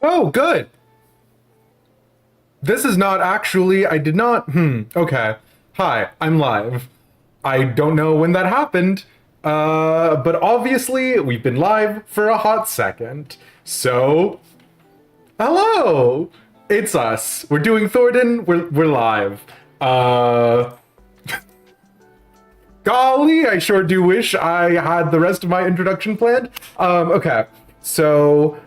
Oh, good. This is not actually, I did not, okay. Hi, I'm live. I don't know when that happened, but obviously we've been live for a hot second. So, hello! It's us. We're doing Thordan, we're live. Golly, I sure do wish I had the rest of my introduction planned. Okay, so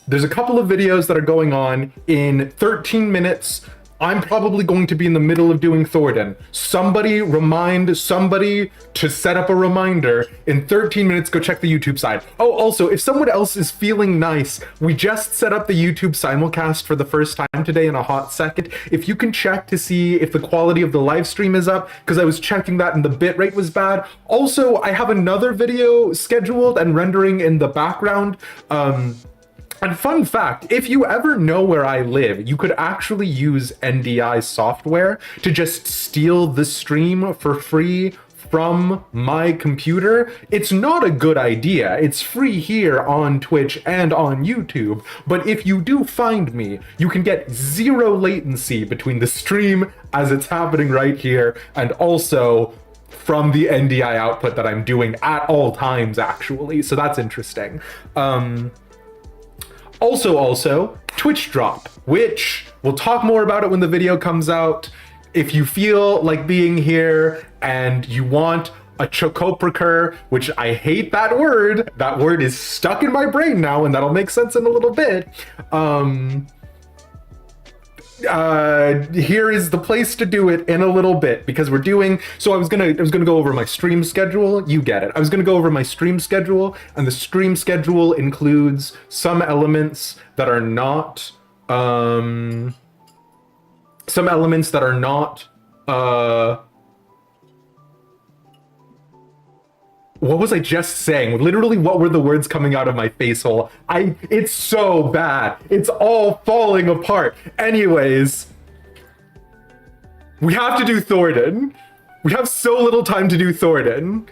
there's a couple of videos that are going on in 13 minutes. I'm probably going to be in the middle of doing Thordan. Somebody remind somebody to set up a reminder. In 13 minutes, go check the YouTube side. Oh, also, if someone else is feeling nice, we just set up the YouTube simulcast for the first time today in a hot second. If you can check to see if the quality of the live stream is up, because I was checking that and the bitrate was bad. Also, I have another video scheduled and rendering in the background. And fun fact, if you ever know where I live, you could actually use NDI software to just steal the stream for free from my computer. It's not a good idea. It's free here on Twitch and on YouTube. But if you do find me, you can get zero latency between the stream as it's happening right here and also from the NDI output that I'm doing at all times, actually. So that's interesting. Also, Twitch drop, which we'll talk more about it when the video comes out. If you feel like being here and you want a chocoprocur, which I hate that word is stuck in my brain now, and that'll make sense in a little bit. Here is the place to do it in a little bit, because we're doing, so I was gonna go over my stream schedule. You get it. I was gonna go over my stream schedule, and the stream schedule includes some elements that are not what was I just saying? Literally, what were the words coming out of my face hole? It's so bad. It's all falling apart. Anyways, we have to do Thordan. We have so little time to do Thordan.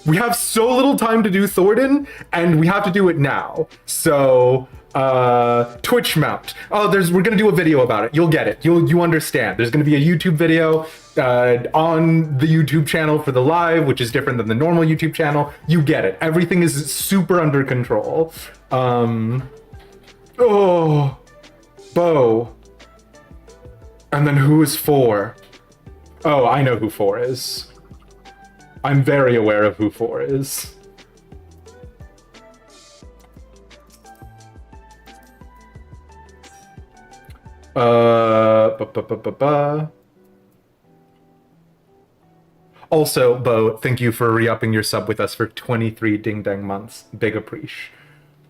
We have so little time to do Thordan, and we have to do it now. So, Twitch mount. Oh, we're gonna do a video about it. You'll get it. You understand. There's gonna be a YouTube video on the YouTube channel for the live, which is different than the normal YouTube channel. You get it. Everything is super under control. Oh, Bo. And then who is 4? Oh, I know who 4 is. I'm very aware of who 4 is. Also, Bo, thank you for re-upping your sub with us for 23 ding dang months. Big appreciate.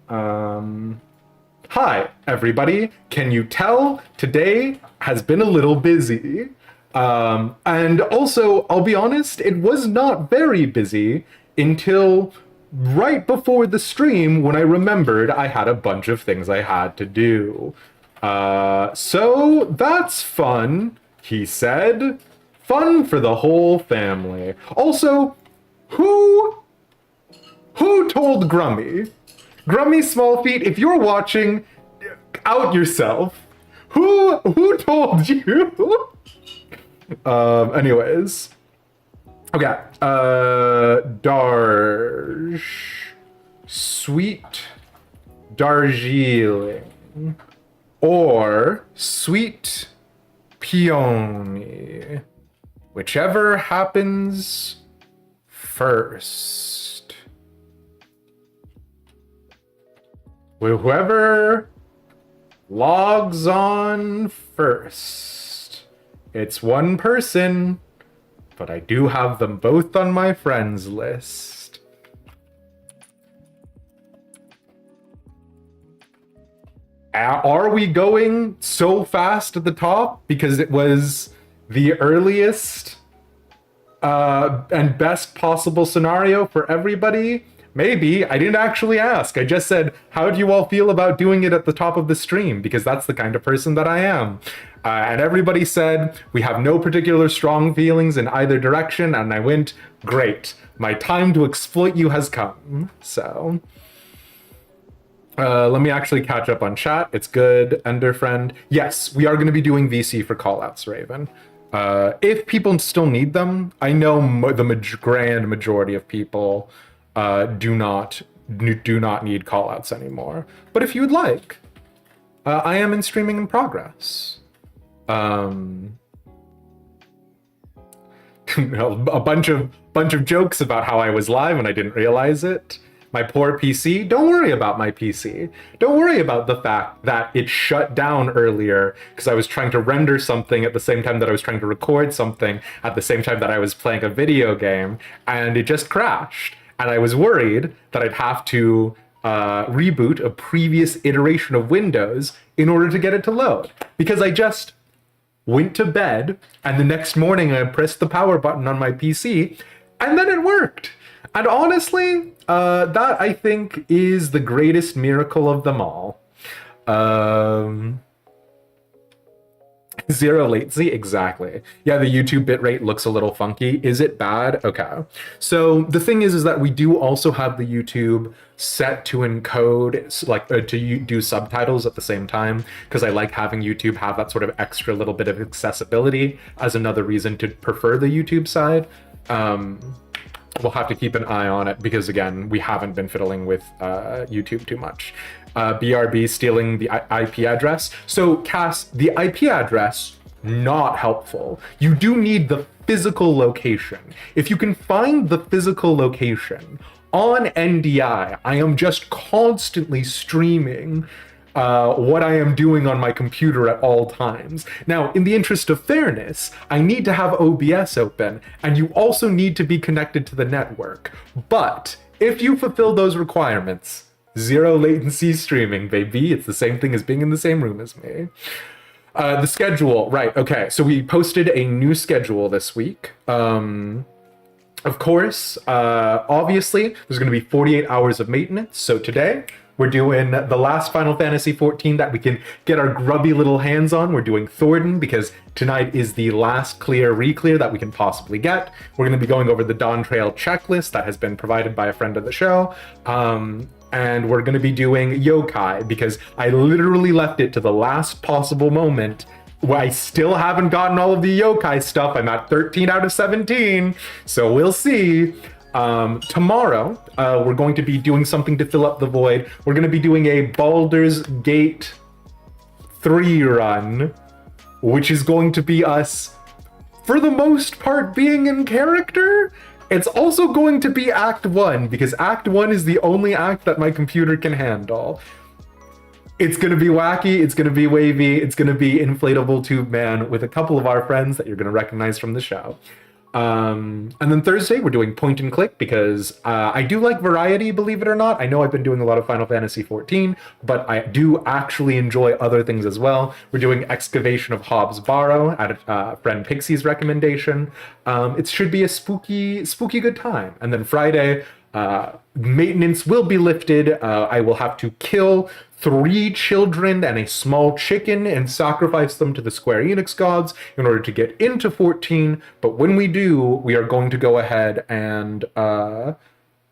Hi, everybody. Can you tell today has been a little busy? And also, I'll be honest, it was not very busy until right before the stream when I remembered I had a bunch of things I had to do. So that's fun, he said. Fun for the whole family. Also, who told Grummy? Grummy Small Feet, if you're watching, out yourself. Who told you? Anyways. Okay. Darj. Sweet Darjeeling. Or Sweet Peony. Whichever happens first. Whoever logs on first. It's one person, but I do have them both on my friends list. Are we going so fast at the top because it was the earliest and best possible scenario for everybody? Maybe. I didn't actually ask. I just said, how do you all feel about doing it at the top of the stream? Because that's the kind of person that I am. And everybody said, we have no particular strong feelings in either direction. And I went, great. My time to exploit you has come. So, Let me actually catch up on chat. It's good, Ender friend. Yes, we are going to be doing VC for callouts, Raven. If people still need them, I know the grand majority of people do not need callouts anymore. But if you would like, I am in streaming in progress. A bunch of jokes about how I was live and I didn't realize it. My poor PC. Don't worry about my PC. Don't worry about the fact that it shut down earlier because I was trying to render something at the same time that I was trying to record something at the same time that I was playing a video game, and it just crashed. And I was worried that I'd have to reboot a previous iteration of Windows in order to get it to load, because I just went to bed and the next morning I pressed the power button on my PC and then it worked. And honestly, that I think is the greatest miracle of them all. Zero latency, exactly. Yeah, the YouTube bitrate looks a little funky. Is it bad? Okay. So the thing is that we do also have the YouTube set to encode, like to do subtitles at the same time, because I like having YouTube have that sort of extra little bit of accessibility as another reason to prefer the YouTube side. We'll have to keep an eye on it because, again, we haven't been fiddling with YouTube too much. BRB stealing the IP address. So, Cass, the IP address, not helpful. You do need the physical location. If you can find the physical location on NDI, I am just constantly streaming what I am doing on my computer at all times. Now, in the interest of fairness, I need to have OBS open, and you also need to be connected to the network. But if you fulfill those requirements, zero latency streaming, baby. It's the same thing as being in the same room as me. The schedule, right, okay. So we posted a new schedule this week. Of course, obviously, there's going to be 48 hours of maintenance. So today, we're doing the last Final Fantasy XIV that we can get our grubby little hands on. We're doing Thordan because tonight is the last re-clear that we can possibly get. We're going to be going over the Dawntrail Checklist that has been provided by a friend of the show. And we're going to be doing Yokai because I literally left it to the last possible moment. I still haven't gotten all of the Yokai stuff. I'm at 13 out of 17, so we'll see. Tomorrow, we're going to be doing something to fill up the void. We're going to be doing a Baldur's Gate 3 run, which is going to be us, for the most part, being in character. It's also going to be Act 1, because Act 1 is the only act that my computer can handle. It's going to be wacky, it's going to be wavy, it's going to be Inflatable Tube Man with a couple of our friends that you're going to recognize from the show. And then Thursday, we're doing point and click because I do like variety, believe it or not. I know I've been doing a lot of Final Fantasy XIV, but I do actually enjoy other things as well. We're doing Excavation of Hobbs Barrow at friend Pixie's recommendation. It should be a spooky good time. And then Friday, maintenance will be lifted. I will have to kill 3 children and a small chicken and sacrifice them to the Square Enix gods in order to get into 14. But when we do, we are going to go ahead and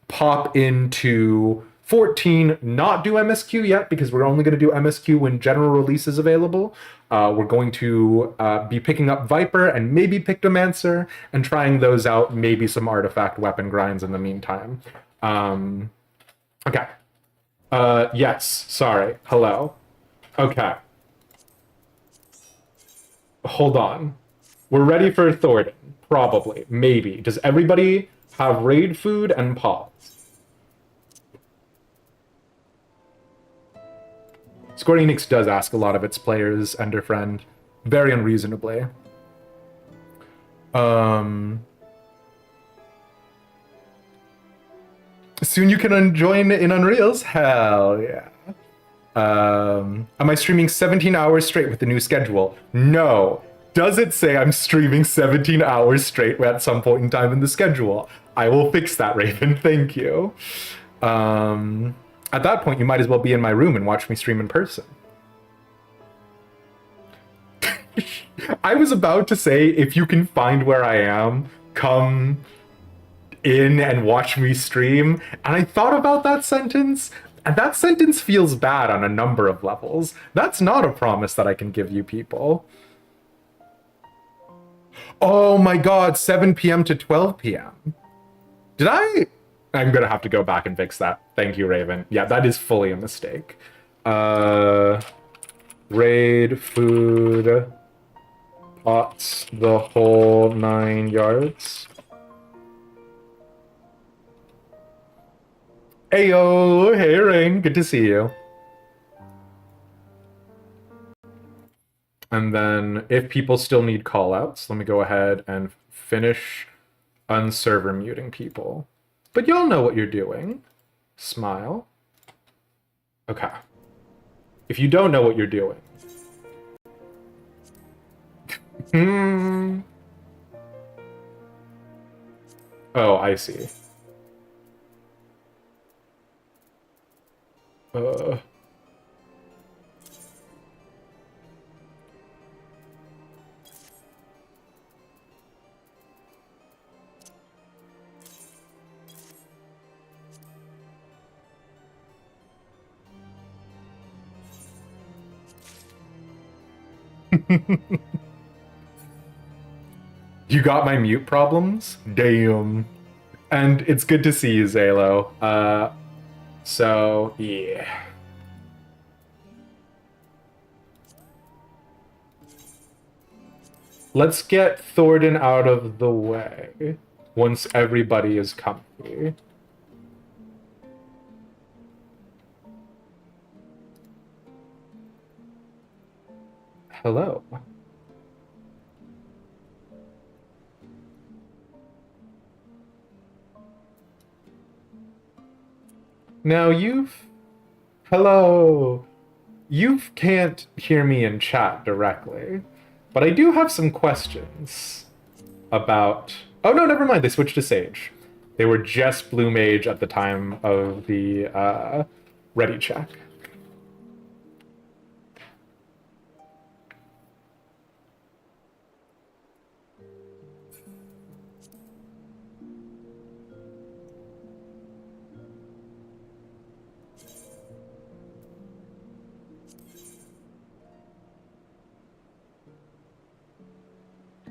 pop into 14, not do MSQ yet, because we're only going to do MSQ when general release is available. We're going to be picking up Viper and maybe Pictomancer and trying those out, maybe some artifact weapon grinds in the meantime. Okay. Yes, sorry. Hello. Okay. Hold on. We're ready for Thordan. Probably. Maybe. Does everybody have raid food and pods? Square Enix does ask a lot of its players, Ender Friend. Very unreasonably. Soon you can join in Unreals? Hell yeah. Am I streaming 17 hours straight with the new schedule? No. Does it say I'm streaming 17 hours straight at some point in time in the schedule? I will fix that, Raven. Thank you. At that point, you might as well be in my room and watch me stream in person. I was about to say, if you can find where I am, come in and watch me stream, and I thought about that sentence, And that sentence feels bad on a number of levels. That's not a promise that I can give you people. Oh my god, 7 p.m. to 12 p.m. Did I? I'm gonna have to go back and fix that. Thank you, Raven. Yeah, that is fully a mistake. Raid, food, pots, the whole 9 yards. Ayo, hey Rain, good to see you. And then if people still need callouts, let me go ahead and finish unserver muting people. But y'all know what you're doing. Smile. Okay. If you don't know what you're doing. Oh, I see. You got my mute problems? Damn. And it's good to see you, Zalo. So, yeah. Let's get Thordan out of the way once everybody is comfy. Hello. Now hello. You can't hear me in chat directly, but I do have some questions about... Oh no, never mind, they switched to Sage. They were just Blue Mage at the time of the ready check.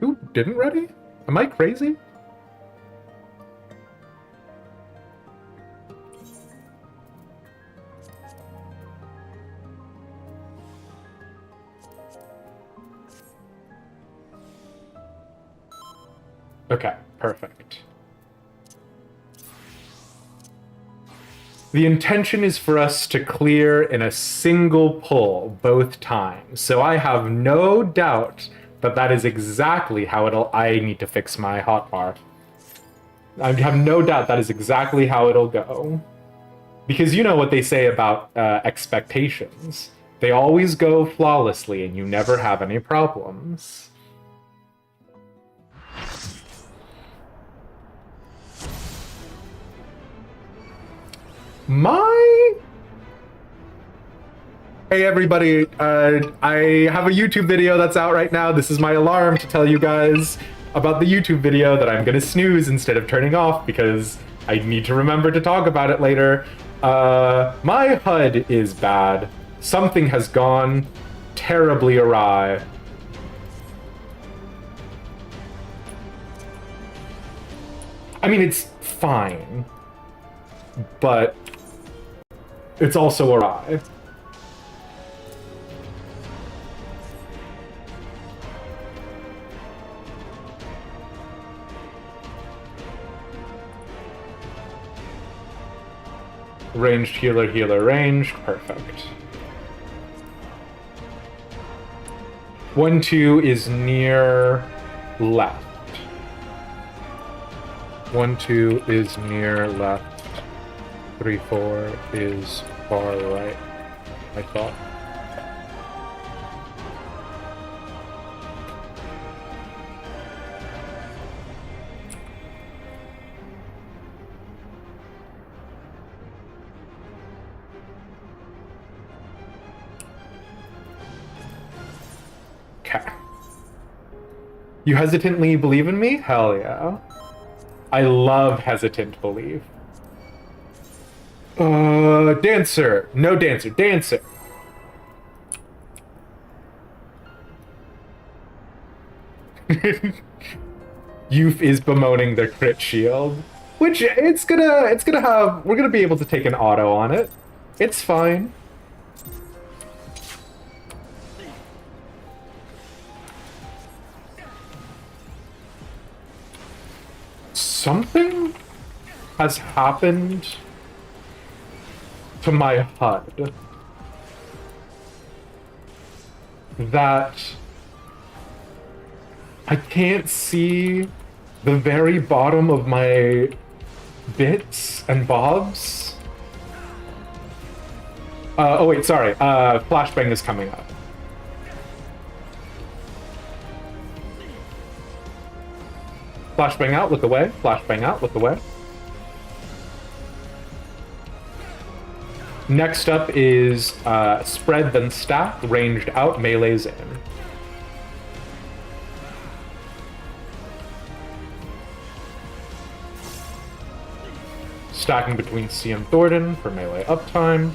Who didn't ready? Am I crazy? Okay, perfect. The intention is for us to clear in a single pull both times, so I have no doubt that that is exactly how I need to fix my hotbar. I have no doubt that is exactly how it'll go. Because you know what they say about expectations. They always go flawlessly and you never have any problems. Hey everybody, I have a YouTube video that's out right now. This is my alarm to tell you guys about the YouTube video that I'm gonna snooze instead of turning off because I need to remember to talk about it later. My HUD is bad. Something has gone terribly awry. I mean, it's fine, but it's also awry. Ranged healer, healer, ranged. Perfect. 1-2 is near left. 1-2 is near left. 3-4 is far right, I thought. Okay. You hesitantly believe in me? Hell yeah. I love hesitant belief. Dancer. No dancer. Dancer. Youth is bemoaning their crit shield, which it's gonna have. We're gonna be able to take an auto on it. It's fine. Something has happened to my HUD that I can't see the very bottom of my bits and bobs. Oh wait, sorry. Flashbang is coming up. Flashbang out, look away. Flashbang out, look away. Next up is spread then stack, ranged out, melees in. Stacking between C and Thordan for melee uptime.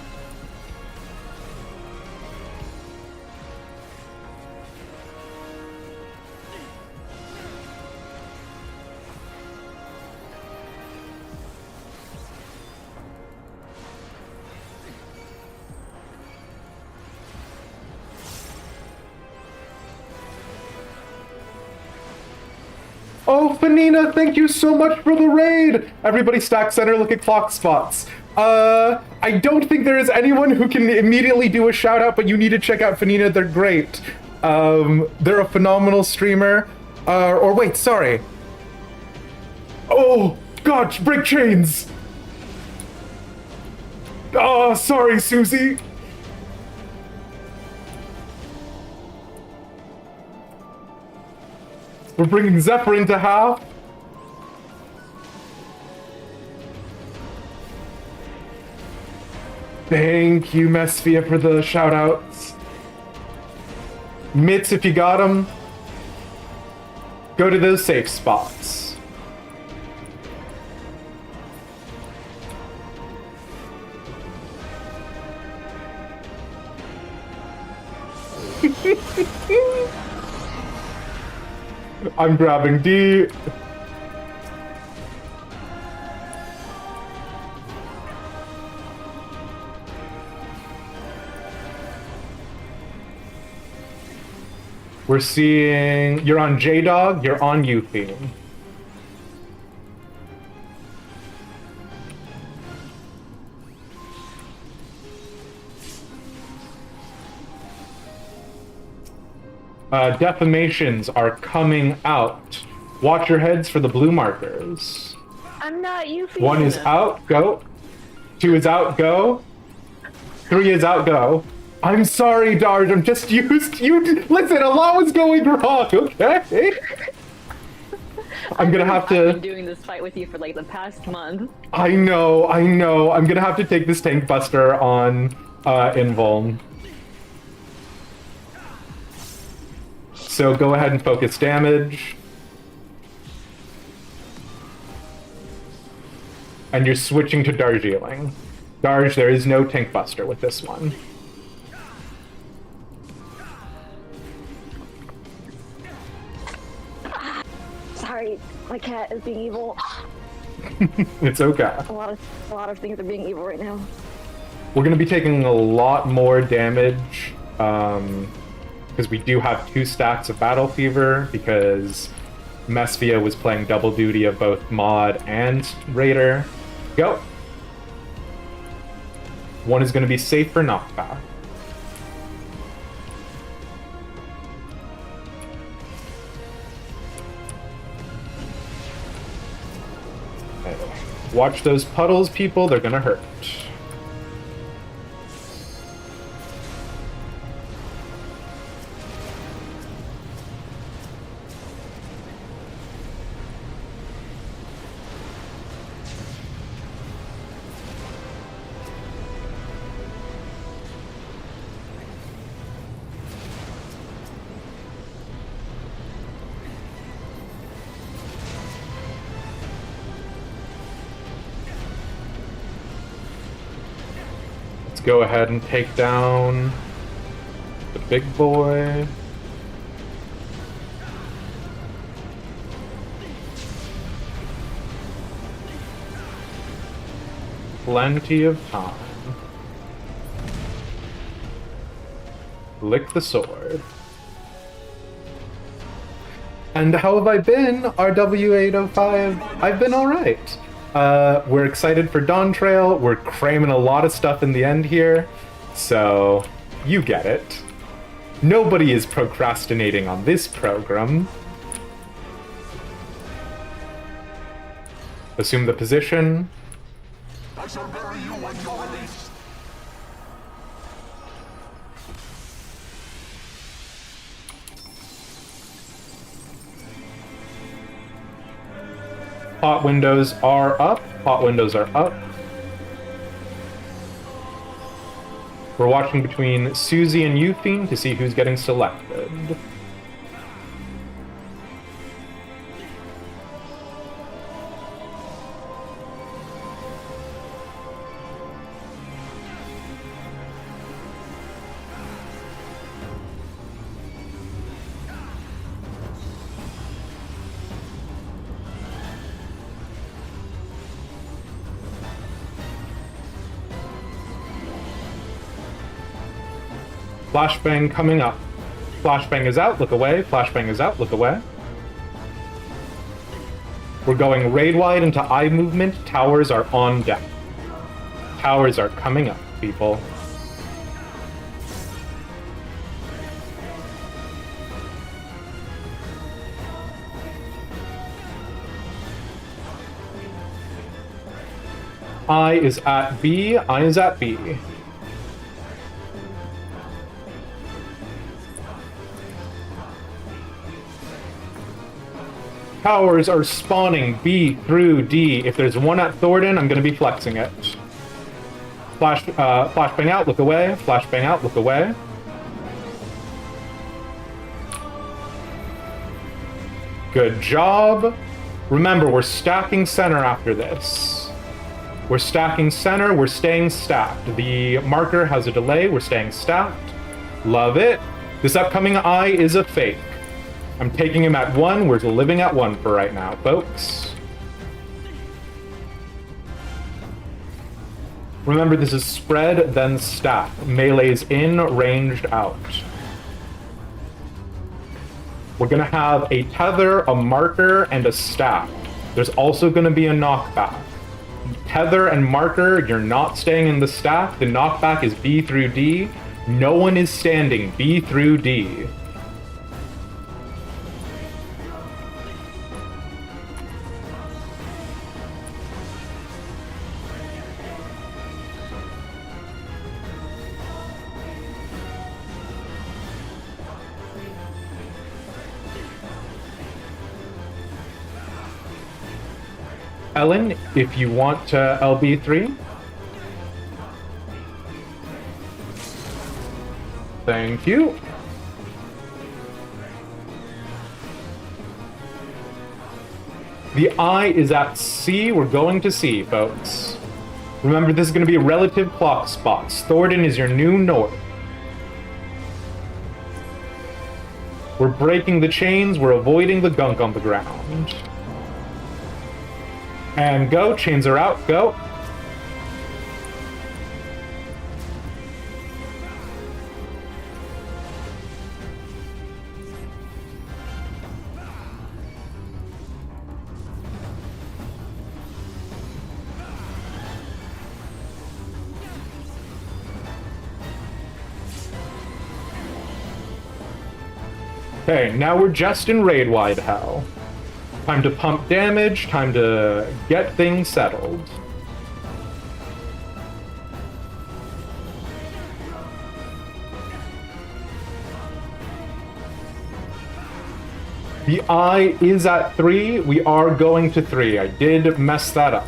Oh, Fanina, thank you so much for the raid! Everybody stack center, look at clock spots. I don't think there is anyone who can immediately do a shout out, but you need to check out Fanina, they're great. They're a phenomenal streamer. Or wait, sorry. Oh, God, break chains! Oh, sorry, Susie. We're bringing Zephyr into half. Thank you, Mesphia, for the shoutouts. Mitts, if you got them, go to those safe spots. I'm grabbing D. We're seeing... You're on J-Dog, you're on Yuffie. Defamations are coming out. Watch your heads for the blue markers. I'm not Yuffie. 1 is out, go. 2 is out, go. 3 is out, go. I'm sorry, Darge, I'm just used you. Listen, a lot was going wrong, okay? I'm gonna have to... I've been doing this fight with you for like the past month. I know. I'm gonna have to take this tank buster on Invuln. So go ahead and focus damage. And you're switching to Darjeeling. Darj, there is no tank buster with this one. Sorry, my cat is being evil. It's okay. A lot of things are being evil right now. We're gonna be taking a lot more damage, because we do have 2 stacks of Battle Fever, because Mesphia was playing double duty of both Mod and Raider. Go! 1 is gonna be safe for knockback. Watch those puddles, people, they're gonna hurt. go ahead and take down the big boy. Plenty of time. Lick the sword. And how have I been, RW805? I've been alright. We're excited for Dawntrail. We're cramming a lot of stuff in the end here. So, you get it. Nobody is procrastinating on this program. Assume the position. I shall bury you when you're released. Hot windows are up. Hot windows are up. We're watching between Susie and Euthine to see who's getting selected. Flashbang coming up. Flashbang is out, look away. Flashbang is out, look away. We're going raid wide into eye movement. Towers are on deck. Towers are coming up, people. I is at B. I is at B. Towers are spawning B through D. If there's one at Thordan, I'm going to be flexing it. Flashbang out, look away. Flashbang out, look away. Good job. Remember, we're stacking center after this. We're stacking center, we're staying stacked. The marker has a delay, we're staying stacked. Love it. This upcoming eye is a fake. I'm taking him at 1. We're living at 1 for right now, folks. Remember, this is spread, then stack. Melee's in, ranged out. We're going to have a tether, a marker, and a stack. There's also going to be a knockback. Tether and marker, you're not staying in the stack. The knockback is B through D. No one is standing B through D. Ellen, if you want to LB3. Thank you. The eye is at C. We're going to C, folks. Remember, this is going to be relative clock spots. Thordan is your new north. We're breaking the chains. We're avoiding the gunk on the ground. And go, chains are out, go. Okay, now we're just in raid wide hell. Time to pump damage, time to get things settled. The eye is at 3. We are going to 3. I did mess that up.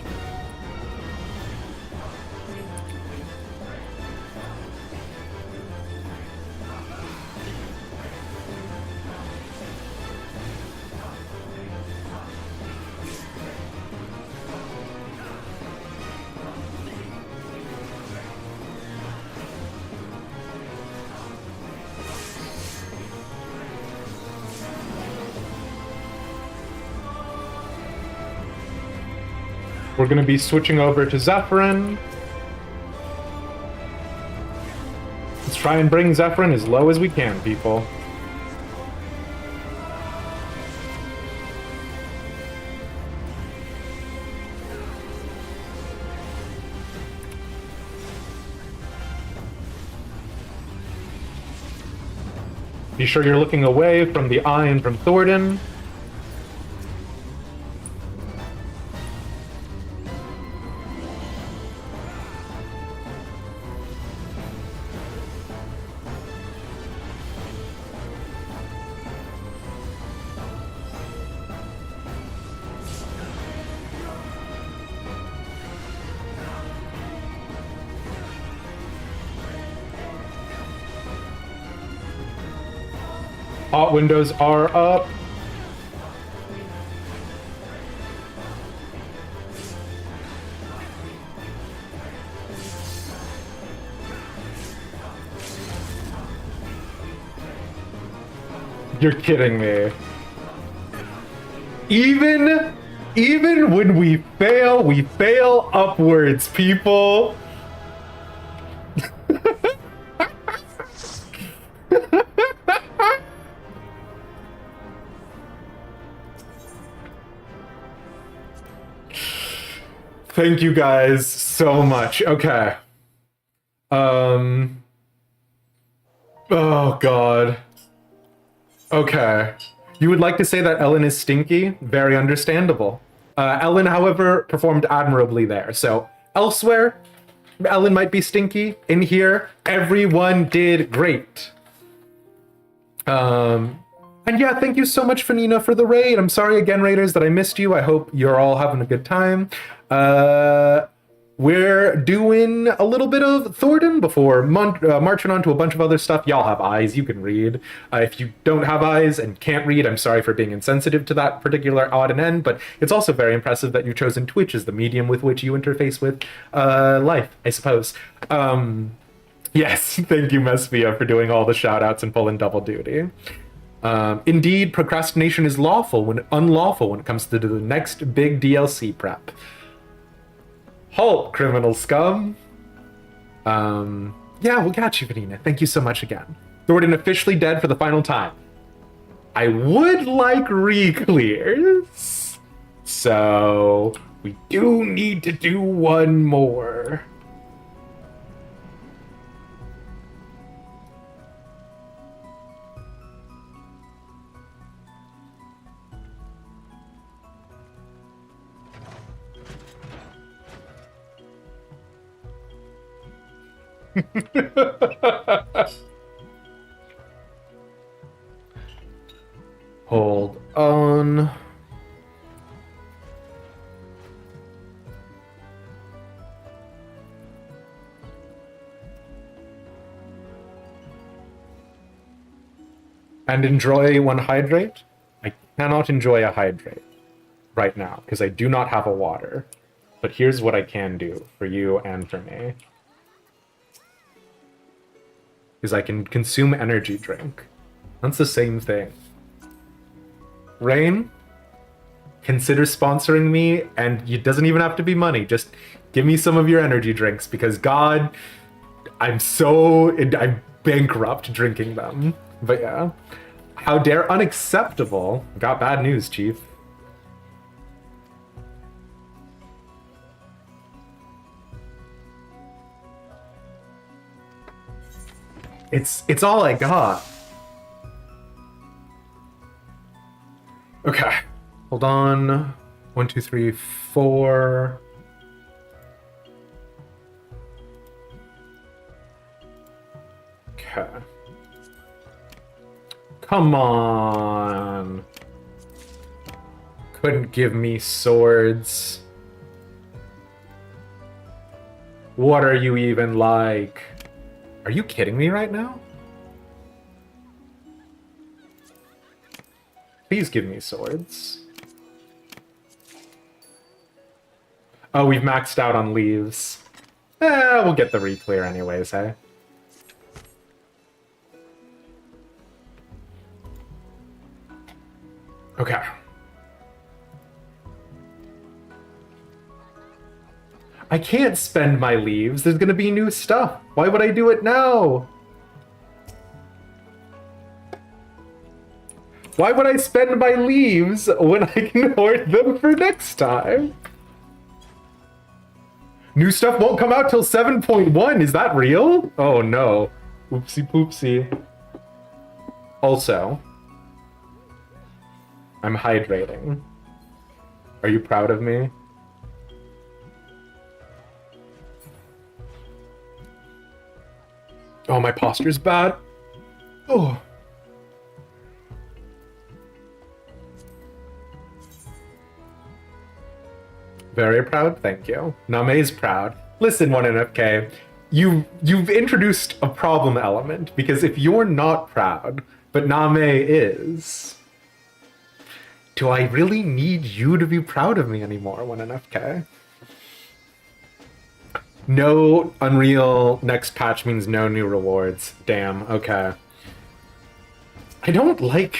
We're going to be switching over to Zephyrin. Let's try and bring Zephyrin as low as we can, people. Be sure you're looking away from the eye and from Thordan. Hot windows are up. You're kidding me. Even when we fail upwards, people. Thank you guys so much. Okay. Oh god. Okay. You would like to say that Ellen is stinky? Very understandable. Ellen, however, performed admirably there. So elsewhere, Ellen might be stinky. In here, everyone did great. And yeah, thank you so much, Fanina, for the raid. I'm sorry again, raiders, that I missed you. I hope you're all having a good time. We're doing a little bit of Thordan before marching on to a bunch of other stuff. Y'all have eyes, you can read. If you don't have eyes and can't read, I'm sorry for being insensitive to that particular odd and end, but it's also very impressive that you've chosen Twitch as the medium with which you interface with life, I suppose. Yes, thank you, Mespia, for doing all the shout-outs and pulling double duty. Indeed, procrastination is unlawful when it comes to the next big DLC prep. Halt, criminal scum. Yeah, we'll catch you, Vanina. Thank you so much again. Thordan officially dead for the final time. I would like re-clears. So, we do need to do one more. Hold on. And enjoy one hydrate? I cannot enjoy a hydrate right now because I do not have a water. But here's what I can do for you and for me. Is I can consume energy drink. That's the same thing. Rain, consider sponsoring me, and it doesn't even have to be money. Just give me some of your energy drinks because God, I'm bankrupt drinking them. But yeah, how dare unacceptable. Got bad news, Chief. It's all I got. Okay, hold on. 1, 2, 3, 4. Okay. Come on. Couldn't give me swords. What are you even like? Are you kidding me right now? Please give me swords. Oh, we've maxed out on leaves. We'll get the re-clear anyways, hey? Okay. I can't spend my leaves. There's gonna be new stuff. Why would I do it now? Why would I spend my leaves when I can hoard them for next time? New stuff won't come out till 7.1. Is that real? Oh no. Oopsie poopsie. Also, I'm hydrating. Are you proud of me? Oh, my posture's bad. Oh. Very proud, thank you. Name's proud. Listen, 1NFK, you've introduced a problem element, because if you're not proud, but Name is, do I really need you to be proud of me anymore, 1NFK? No Unreal next patch means no new rewards. Damn, okay. I don't like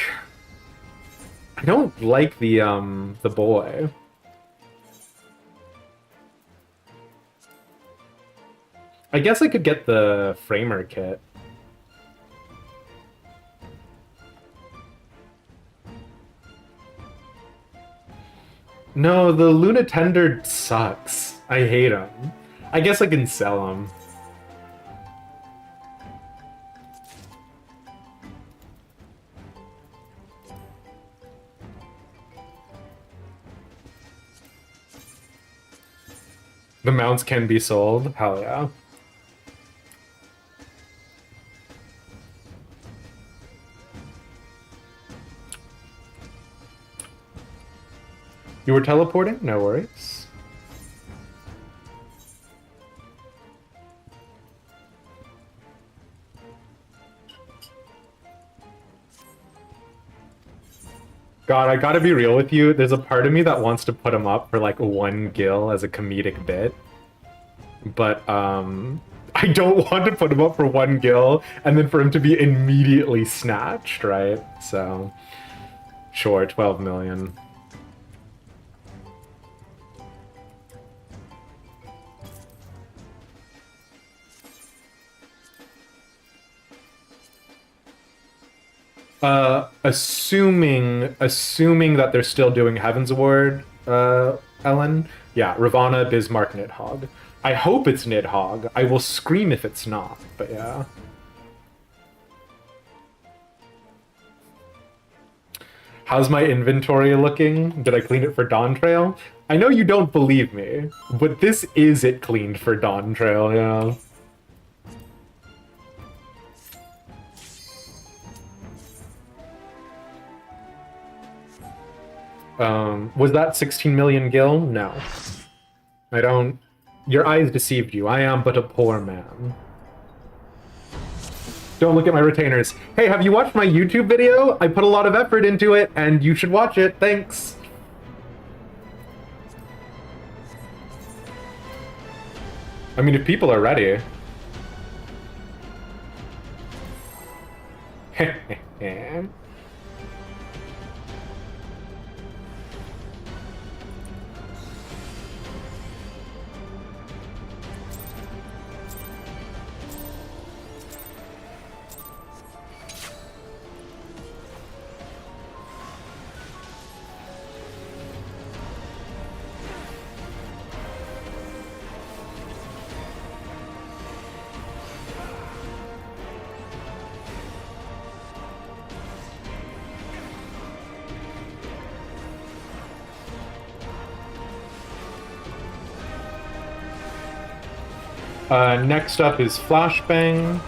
the boy. I guess I could get the framer kit. No, the Luna Tender sucks. I hate him. I guess I can sell him. The mounts can be sold? Hell yeah. You were teleporting? No worries. God, I gotta be real with you. There's a part of me that wants to put him up for like 1 gil as a comedic bit. But, I don't want to put him up for 1 gil and then for him to be immediately snatched, right? So, sure, 12 million. Assuming that they're still doing Heaven's Award, Ellen. Yeah, Ravana, Bismarck, Nidhogg. I hope it's Nidhogg. I will scream if it's not, but yeah. How's my inventory looking? Did I clean it for Dawntrail? I know you don't believe me, but this is it cleaned for Dawntrail, yeah. Was that 16 million gil? No. I don't... Your eyes deceived you. I am but a poor man. Don't look at my retainers. Hey, have you watched my YouTube video? I put a lot of effort into it, and you should watch it. Thanks. I mean, if people are ready. Next up is Flashbang.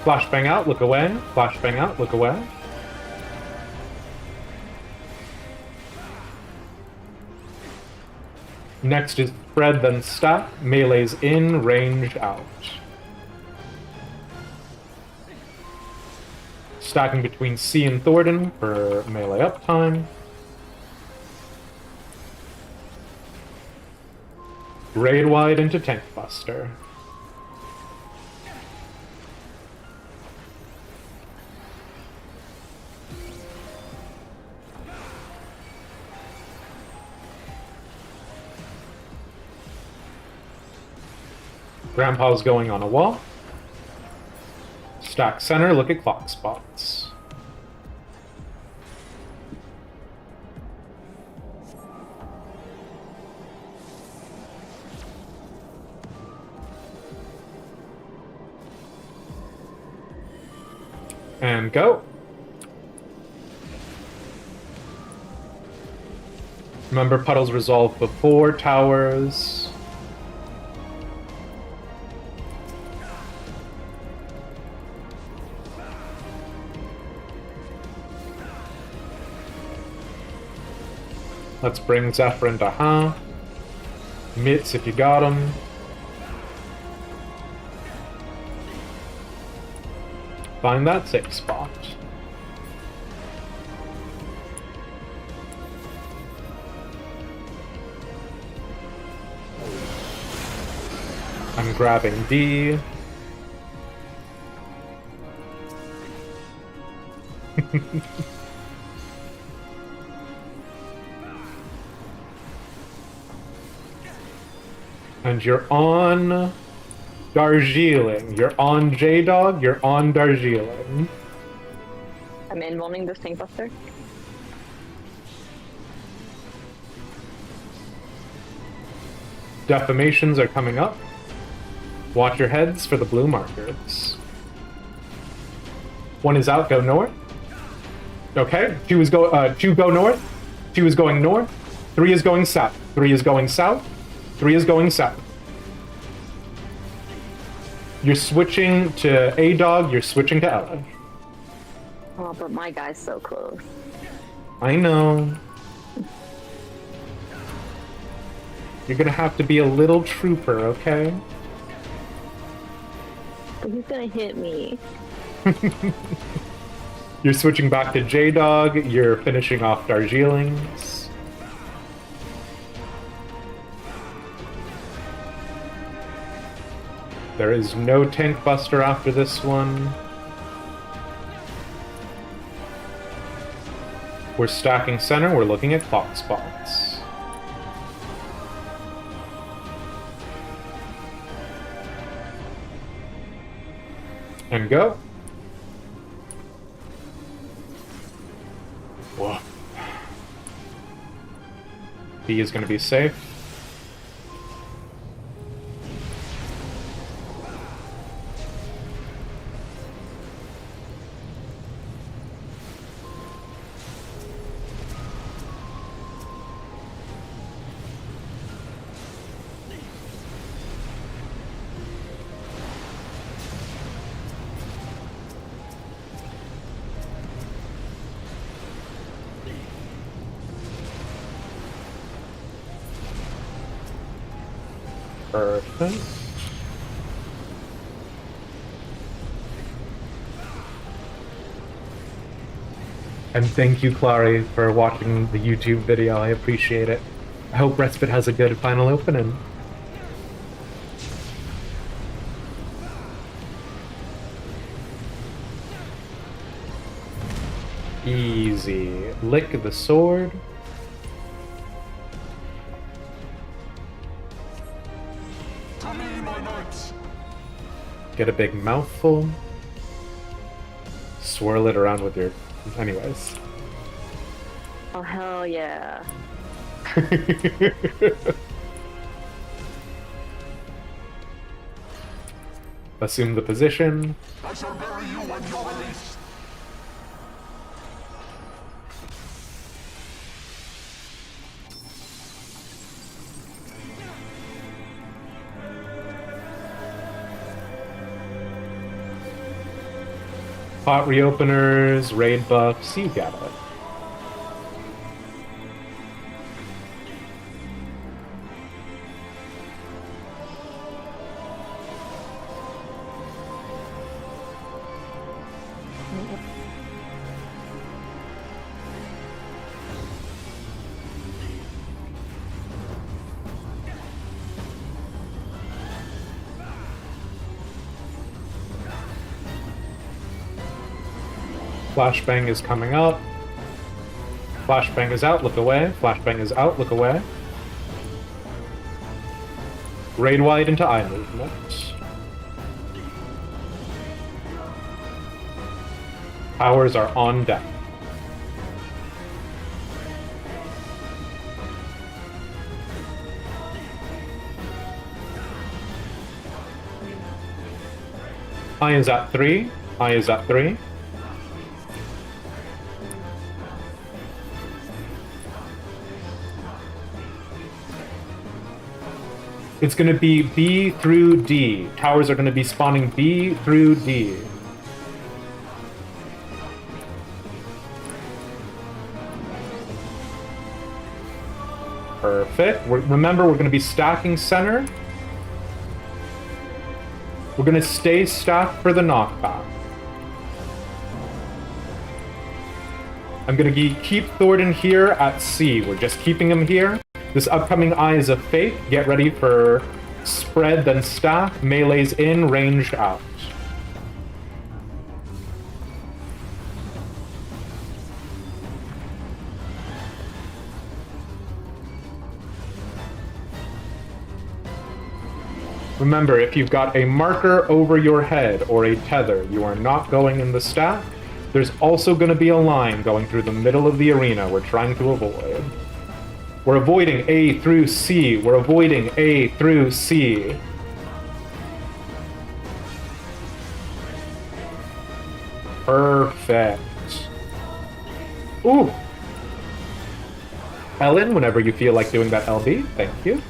Flashbang out, look away. Flashbang out, look away. Next is Spread, then Stack. Melee's in, ranged out. Stacking between C and Thordan for melee uptime. Raid wide into Tank Buster. Grandpa's going on a walk. Stack center, look at clock spots. And go. Remember, puddles resolve before towers. Let's bring Zephyr into half. Mitts if you got him. Find that safe spot. I'm grabbing D. And you're on Darjeeling. You're on J-Dog, you're on Darjeeling. I'm involving this tank buster. Defamations are coming up. Watch your heads for the blue markers. One is out, go north. Okay, two go north. Two is going north. Three is going south. Three is going south. Three is going south. You're switching to A-Dog, you're switching to Ella. Oh, but my guy's so close. I know. You're gonna have to be a little trooper, okay? But he's gonna hit me. You're switching back to J-Dog, you're finishing off Darjeelings. There is no tank buster after this one. We're stacking center, we're looking at clock spots. And go. Whoa. B is going to be safe. Perfect. And thank you, Clary, for watching the YouTube video. I appreciate it. I hope Respite has a good final opening. Easy. Lick the sword. To me, my knights. Get a big mouthful. Swirl it around with your... Anyways. Oh, hell yeah. Assume the position. I shall bury you when you're released. Pot reopeners, raid buffs, you got it. Flashbang is coming up. Flashbang is out, look away. Flashbang is out, look away. Grade wide into eye movement. Powers are on deck. Eye is at 3. Eye is at 3. It's going to be B through D. Towers are going to be spawning B through D. Perfect. Remember, we're going to be stacking center. We're going to stay stacked for the knockback. I'm going to keep Thordan here at C. We're just keeping him here. This upcoming eye is a fake. Get ready for spread, then stack. Melee's in, ranged out. Remember, if you've got a marker over your head or a tether, you are not going in the stack. There's also going to be a line going through the middle of the arena we're trying to avoid. We're avoiding A through C. We're avoiding A through C. Perfect. Ooh. Ellen, whenever you feel like doing that LB, thank you.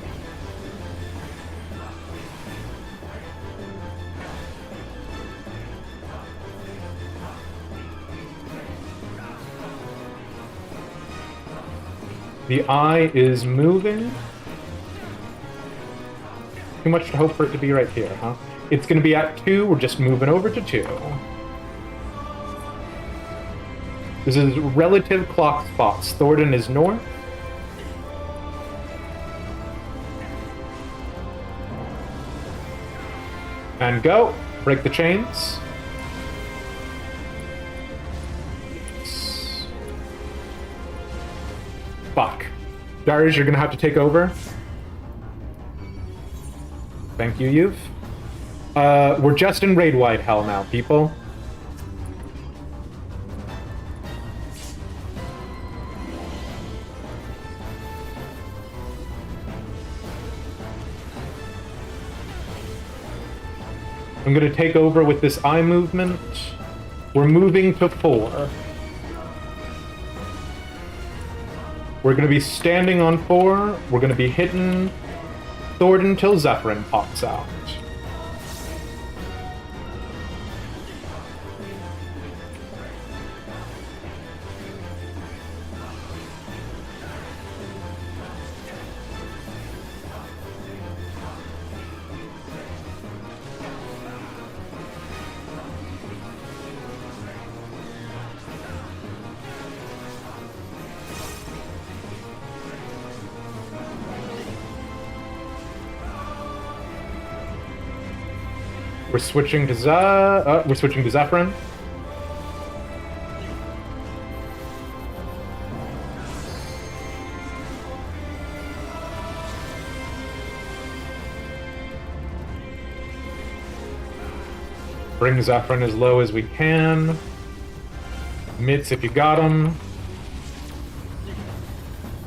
The eye is moving. Too much to hope for it to be right here, huh? It's going to be at 2. We're just moving over to 2. This is relative clock spots. Thordan is north. And go. Break the chains. Fuck. Darius, you're gonna have to take over. Thank you, youth. We're just in raid-wide hell now, people. I'm gonna take over with this eye movement. We're moving to 4. We're going to be standing on 4. We're going to be hitting Thordan till Zephyrin pops out. We're switching to Zephyrin. Bring Zephyrin as low as we can. Mitts if you got him.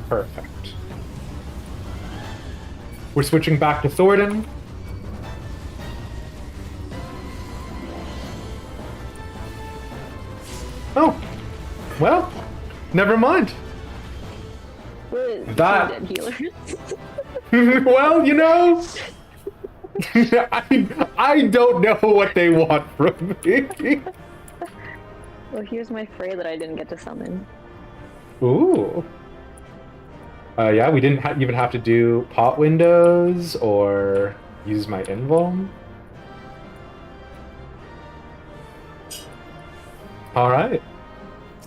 Perfect. We're switching back to Thordan. Oh, well, never mind. That. Well, you know, I don't know what they want from me. Well, here's my Frey that I didn't get to summon. Ooh. Yeah, we didn't even have to do pot windows or use my invuln. All right.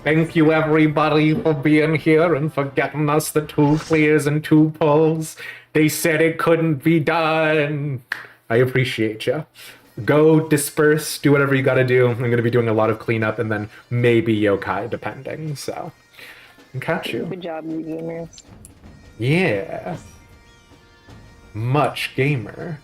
Thank you, everybody, for being here and for getting us the 2 clears and 2 pulls. They said it couldn't be done. I appreciate you. Go disperse, do whatever you gotta do. I'm gonna be doing a lot of cleanup and then maybe yokai, depending. So, catch you. Good job, you gamers. Yeah. much gamer.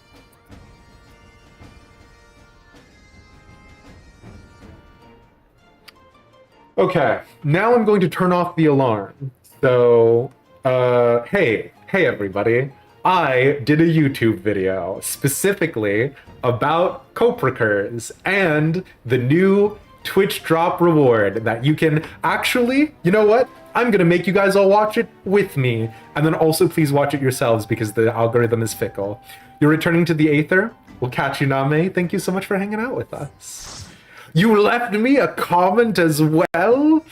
Okay, now I'm going to turn off the alarm. So, hey everybody. I did a YouTube video specifically about Coprecurs and the new Twitch drop reward that you can actually, you know what? I'm gonna make you guys all watch it with me, and then also please watch it yourselves because the algorithm is fickle. You're returning to the Aether. We'll catch you, Name. Thank you so much for hanging out with us. You left me a comment as well?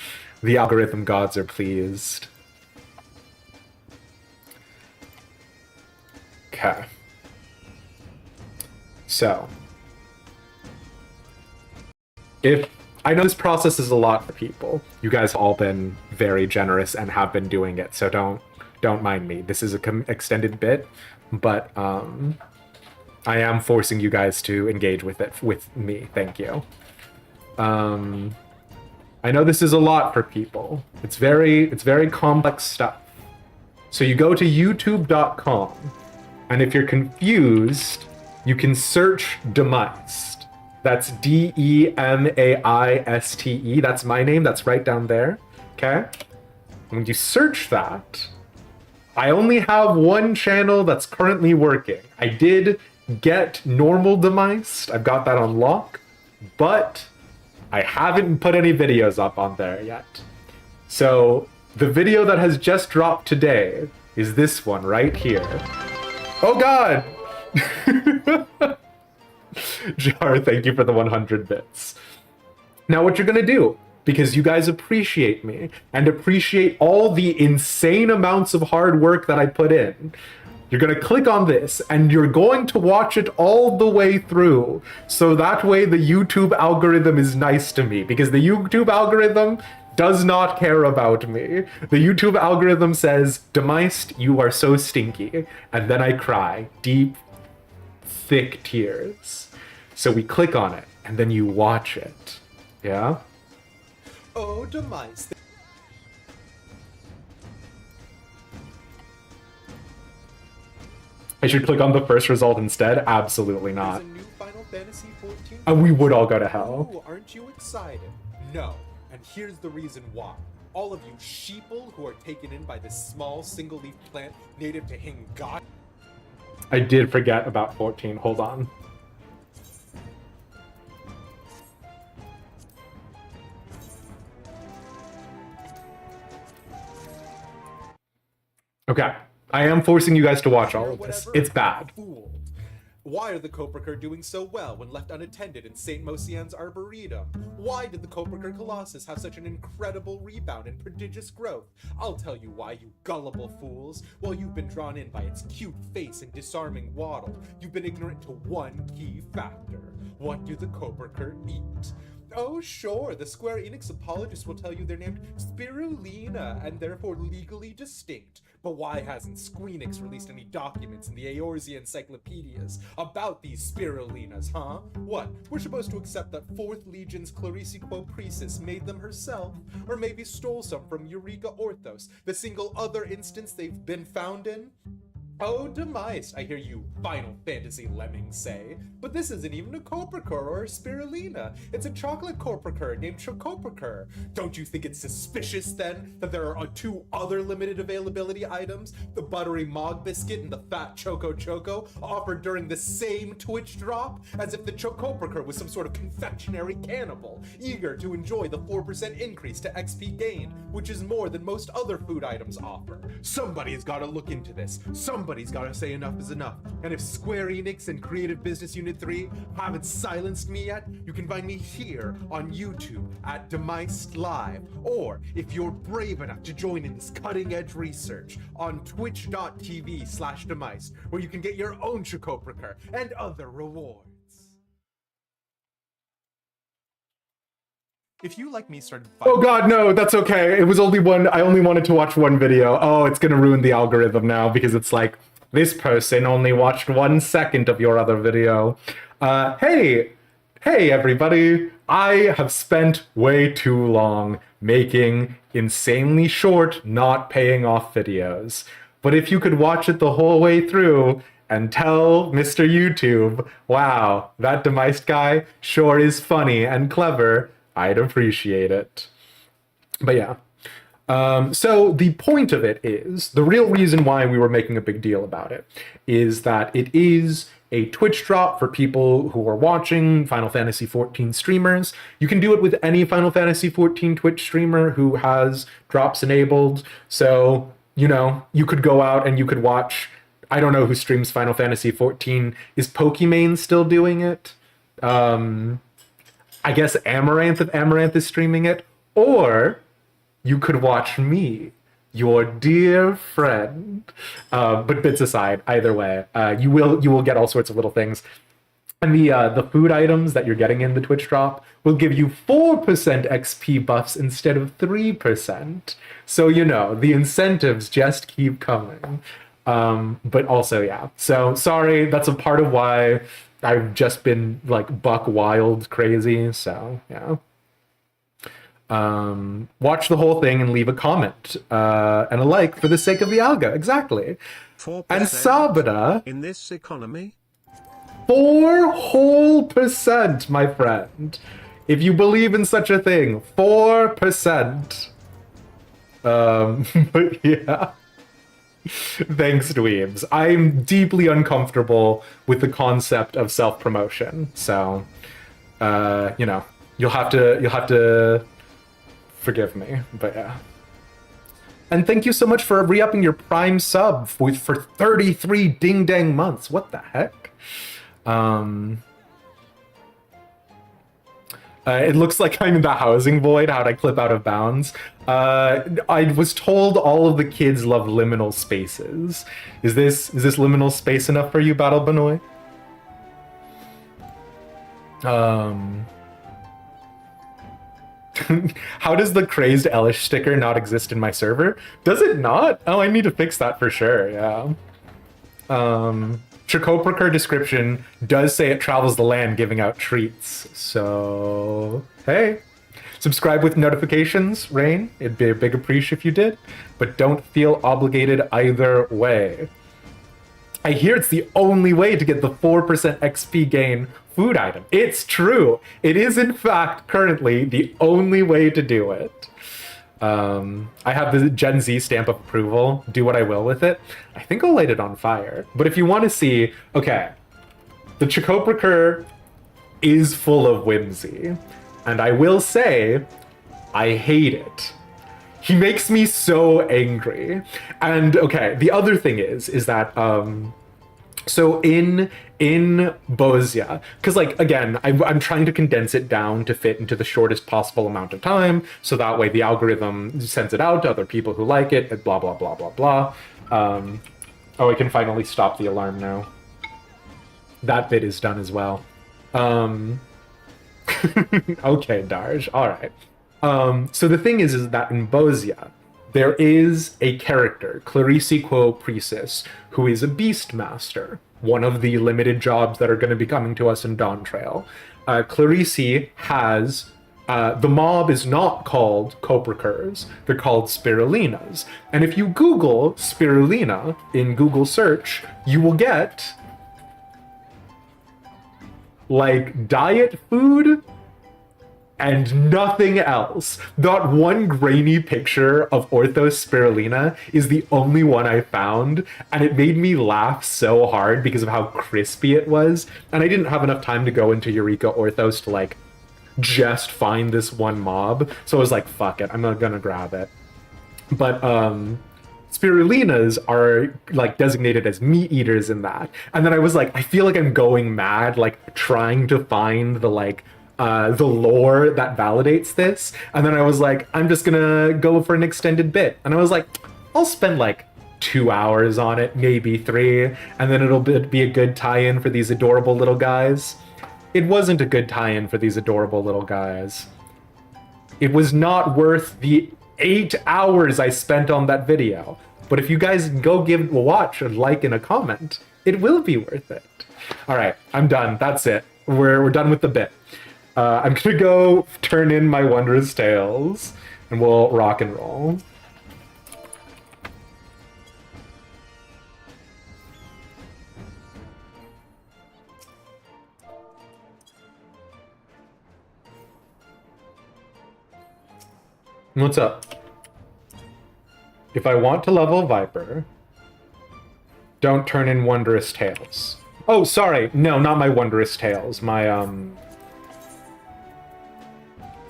The algorithm gods are pleased. Okay. So, if I know this process is a lot for people, you guys have all been very generous and have been doing it, so don't mind me. This is a extended bit, but I am forcing you guys to engage with it with me. Thank you. I know this is a lot for people. It's very complex stuff. So you go to youtube.com, and if you're confused, you can search Demaist. That's Demaiste. That's my name. That's right down there. Okay? When you search that, I only have one channel that's currently working. I did get normal Demaist. I've got that on lock, but I haven't put any videos up on there yet. So the video that has just dropped today is this one right here. Oh god! Jar, thank you for the 100 bits. Now what you're gonna do, because you guys appreciate me and appreciate all the insane amounts of hard work that I put in, you're going to click on this and you're going to watch it all the way through. So that way the YouTube algorithm is nice to me, because the YouTube algorithm does not care about me. The YouTube algorithm says, Demaist, you are so stinky. And then I cry deep, thick tears. So we click on it and then you watch it. Yeah? Oh, Demaist. I should click on the first result instead? Absolutely not. There's a new Final Fantasy 14. We would all go to hell. Ooh, aren't you excited? No. And here's the reason why. All of you sheeple who are taken in by this small single-leaf plant native to Hingat. I did forget about 14. Hold on. Okay. I am forcing you guys to watch all of this. It's bad. Fooled. Why are the Coprecur doing so well when left unattended in St. Mosian's Arboretum? Why did the Coprecur Colossus have such an incredible rebound and prodigious growth? I'll tell you why, you gullible fools. While you've been drawn in by its cute face and disarming waddle, you've been ignorant to one key factor. What do the Coprecur eat? Oh, sure, the Square Enix apologists will tell you they're named Spirulina and therefore legally distinct. But why hasn't Squeenix released any documents in the Eorzea encyclopedias about these Spirulinas, huh? What, we're supposed to accept that 4th Legion's Clarice Quo Priestess made them herself? Or maybe stole some from Eureka Orthos, the single other instance they've been found in? Oh, Demaist, I hear you Final Fantasy lemmings say. But this isn't even a Coprecur or a Spirulina. It's a chocolate Coprecur named Chocoprecur. Don't you think it's suspicious, then, that there are 2 other limited availability items, the buttery Mog Biscuit and the fat Choco Choco, offered during the same Twitch drop? As if the Chocoprecur was some sort of confectionery cannibal, eager to enjoy the 4% increase to XP gained, which is more than most other food items offer. Somebody's gotta look into this. Somebody's gotta say enough is enough. And if Square Enix and Creative Business Unit 3 haven't silenced me yet, you can find me here on YouTube at Demaist Live. Or if you're brave enough to join in this cutting edge research on twitch.tv/Demaist, where you can get your own Chocoprecur and other rewards. If you, like me, started Oh god, no, that's okay. It was only one. I only wanted to watch one video. Oh, it's gonna ruin the algorithm now because it's like, this person only watched 1 second of your other video. Hey everybody. I have spent way too long making insanely short, not paying off videos. But if you could watch it the whole way through and tell Mr. YouTube, wow, that demised guy sure is funny and clever, I'd appreciate it. But yeah. So the point of it is, the real reason why we were making a big deal about it is that it is a Twitch drop for people who are watching Final Fantasy XIV streamers. You can do it with any Final Fantasy XIV Twitch streamer who has drops enabled. So, you know, you could go out and you could watch, I don't know who streams Final Fantasy XIV. Is Pokimane still doing it? I guess Amaranth, if Amaranth is streaming it. Or you could watch me, your dear friend. But bits aside, either way, you will get all sorts of little things. And the food items that you're getting in the Twitch drop will give you 4% XP buffs instead of 3%. So, you know, the incentives just keep coming. But also, yeah. So, sorry, that's a part of why I've just been, like, buck wild crazy. So, yeah. Watch the whole thing and leave a comment and a like for the sake of the alga. Exactly. 4% And Sabada, in this economy. 4 whole %, my friend. If you believe in such a thing, 4%. But yeah. Thanks, dweebs. I'm deeply uncomfortable with the concept of self-promotion. So, you know, you'll have to forgive me, but yeah. And thank you so much for re-upping your Prime sub for 33 ding-dang months. What the heck? It looks like I'm in the housing void. How'd I clip out of bounds? I was told all of the kids love liminal spaces. Is this liminal space enough for you, Battle Benoit? How does the crazed Elish sticker not exist in my server? Does it not? Oh, I need to fix that for sure, yeah. Chakoprakar description does say it travels the land giving out treats. So, hey. Subscribe with notifications, Rain. It'd be a big appreciation if you did. But don't feel obligated either way. I hear it's the only way to get the 4% XP gain food item. It's true. It is, in fact, currently the only way to do it. I have the Gen Z stamp of approval. Do what I will with it. I think I'll light it on fire. But if you want to see, okay, the Chakoprakar is full of whimsy. And I will say, I hate it. He makes me so angry. And okay, the other thing is that so in Bozia, because like again, I'm trying to condense it down to fit into the shortest possible amount of time, so that way the algorithm sends it out to other people who like it, and blah blah blah blah blah. Oh, I can finally stop the alarm now. That bit is done as well. Okay, Darj. All right. So the thing is that in Bozia, there is a character, Clarice Quo Priestess, who is a Beastmaster, one of the limited jobs that are going to be coming to us in Dawntrail. Clarice has... the mob is not called Coprakurs, they're called Spirulinas. And if you Google Spirulina in Google search, you will get... like, diet food and nothing else. That one grainy picture of Orthos Spirulina is the only one I found, and it made me laugh so hard because of how crispy it was. And I didn't have enough time to go into Eureka Orthos to, like, just find this one mob. So I was like, fuck it, I'm not gonna grab it. But, Spirulinas are, like, designated as meat eaters in that. And then I was like, I feel like I'm going mad, like, trying to find the, like, the lore that validates this. And then I was like, I'm just gonna go for an extended bit. And I was like, I'll spend like 2 hours on it, maybe 3, and then it'll be a good tie-in for these adorable little guys. It wasn't a good tie-in for these adorable little guys. It was not worth the 8 hours I spent on that video. But if you guys go give it a watch, a like, and a comment, it will be worth it. All right, I'm done. That's it. We're done with the bit. I'm gonna go turn in my Wondrous Tales, and we'll rock and roll. What's up? If I want to level Viper, don't turn in Wondrous Tales. Oh, sorry. No, not my Wondrous Tales. My,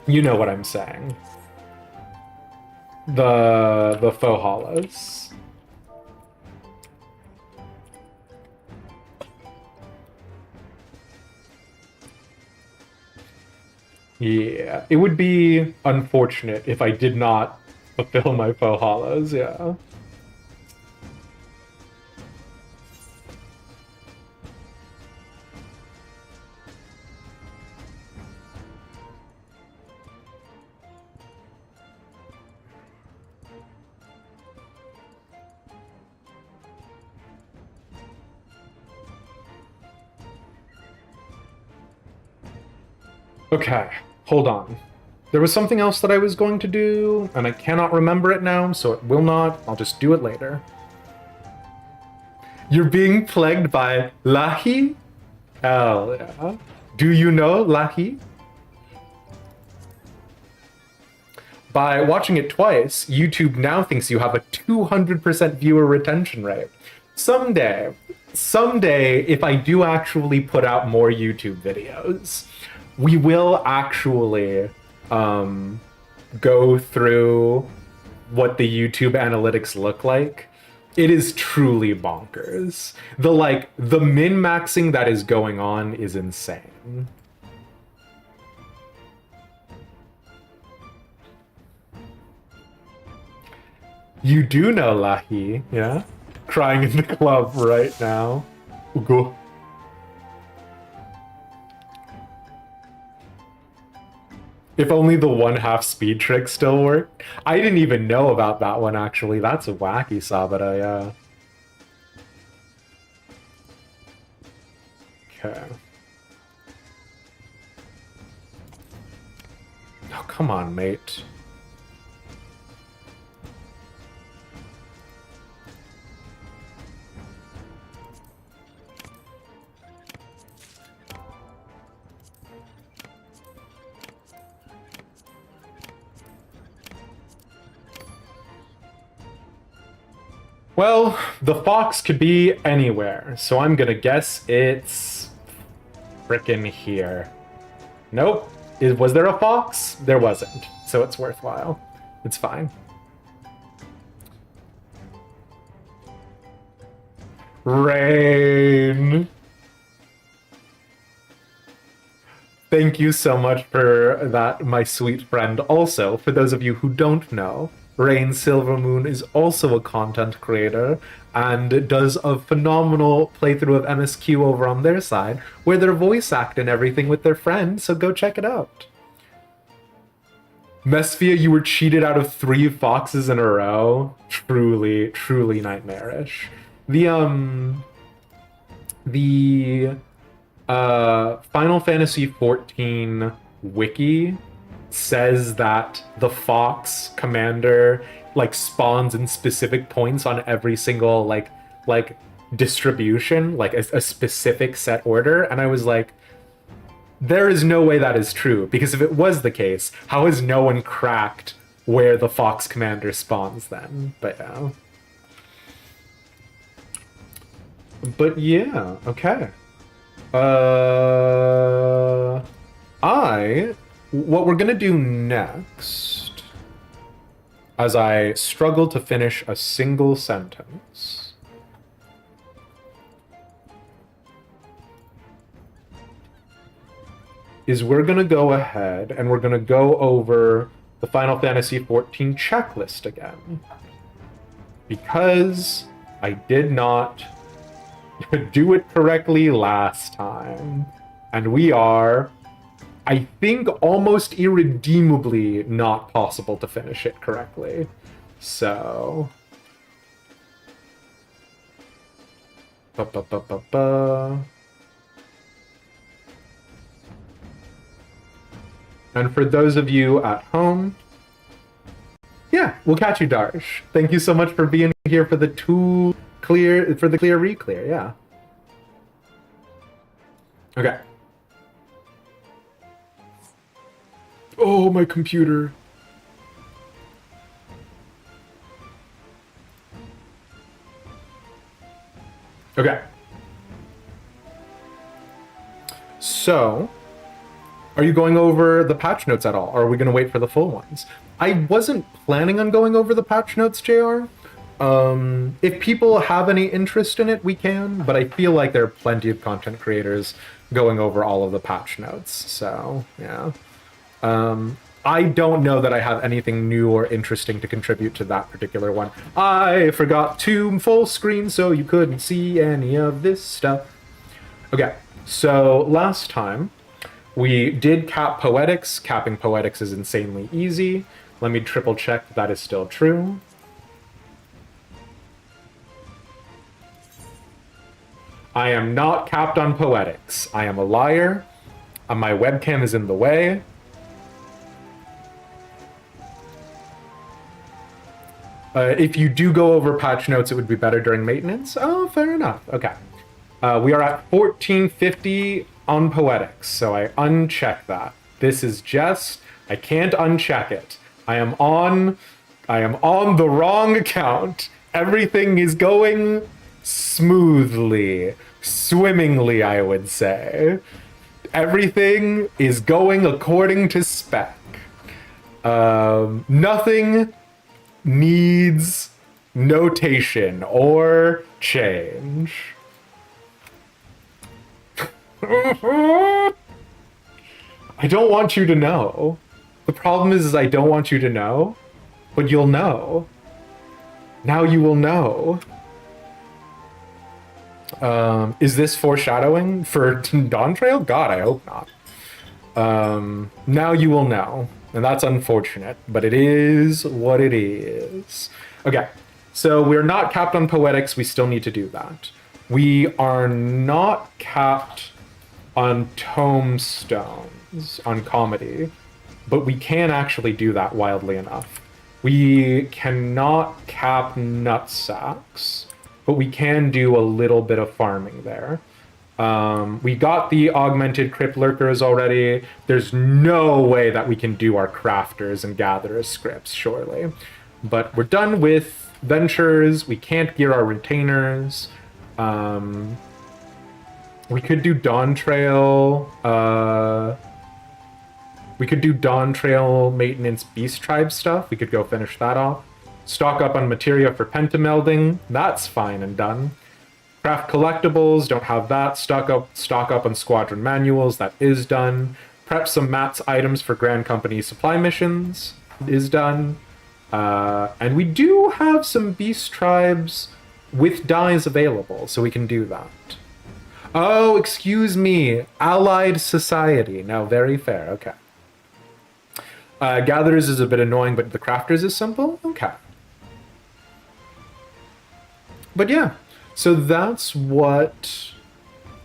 you know what I'm saying. The faux hollows. Yeah, it would be unfortunate if I did not fulfill my faux hollows, yeah. Okay, hold on. There was something else that I was going to do, and I cannot remember it now, so it will not. I'll just do it later. You're being plagued by Lahi? Hell yeah. Do you know Lahi? By watching it twice, YouTube now thinks you have a 200% viewer retention rate. Someday, if I do actually put out more YouTube videos, we will actually go through what the YouTube analytics look like. It is truly bonkers. The min-maxing that is going on is insane. You do know Lahi, yeah? Crying in the club right now. Ugo. If only the 1/2 speed trick still worked. I didn't even know about that one, actually. That's a wacky Sabata, yeah. Okay. Oh, come on, mate. Well, the fox could be anywhere, so I'm gonna guess it's frickin' here. Nope. Was there a fox? There wasn't, so it's worthwhile. It's fine. Rain. Thank you so much for that, my sweet friend. Also, for those of you who don't know, Rain Silvermoon is also a content creator and does a phenomenal playthrough of MSQ over on their side, where they're voice act and everything with their friends, so go check it out. Mesphia, you were cheated out of 3 foxes in a row. Truly, truly nightmarish. The Final Fantasy XIV wiki says that the fox commander spawns in specific points on every single like distribution, like a specific set order, and I was like, there is no way that is true, because if it was the case, how has no one cracked where the fox commander spawns then? But yeah, okay. What we're gonna do next, as I struggle to finish a single sentence, is we're gonna go ahead and we're gonna go over the Final Fantasy XIV checklist again. Because I did not do it correctly last time. And we are, I think, almost irredeemably not possible to finish it correctly. So... And for those of you at home, yeah, we'll catch you, Darsh. Thank you so much for being here for the clear re-clear, yeah. Okay. Oh, my computer. Okay. So, are you going over the patch notes at all? Or are we going to wait for the full ones? I wasn't planning on going over the patch notes, JR. If people have any interest in it, we can, but I feel like there are plenty of content creators going over all of the patch notes, so, yeah. I don't know that I have anything new or interesting to contribute to that particular one. I forgot to full screen so you couldn't see any of this stuff. Okay, so last time we did cap poetics. Capping poetics is insanely easy. Let me triple check that is still true. I am not capped on poetics. I am a liar. My webcam is in the way. If you do go over patch notes, it would be better during maintenance. Oh, fair enough. Okay. We are at 1450 on poetics, so I uncheck that. This is just, I can't uncheck it. I am on the wrong account. Everything is going smoothly, swimmingly, I would say. Everything is going according to spec. Nothing needs notation or change. I don't want you to know. The problem is I don't want you to know, but you'll know. Now you will know. Is this foreshadowing for Dawntrail? God, I hope not. Now you will know. And that's unfortunate, but it is what it is. Okay, so we're not capped on poetics. We still need to do that. We are not capped on tomestones, on comedy, but we can actually do that, wildly enough. We cannot cap nutsacks, but we can do a little bit of farming there. We got the augmented crypt lurkers already. There's no way that we can do our crafters and gatherers scripts, surely. But we're done with ventures. We can't gear our retainers. We could do Dawntrail. We could do Dawntrail maintenance beast tribe stuff. We could go finish that off. Stock up on materia for pentamelding. That's fine and done. Craft collectibles, don't have that. Stock up on squadron manuals, that is done. Prep some mats items for Grand Company supply missions, is done. And we do have some beast tribes with dyes available, so we can do that. Oh, excuse me, allied society. No, very fair, okay. Gatherers is a bit annoying, but the crafters is simple? Okay. But yeah. So that's what,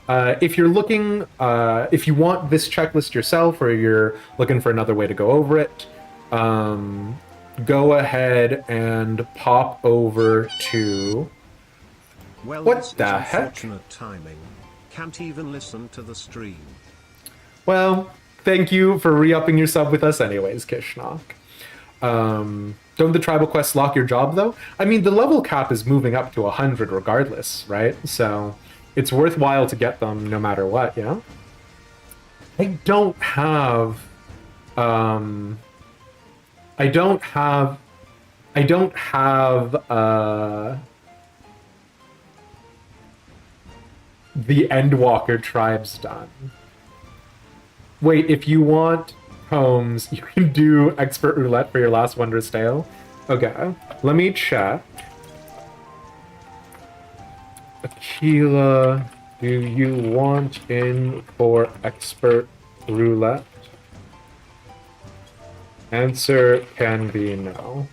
if you're looking, if you want this checklist yourself or you're looking for another way to go over it, go ahead and pop over to, well, what the heck? Unfortunate timing. Can't even listen to the stream. Well, thank you for re-upping your sub with us anyways, Kishnok. Don't the tribal quests lock your job, though? I mean, the level cap is moving up to 100 regardless, right? So it's worthwhile to get them no matter what, you know? I don't have the Endwalker tribes done. Wait, if you want homes, you can do expert roulette for your last wondrous tale. Okay, let me check. Aquila, do you want in for expert roulette? Answer can be no.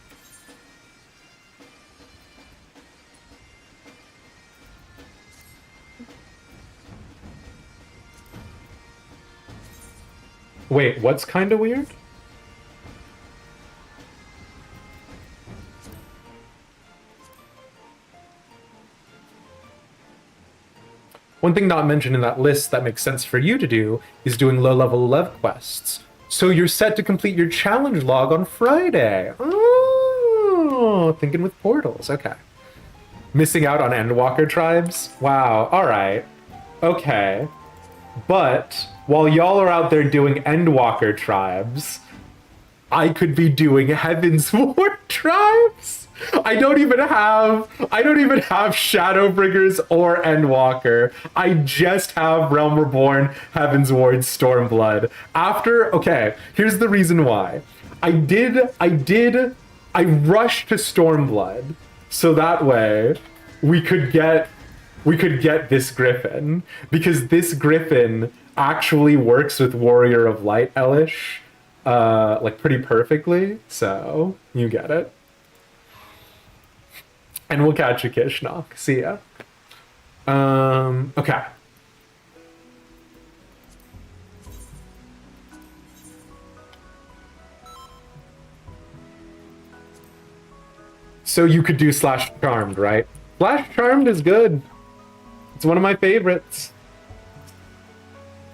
Wait, what's kind of weird? One thing not mentioned in that list that makes sense for you to do is doing low-level lev quests. So you're set to complete your challenge log on Friday. Oh, thinking with portals. Okay. Missing out on Endwalker tribes? Wow, alright. Okay. But while y'all are out there doing Endwalker tribes, I could be doing Heaven's Ward tribes. I don't even have Shadowbringers or Endwalker. I just have Realm Reborn, Heaven's Ward, Stormblood. Okay, here's the reason why. I rushed to Stormblood so that way we could get this Griffin, because this Griffin actually works with Warrior of Light Elish like pretty perfectly, so you get it. And we'll catch you, Kishnok. See ya. Okay. So you could do Slash Charmed, right? Slash Charmed is good. It's one of my favorites.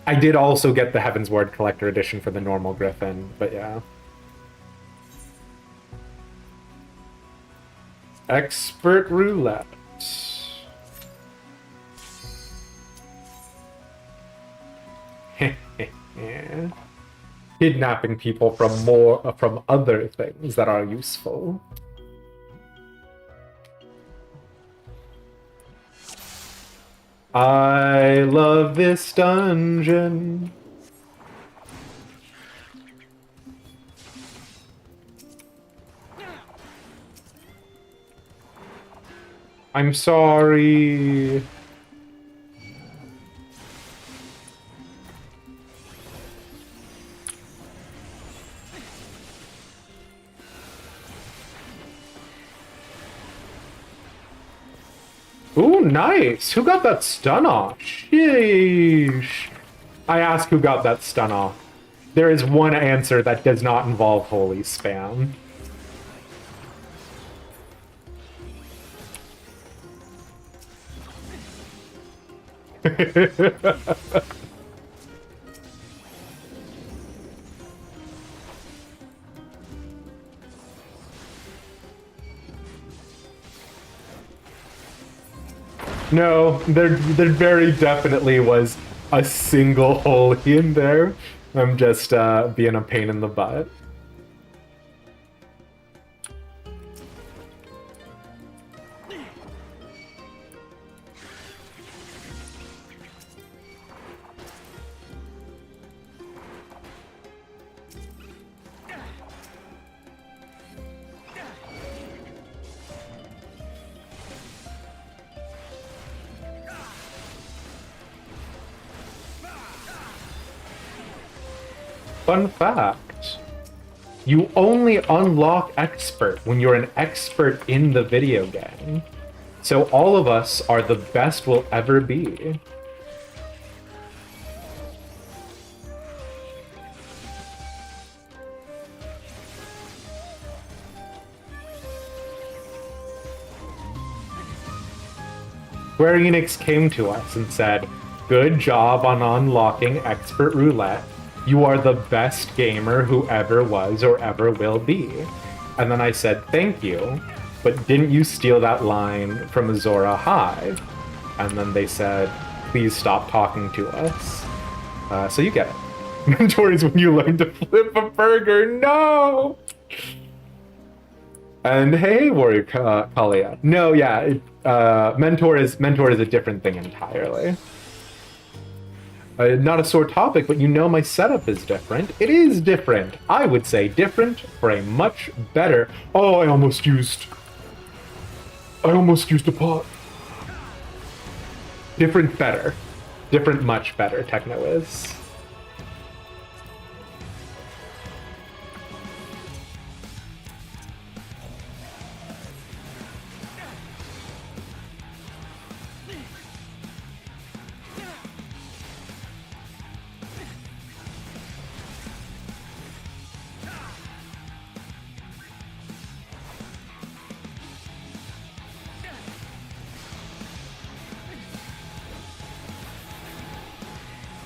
I did also get the Heaven's Ward Collector Edition for the normal Griffin, but yeah. Expert Roulette. Kidnapping people from other things that are useful. I love this dungeon. I'm sorry. Ooh, nice. Who got that stun off? Sheesh. I ask who got that stun off. There is one answer that does not involve holy spam. No, there very definitely was a single holy in there. I'm just being a pain in the butt. Fun fact, you only unlock expert when you're an expert in the video game. So all of us are the best we'll ever be. Square Enix came to us and said, "Good job on unlocking Expert Roulette. You are the best gamer who ever was or ever will be." And then I said, "Thank you, but didn't you steal that line from Azora High?" And then they said, "Please stop talking to us." So you get it. Mentor is when you learn to flip a burger. No! And hey, Warrior Kalia. No, yeah, Mentor is a different thing entirely. Not a sore topic, but you know my setup is different. It is different. I would say different for a much better... Oh, I almost used a pot. Different better. Different much better, Techno is.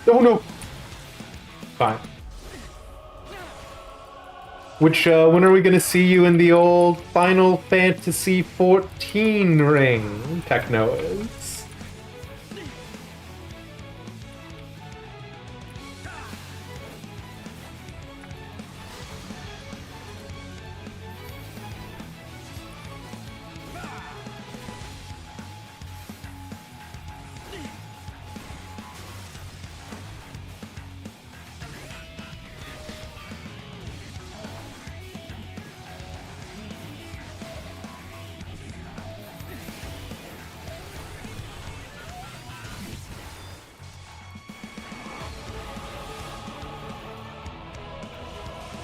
Oh no! Fine. Which, when are we gonna see you in the old Final Fantasy 14 ring, Techno is?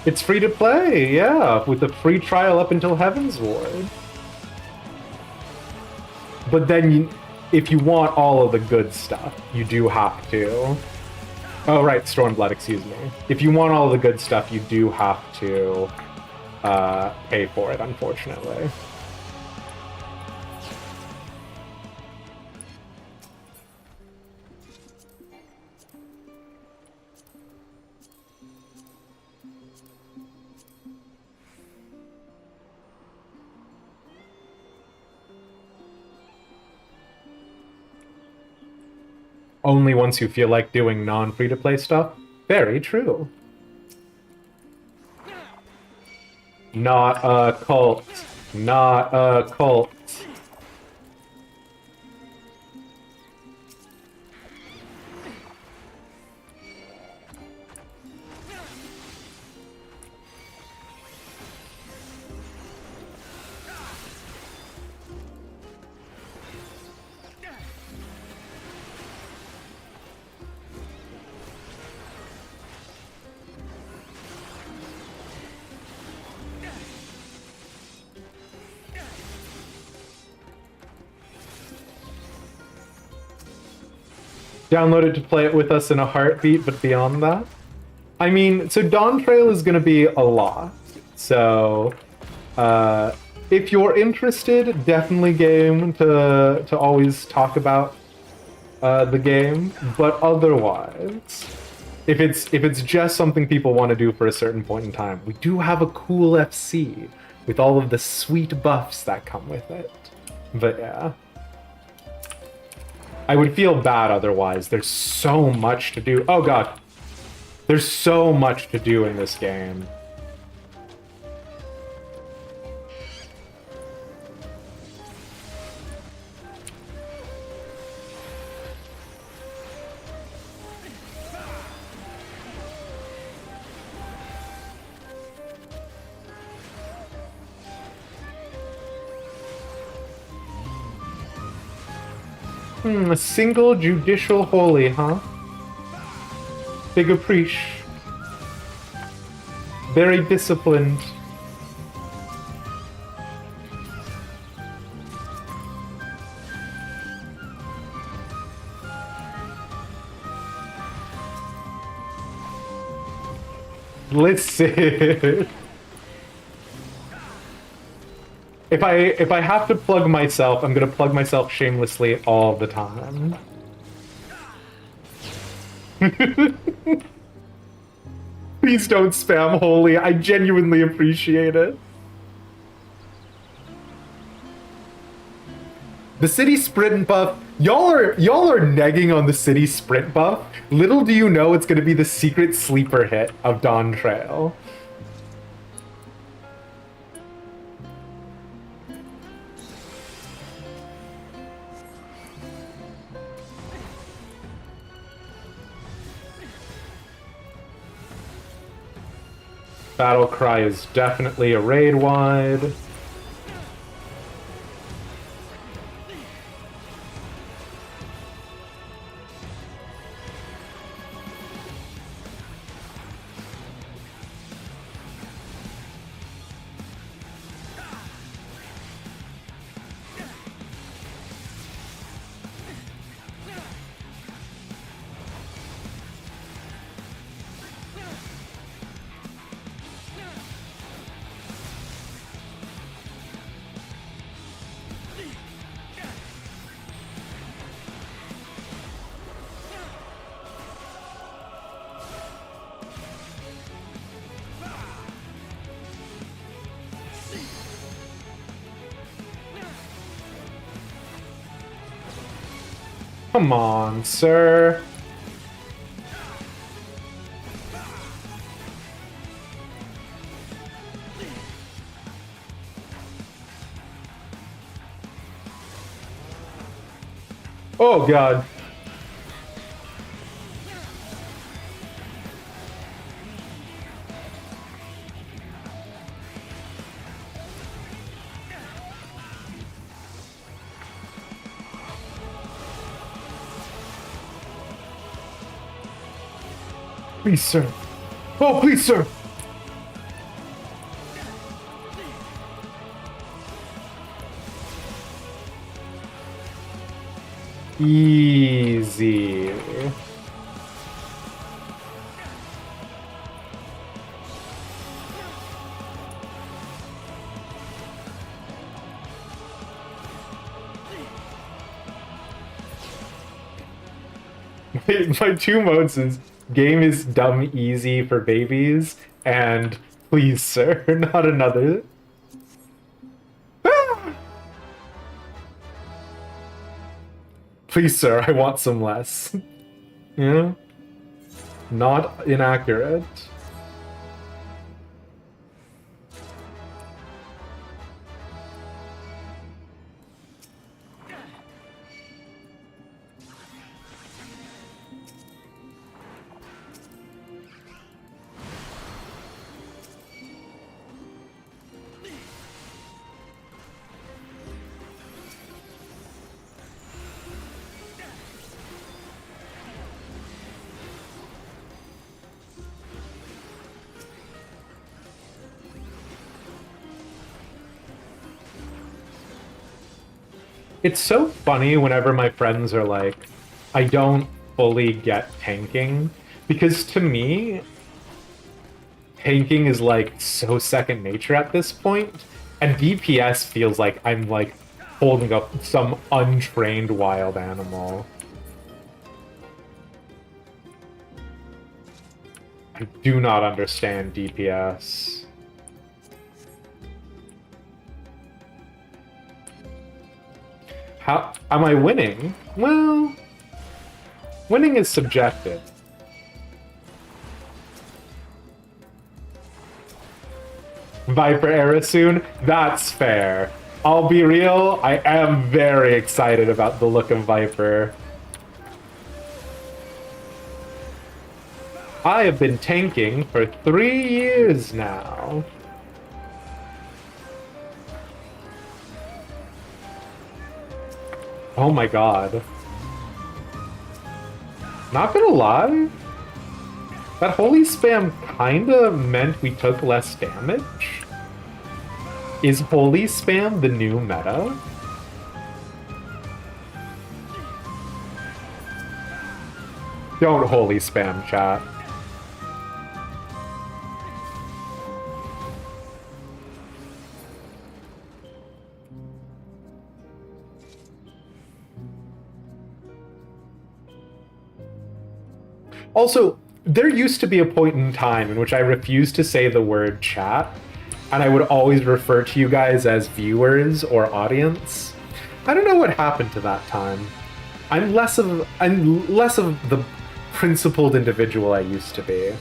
It's free to play, yeah, with a free trial up until Heaven's Ward. But then, if you want all of the good stuff, you do have to. Oh, right, Stormblood, excuse me. If you want all of the good stuff, you do have to pay for it, unfortunately. Only once you feel like doing non-free-to-play stuff? Very true. Not a cult. Not a cult. Download it to play it with us in a heartbeat, but beyond that? I mean, so Dawntrail is going to be a lot. So, if you're interested, definitely game to always talk about the game. But otherwise, if it's just something people want to do for a certain point in time, we do have a cool FC with all of the sweet buffs that come with it. But yeah. I would feel bad otherwise. There's so much to do. Oh god. There's so much to do in this game. A single judicial holy, huh? Big appreciate. Very disciplined. Listen. If I have to plug myself, I'm gonna plug myself shamelessly all the time. Please don't spam holy. I genuinely appreciate it. The city sprint buff. Y'all are negging on the city sprint buff. Little do you know it's gonna be the secret sleeper hit of Dawntrail. Battle Cry is definitely a raid wide. Come on, sir. Oh god. Please, sir. Oh, please, sir. Easy. My two modes is game is dumb easy for babies and please sir, not another. Ah! Please sir, I want some less. Yeah? Not inaccurate. It's so funny whenever my friends are like, I don't fully get tanking, because to me, tanking is like so second nature at this point, and DPS feels like I'm like holding up some untrained wild animal. I do not understand DPS. How am I winning? Well, winning is subjective. Viper era soon? That's fair. I'll be real, I am very excited about the look of Viper. I have been tanking for 3 years now. Oh my god. Not gonna lie, that holy spam kinda meant we took less damage. Is holy spam the new meta? Don't holy spam, chat. Also, there used to be a point in time in which I refused to say the word chat, and I would always refer to you guys as viewers or audience. I don't know what happened to that time. I'm less of the principled individual I used to be.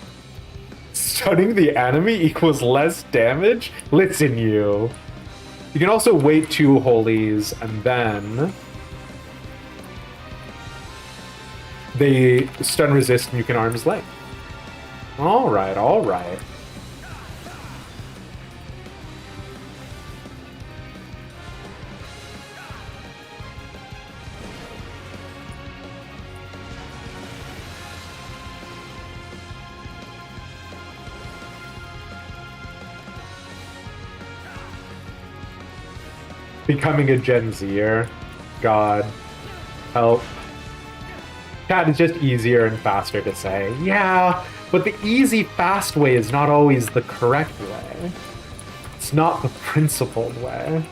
Stunning the enemy equals less damage? Listen, you. You can also wait 2 holies and then they stun resist and you can arm's length. Alright, alright. Becoming a Gen Zer. God. Help. Chat is just easier and faster to say. Yeah, but the easy, fast way is not always the correct way. It's not the principled way.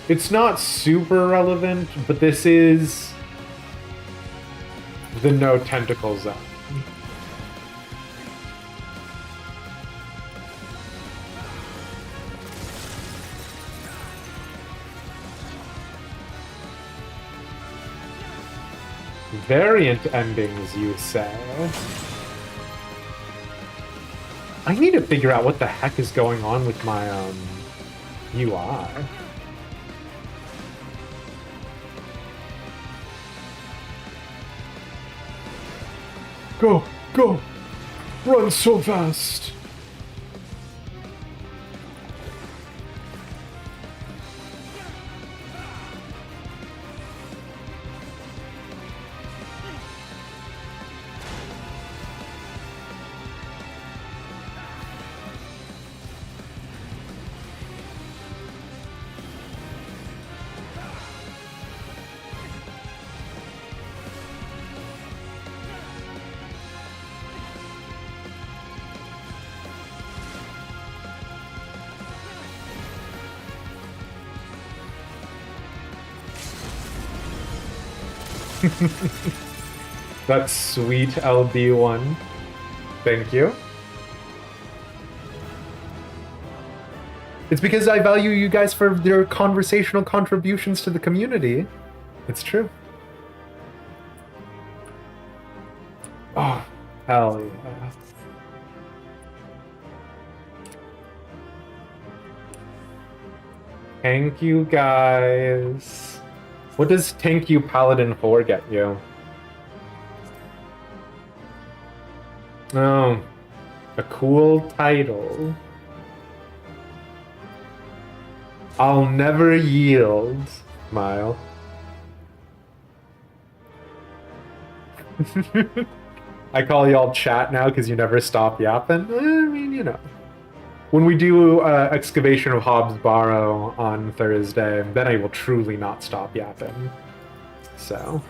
It's not super relevant, but this is the no tentacle zone. Variant endings, you say? I need to figure out what the heck is going on with my UI. Go, go! Run so fast! That's sweet, LB1. Thank you. It's because I value you guys for their conversational contributions to the community. It's true. Oh, hell yeah. Thank you, guys. What does Thank You Paladin 4 get you? Oh, a cool title. I'll never yield, Smile. I call y'all chat now because you never stop yapping. I mean, you know. When we do Excavation of Hobbs Barrow on Thursday, then I will truly not stop yapping. So.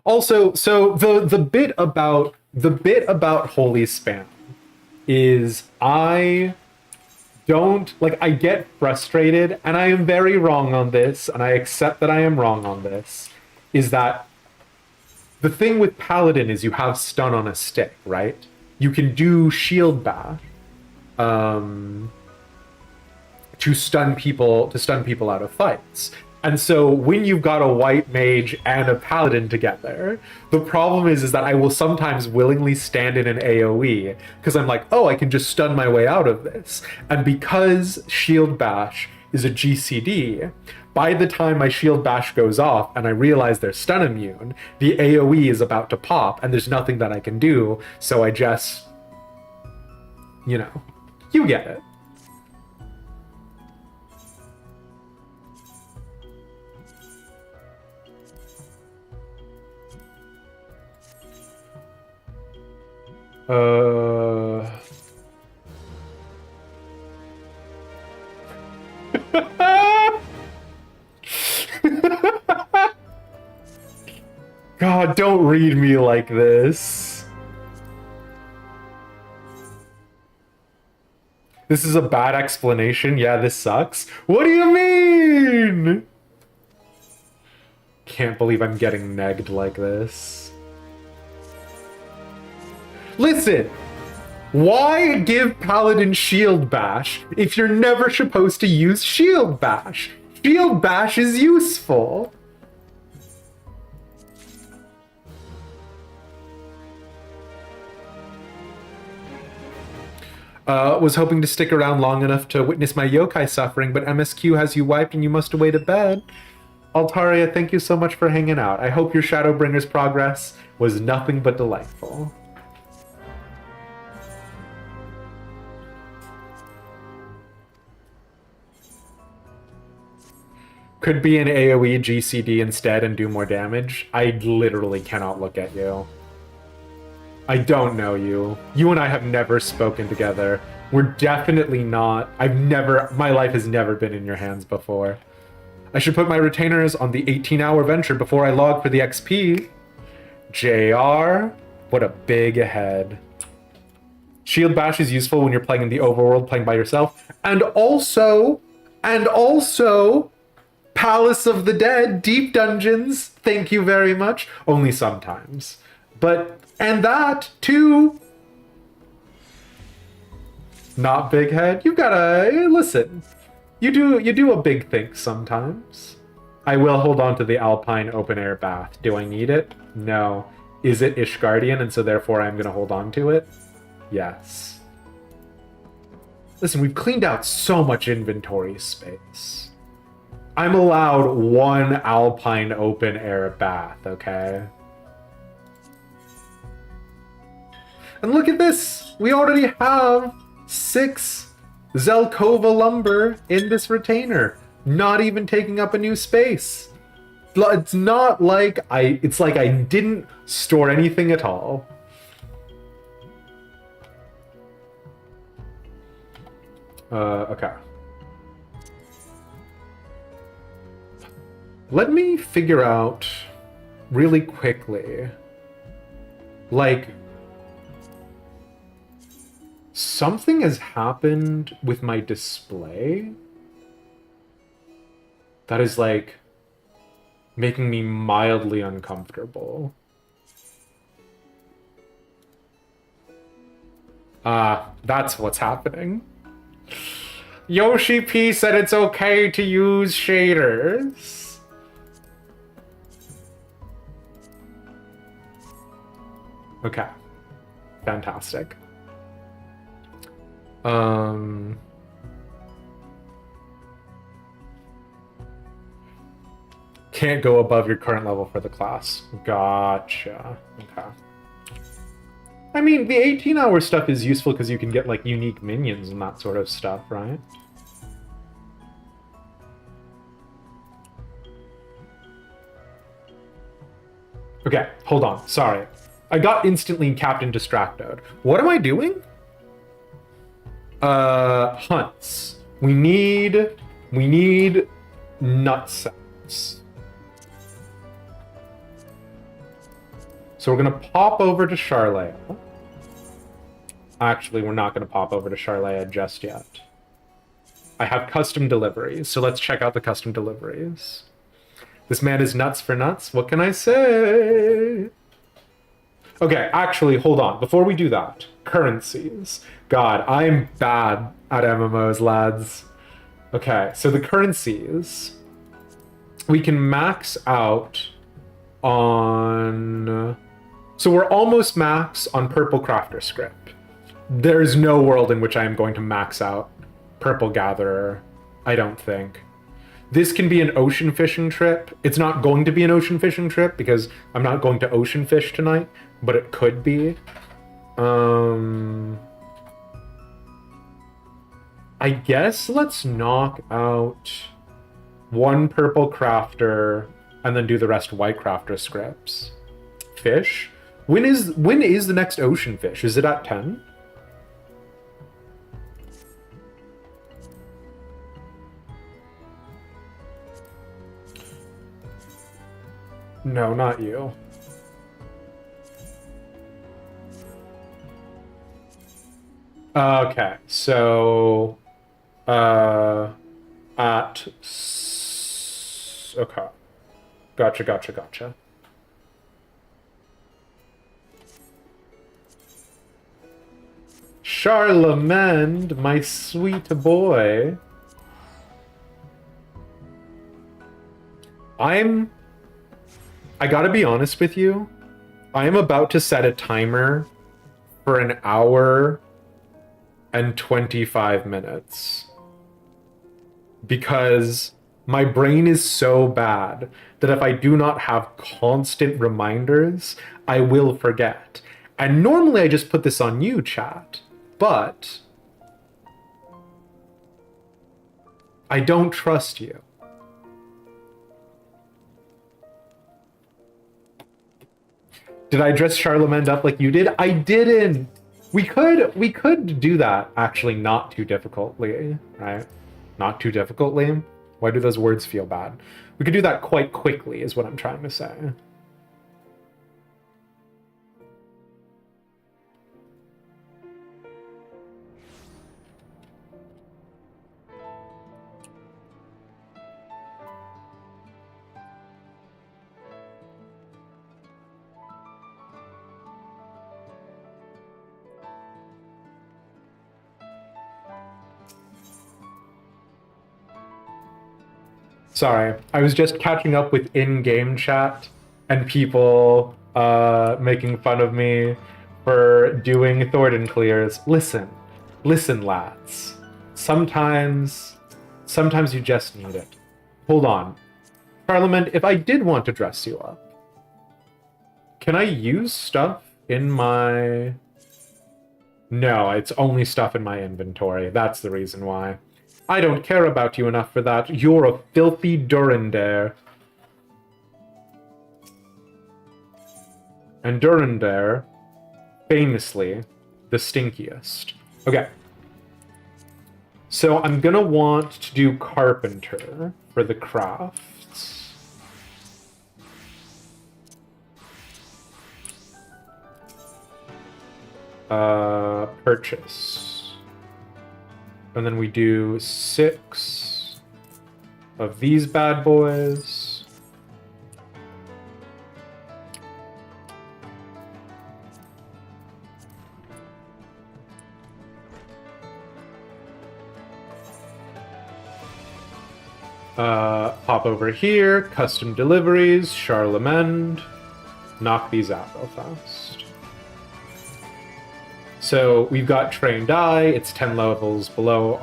Also, so the bit about Holy Spam is I get frustrated, and I am very wrong on this, and I accept that I am wrong on this, is that the thing with Paladin is you have stun on a stick, right? You can do shield bash to stun people out of fights. And so when you've got a white mage and a paladin together, the problem is that I will sometimes willingly stand in an AoE because I'm like, oh, I can just stun my way out of this. And because shield bash is a GCD, by the time my shield bash goes off and I realize they're stun immune, the AoE is about to pop and there's nothing that I can do, so I just, you know, you get it. God, don't read me like this. This is a bad explanation. Yeah, this sucks. What do you mean? Can't believe I'm getting negged like this. Listen, why give Paladin Shield Bash if you're never supposed to use Shield Bash? Shield Bash is useful. Was hoping to stick around long enough to witness my yokai suffering, but MSQ has you wiped and you must away to bed. Altaria, thank you so much for hanging out. I hope your Shadowbringer's progress was nothing but delightful. Could be an AoE GCD instead and do more damage. I literally cannot look at you. I don't know you. You and I have never spoken together. We're definitely not. My life has never been in your hands before. I should put my retainers on the 18-hour venture before I log for the XP. JR, what a big head. Shield Bash is useful when you're playing in the overworld, playing by yourself. And also, Palace of the Dead, Deep Dungeons, thank you very much. Only sometimes. But, and that, too. Not big head. You've gotta, listen. You do a big think sometimes. I will hold on to the Alpine open air bath. Do I need it? No. Is it Ishgardian, and so therefore I'm gonna hold on to it? Yes. Listen, we've cleaned out so much inventory space. I'm allowed one Alpine open air bath, okay? And look at this! We already have 6 Zelkova lumber in this retainer. Not even taking up a new space. It's not like it's like I didn't store anything at all. Okay. Let me figure out really quickly, like, something has happened with my display that is, like, making me mildly uncomfortable. That's what's happening. Yoshi P said it's okay to use shaders. Okay. Fantastic. Can't go above your current level for the class. Gotcha. Okay. I mean, the 18-hour stuff is useful because you can get, like, unique minions and that sort of stuff, right? Okay, hold on. Sorry. I got instantly Captain Distracted. What am I doing? Hunts. We need nutsacks. So we're gonna pop over to Charlea. Actually, we're not gonna pop over to Charlea just yet. I have custom deliveries, so let's check out the custom deliveries. This man is nuts for nuts. What can I say? Okay, actually, hold on. Before we do that, currencies. God, I'm bad at MMOs, lads. Okay, so the currencies, we can max out on... So we're almost max on Purple Crafter Script. There's no world in which I am going to max out Purple Gatherer, I don't think. This can be an ocean fishing trip. It's not going to be an ocean fishing trip because I'm not going to ocean fish tonight, but it could be. I guess let's knock out one Purple Crafter and then do the rest White Crafter scripts. Fish? When is the next ocean fish? Is it at 10? No, not you. Okay, so okay. Gotcha. Charlemagne, my sweet boy. I gotta be honest with you. I am about to set a timer for 1 hour and 25 minutes. Because my brain is so bad that if I do not have constant reminders, I will forget. And normally I just put this on you, chat, but I don't trust you. Did I dress Charlemagne up like you did? I didn't. We could do that actually not too difficultly, right? Not too difficultly. Why do those words feel bad? We could do that quite quickly is what I'm trying to say. Sorry, I was just catching up with in-game chat and people making fun of me for doing Thordan clears. Listen, lads. Sometimes you just need it. Hold on. Parliament, if I did want to dress you up, can I use stuff in my... No, it's only stuff in my inventory. That's the reason why. I don't care about you enough for that. You're a filthy Durandare. And Durandare, famously, the stinkiest. Okay. So I'm gonna want to do Carpenter for the crafts. Purchase. And then we do 6 of these bad boys. Hop over here, custom deliveries, Charlemagne. Knock these out real fast. So we've got trained eye, it's 10 levels below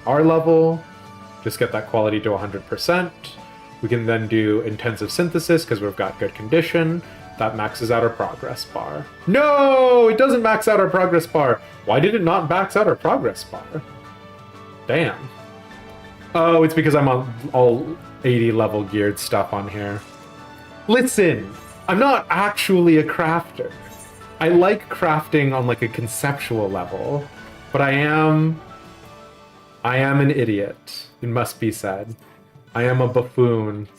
our level. Just get that quality to 100%. We can then do intensive synthesis because we've got good condition. That maxes out our progress bar. No, it doesn't max out our progress bar. Why did it not max out our progress bar? Damn. Oh, it's because I'm on all 80 level geared stuff on here. Listen, I'm not actually a crafter. I like crafting on like a conceptual level, but I am an idiot. It must be said. I am a buffoon,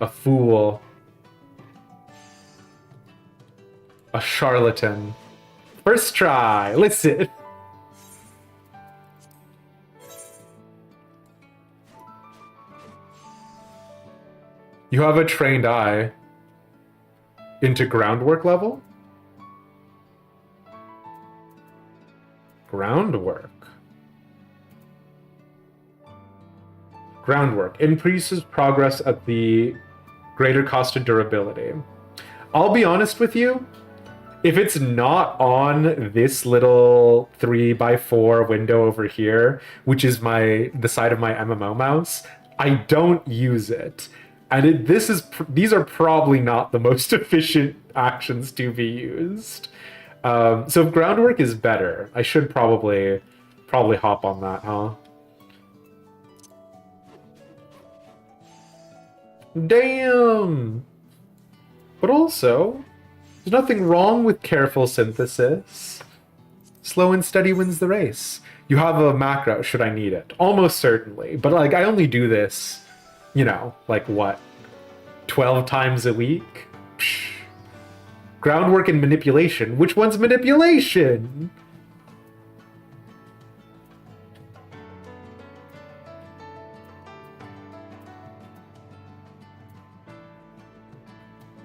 a fool, a charlatan. First try, listen. You have a trained eye into groundwork level? Groundwork increases progress at the greater cost of durability. I'll be honest with you, if it's not on this little 3x4 window over here, which is the side of my MMO mouse, I don't use it. And these are probably not the most efficient actions to be used. So if groundwork is better, I should probably hop on that, huh? Damn! But also, there's nothing wrong with careful synthesis. Slow and steady wins the race. You have a macro, should I need it? Almost certainly. But like, I only do this, you know, like what? 12 times a week? Psh. Groundwork and manipulation. Which one's manipulation?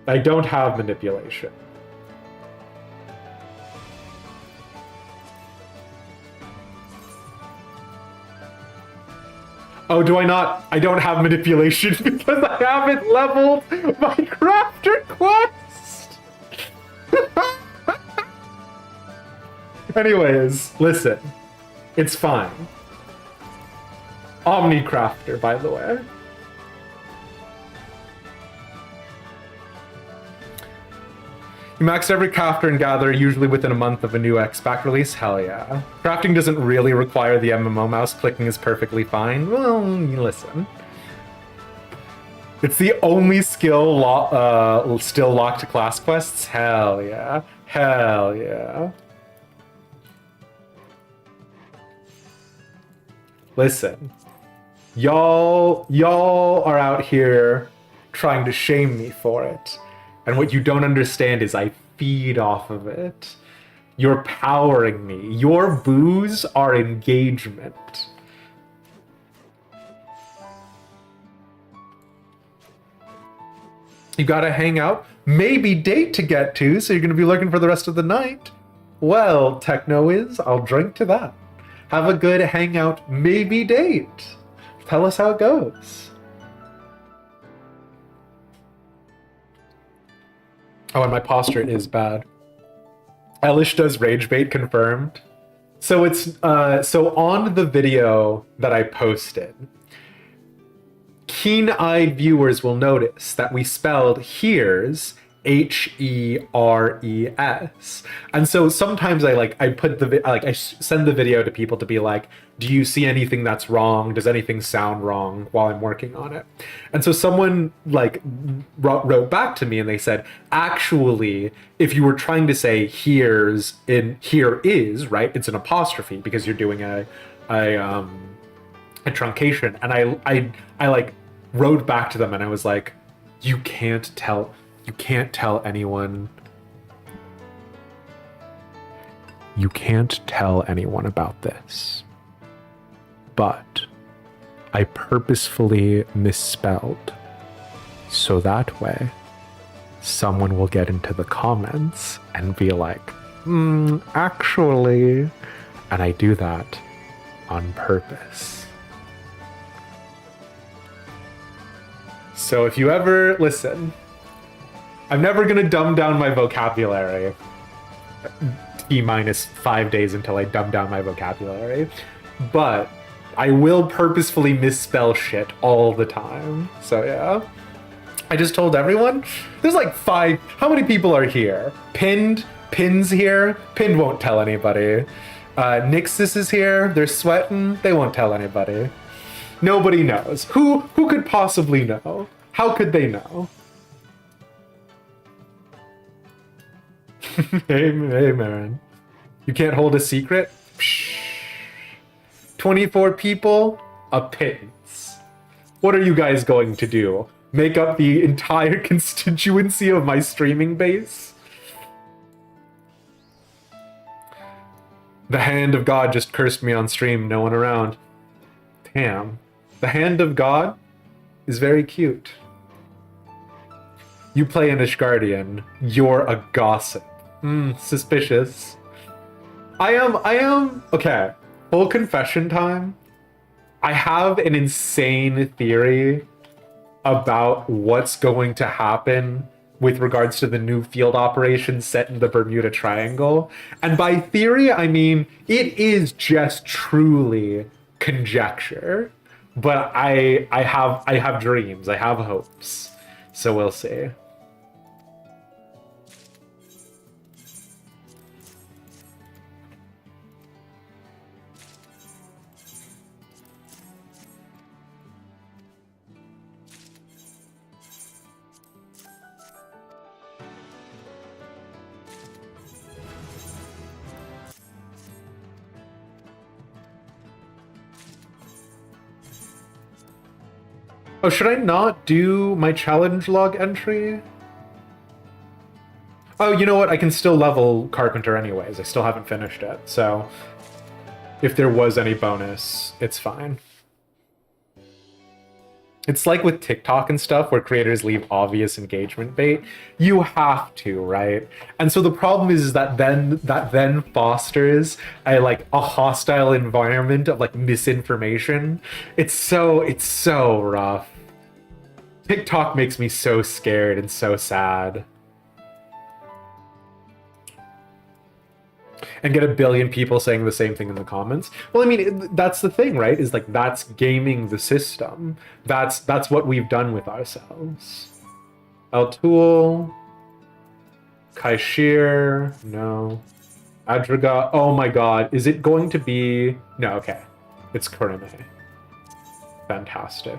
I don't have manipulation. Oh, do I not? I don't have manipulation because I haven't leveled my crafter quest! Anyways, listen. It's fine. Omni crafter, by the way. You maxed every crafter and gatherer usually within a month of a new X-Pack release? Hell yeah. Crafting doesn't really require the MMO mouse. Clicking is perfectly fine. Well, listen. It's the only skill still locked to class quests? Hell yeah. Hell yeah. Listen. Y'all are out here trying to shame me for it. And what you don't understand is I feed off of it. You're powering me. Your boos are engagement. You gotta hang out, maybe date to get to, so you're gonna be lurking for the rest of the night. Well, Techno is, I'll drink to that. Have a good hangout, maybe date. Tell us how it goes. Oh, and my posture is bad. Elish does rage bait confirmed. So it's so on the video that I posted, keen-eyed viewers will notice that we spelled here's H-E-R-E-S. And so sometimes I put I send the video to people to be like, do you see anything that's wrong? Does anything sound wrong while I'm working on it? And so someone like wrote back to me and they said, actually, if you were trying to say here's in here is, right? It's an apostrophe because you're doing a truncation. And I like wrote back to them and I was like, you can't tell anyone. You can't tell anyone about this. But I purposefully misspelled. So that way, someone will get into the comments and be like, actually. And I do that on purpose. So if you ever listen, I'm never going to dumb down my vocabulary. T-minus 5 days until I dumb down my vocabulary. But I will purposefully misspell shit all the time. So yeah. I just told everyone. There's like 5. How many people are here? Pin's here. Pin won't tell anybody. Nixus is here. They're sweating. They won't tell anybody. Nobody knows. Who could possibly know? How could they know? Hey, Marin. You can't hold a secret? Psh. 24 people? A pittance. What are you guys going to do? Make up the entire constituency of my streaming base? The hand of God just cursed me on stream, no one around. Damn. The hand of God is very cute. You play an Ishgardian. You're a gossip. Suspicious. I am... Okay. Full confession time. I have an insane theory about what's going to happen with regards to the new field operation set in the Bermuda Triangle. And by theory, I mean, it is just truly conjecture. But I have dreams. I have hopes. So we'll see. Oh, should I not do my challenge log entry? Oh, you know what? I can still level Carpenter anyways. I still haven't finished it, so if there was any bonus, it's fine. It's like with TikTok and stuff where creators leave obvious engagement bait. You have to, right? And so the problem is that then fosters a hostile environment of like misinformation. It's so rough. TikTok makes me so scared and so sad. And get a billion people saying the same thing in the comments. Well, I mean, that's the thing, right? Is like, that's gaming the system. That's what we've done with ourselves. Altool. Kaishir. No. Adraga. Oh my god. Is it going to be... No, okay. It's Kurame. Fantastic.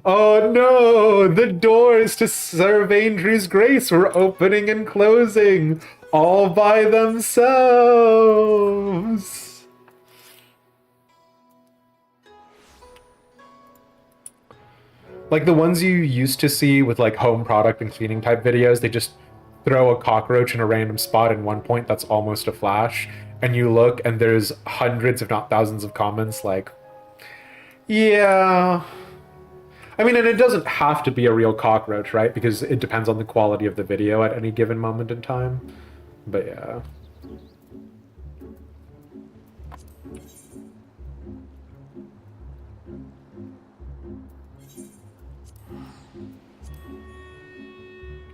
Oh no! The doors to Sir Vaindry's Grace were opening and closing all by themselves! Like the ones you used to see with like home product and cleaning type videos, they just throw a cockroach in a random spot in one point that's almost a flash, and you look and there's hundreds if not thousands of comments like, yeah... I mean, and it doesn't have to be a real cockroach, right? Because it depends on the quality of the video at any given moment in time. But yeah.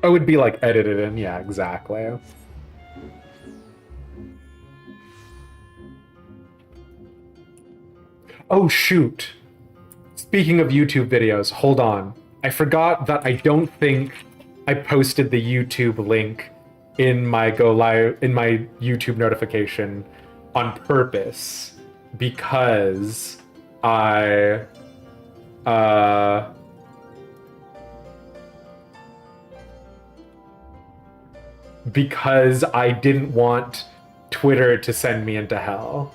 Oh, it would be like edited in, yeah, exactly. Oh, shoot. Speaking of YouTube videos, hold on. I forgot that I don't think I posted the YouTube link in my go live in my YouTube notification on purpose because I didn't want Twitter to send me into hell.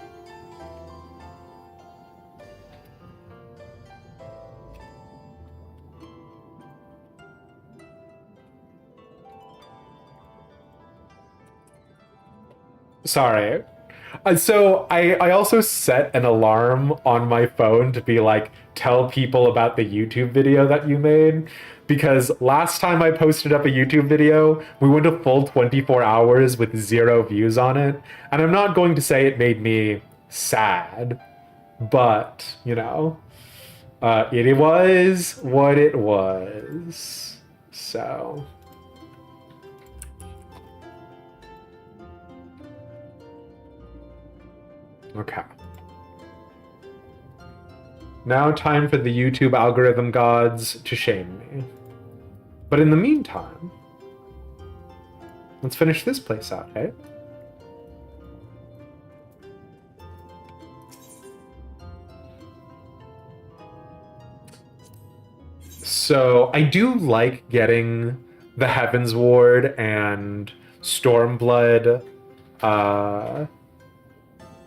Sorry. So I also set an alarm on my phone to be like, tell people about the YouTube video that you made. Because last time I posted up a YouTube video, we went a full 24 hours with 0 views on it. And I'm not going to say it made me sad, but, you know, it was what it was. So... Okay. Now time for the YouTube algorithm gods to shame me. But in the meantime, let's finish this place out, hey? So I do like getting the Heavens Ward and Stormblood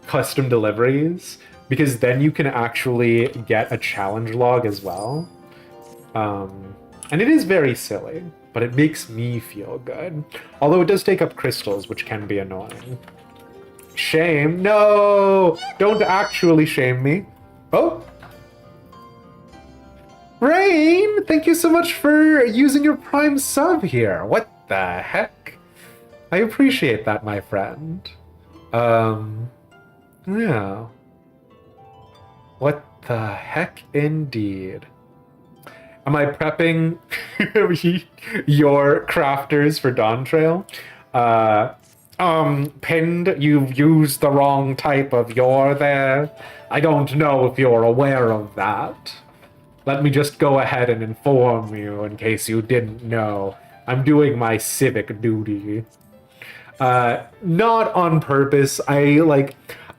custom deliveries, because then you can actually get a challenge log as well. And it is very silly, but it makes me feel good. Although it does take up crystals, which can be annoying. Shame? No! Don't actually shame me. Oh! Rain! Thank you so much for using your Prime sub here. What the heck? I appreciate that, my friend. Yeah. What the heck indeed. Am I prepping your crafters for Dawntrail? Pinned, you've used the wrong type of yore there. I don't know if you're aware of that. Let me just go ahead and inform you in case you didn't know. I'm doing my civic duty. Not on purpose.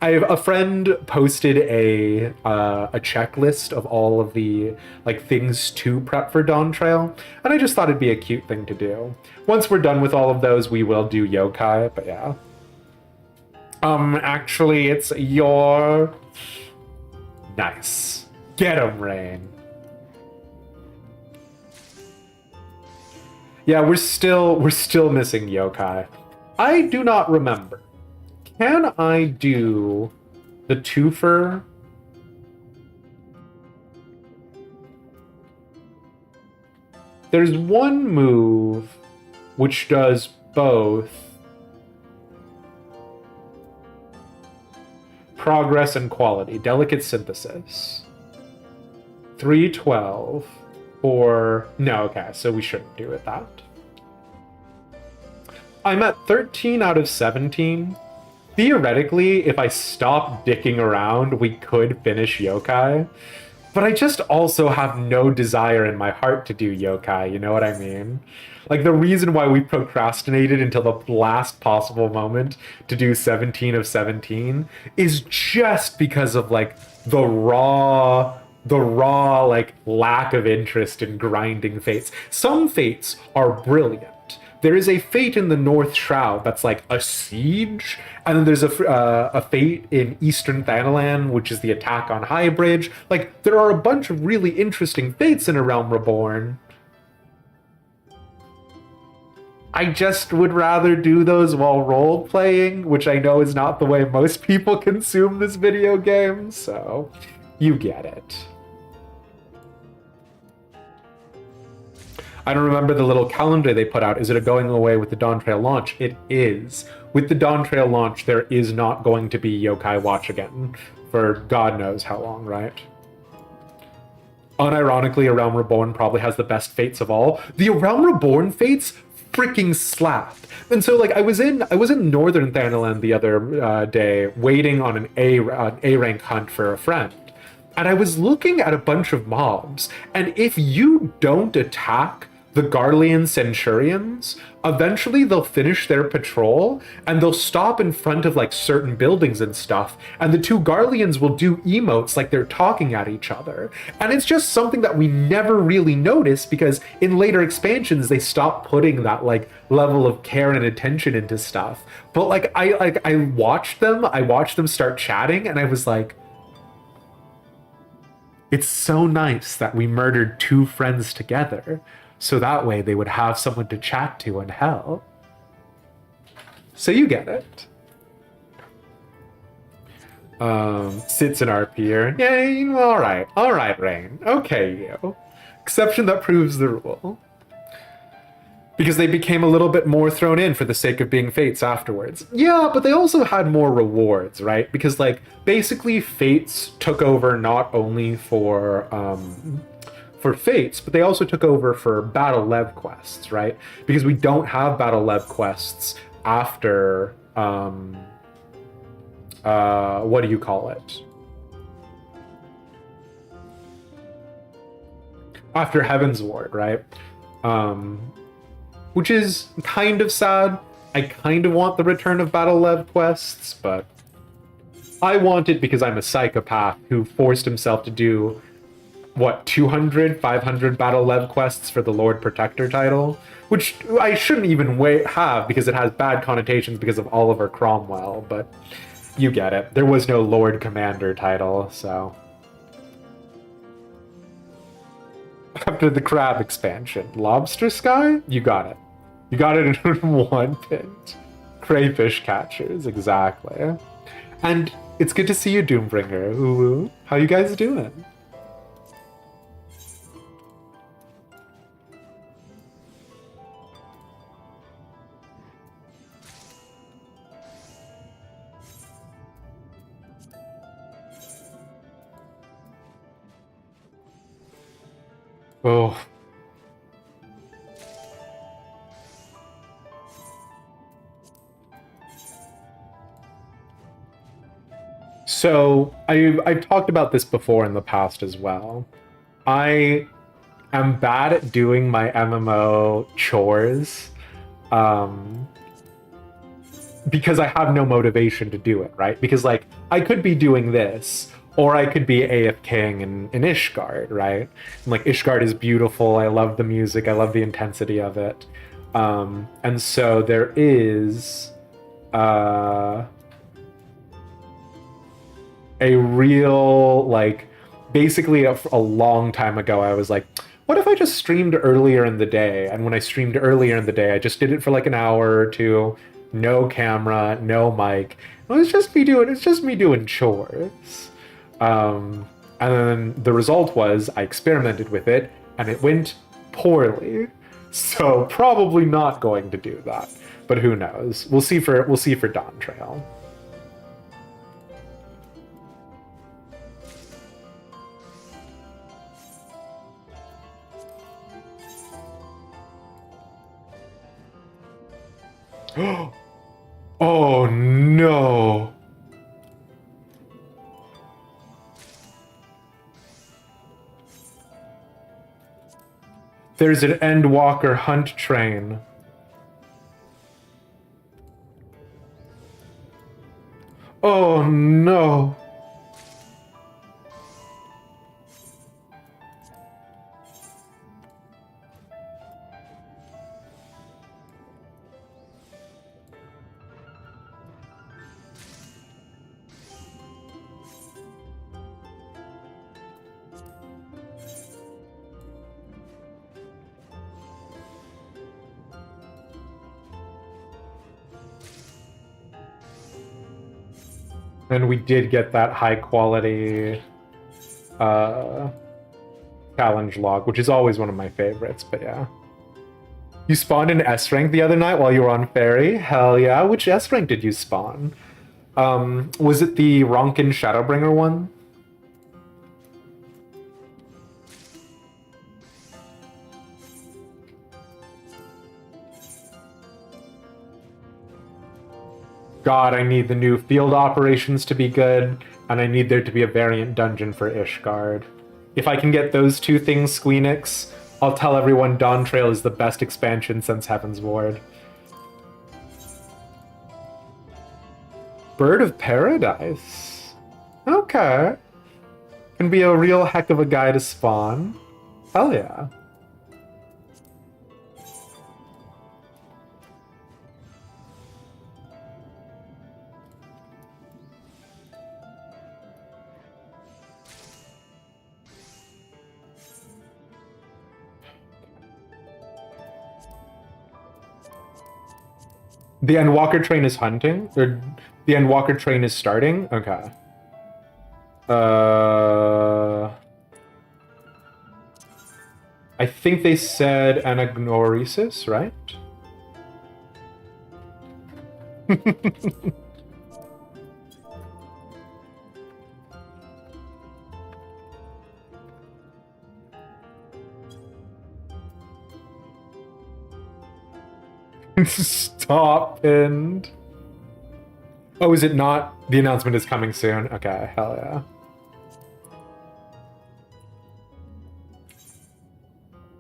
A friend posted a checklist of all of the things to prep for Dawntrail, and I just thought it'd be a cute thing to do. Once we're done with all of those, we will do yokai, but yeah. Actually, it's your... Nice. Get 'em, Rain. Yeah, we're still missing yokai. I do not remember. Can I do the twofer? There's one move which does both progress and quality, delicate synthesis. 312 for... No, okay, so we shouldn't do it that. I'm at 13 out of 17. Theoretically, if I stop dicking around, we could finish yokai. But I just also have no desire in my heart to do yokai, you know what I mean? The reason why we procrastinated until the last possible moment to do 17 of 17 is just because of, the raw lack of interest in grinding fates. Some fates are brilliant. There is a fate in the North Shroud that's a siege, and then there's a fate in Eastern Thanalan, which is the attack on Highbridge. There are a bunch of really interesting fates in A Realm Reborn. I just would rather do those while role-playing, which I know is not the way most people consume this video game, so you get it. I don't remember the little calendar they put out. Is it going away with the Dawntrail launch? It is. With the Dawntrail launch, there is not going to be Yokai Watch again for God knows how long, right? unironically, A Realm Reborn probably has the best fates of all. The Realm Reborn fates freaking slapped. And so like I was in Northern Thanalan the other day waiting on an A rank hunt for a friend. And I was looking at a bunch of mobs, and if you don't attack the Garlean Centurions, eventually they'll finish their patrol and they'll stop in front of like certain buildings and stuff, and the two Garleans will do emotes like they're talking at each other. And it's just something that we never really notice because in later expansions they stopped putting that like level of care and attention into stuff. But like I watched them start chatting, and I was like, it's so nice that we murdered two friends together, so that way they would have someone to chat to in hell. So you get it. Sits in RP. Yeah, all right, Rain. Okay, you. Exception that proves the rule. Because they became a little bit more thrown in for the sake of being fates afterwards. Yeah, but they also had more rewards, right? Because like basically fates took over not only for fates, but they also took over for battle lev quests, right? Because we don't have battle lev quests after what do you call it? After Heaven's Ward, right? Which is kind of sad. I kind of want the return of battle lev quests, but I want it because I'm a psychopath who forced himself to do what, 200, 500 battle lev quests for the Lord Protector title, which I shouldn't even have because it has bad connotations because of Oliver Cromwell, but you get it. There was no Lord Commander title, so. After the crab expansion, Lobster Sky? You got it. You got it in one pint. Crayfish catchers, exactly. And it's good to see you, Doombringer. Ooh, how you guys doing? Oh. So I've talked about this before in the past as well. I am bad at doing my MMO chores because I have no motivation to do it, right? Because like I could be doing this, or I could be AFKing in Ishgard, right? And, like Ishgard is beautiful. I love the music. I love the intensity of it. And so there is a real, like, basically a long time ago, I was like, what if I just streamed earlier in the day? And when I streamed earlier in the day, I just did it for like an hour or two, no camera, no mic. It's just me doing chores. And then the result was I experimented with it and it went poorly. So probably not going to do that. But who knows? We'll see for Dawntrail. Oh no. There's an Endwalker hunt train. Oh no. And we did get that high quality challenge log, which is always one of my favorites, but yeah. You spawned in S rank the other night while you were on ferry? Hell yeah. Which S rank did you spawn? Was it the Ronkin Shadowbringer one? God, I need the new field operations to be good, and I need there to be a variant dungeon for Ishgard. If I can get those two things, Squeenix, I'll tell everyone Dawntrail is the best expansion since Heaven's Ward. Bird of Paradise. Okay. Can be a real heck of a guy to spawn. Hell yeah. The Endwalker train is hunting? Or the Endwalker train is starting? Okay. I think they said Anagnoresis, right? Stop pinned. Oh, is it not? The announcement is coming soon. Okay, hell yeah.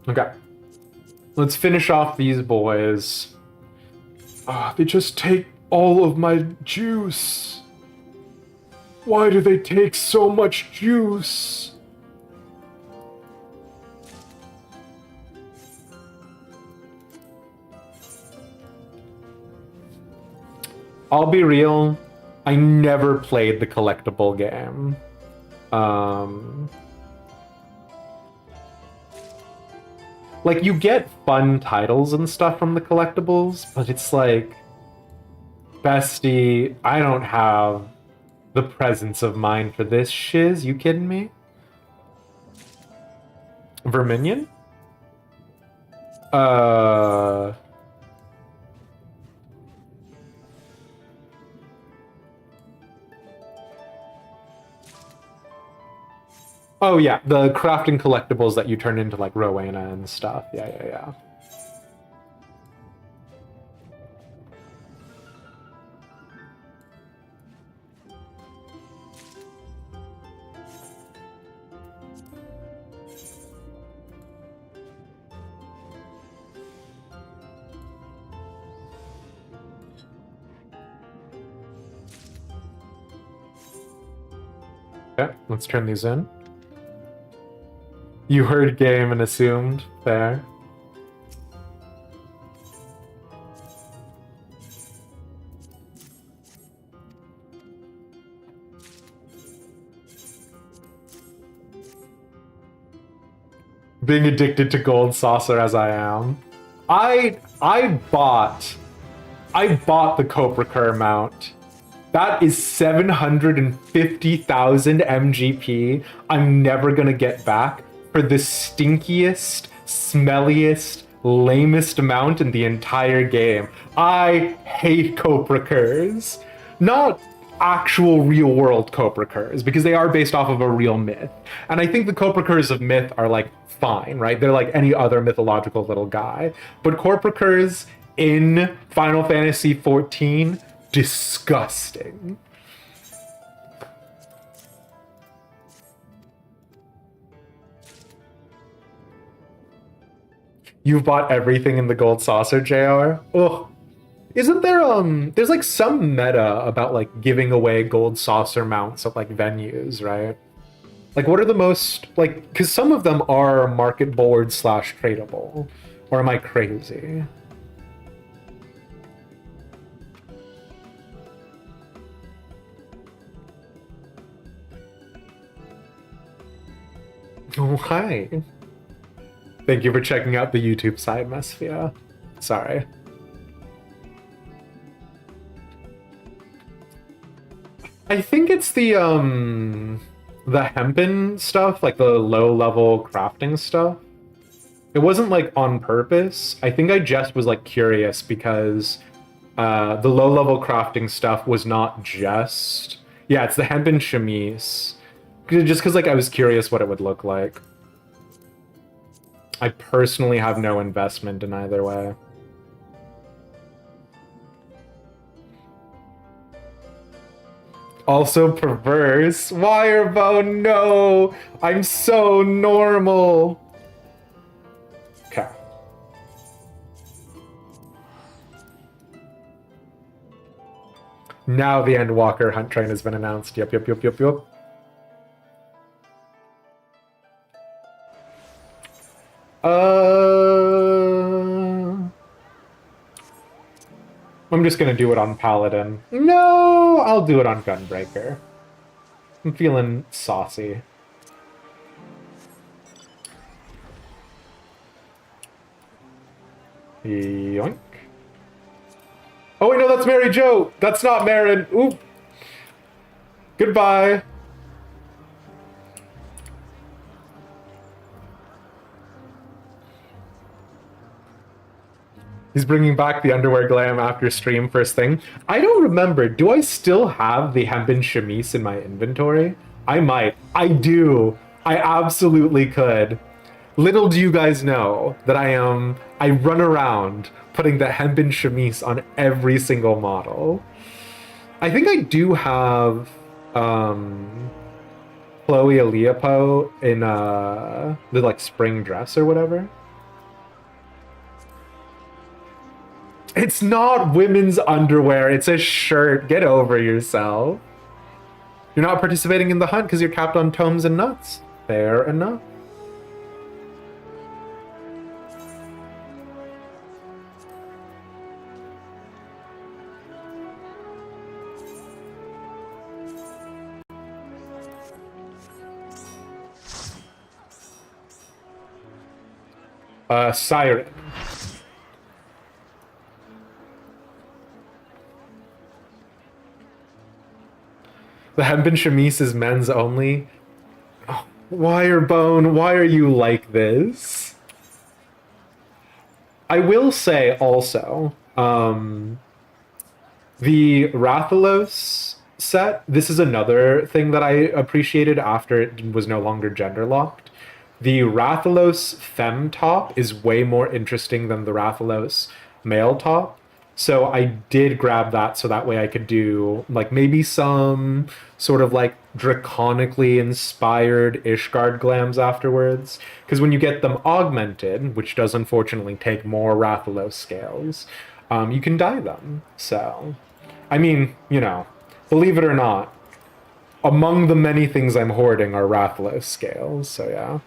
Okay. Let's finish off these boys. Ah, they just take all of my juice. Why do they take so much juice? I'll be real, I never played the collectible game. Like, you get fun titles and stuff from the collectibles, but it's like, bestie, I don't have the presence of mind for this shiz. You kidding me? Verminion? Oh yeah, the crafting collectibles that you turn into like Rowena and stuff. Yeah. Okay, let's turn these in. You heard game and assumed. Fair. Being addicted to Gold Saucer as I am. I bought the Copricur mount. That is 750,000 MGP I'm never gonna get back for the stinkiest, smelliest, lamest mount in the entire game. I hate Copricurs. Not actual real-world Copricurs, because they are based off of a real myth. And I think the Copricurs of myth are, like, fine, right? They're like any other mythological little guy. But Copricurs in Final Fantasy XIV, disgusting. You've bought everything in the Gold Saucer, JR? Ugh. Isn't there, there's like some meta about like giving away Gold Saucer mounts at like venues, right? Like what are the most, like, because some of them are market board / tradable. Or am I crazy? Oh, hi. Thank you for checking out the YouTube side, Mesphia. Sorry. I think it's the hempen stuff, like the low-level crafting stuff. It wasn't, like, on purpose. I think I just was, like, curious because the low-level crafting stuff was not just... Yeah, it's the hempen chemise. Just because, like, I was curious what it would look like. I personally have no investment in either way. Also perverse. Wirebone, no! I'm so normal! Okay. Now the Endwalker hunt train has been announced. Yep. I'm just gonna do it on Paladin. No, I'll do it on Gunbreaker. I'm feeling saucy. Yoink. Oh wait, no, that's Mary Jo! That's not Marin! Oop! Goodbye! He's bringing back the underwear glam after stream first thing. I don't remember. Do I still have the hempen chemise in my inventory? I might. I do. I absolutely could. Little do you guys know that I run around putting the hempen chemise on every single model. I think I do have Chloe Aliapo in the like spring dress or whatever. It's not women's underwear, it's a shirt. Get over yourself. You're not participating in the hunt because you're capped on tomes and nuts. Fair enough. Siren. The hempen chemise is men's only. Oh, Wirebone, why are you like this? I will say also, the Rathalos set, this is another thing that I appreciated after it was no longer gender locked. The Rathalos femme top is way more interesting than the Rathalos male top. So I did grab that so that way I could do like maybe some sort of like draconically inspired Ishgard glams afterwards. Because when you get them augmented, which does unfortunately take more Rathalos scales, you can dye them. So, I mean, you know, believe it or not, among the many things I'm hoarding are Rathalos scales. So yeah,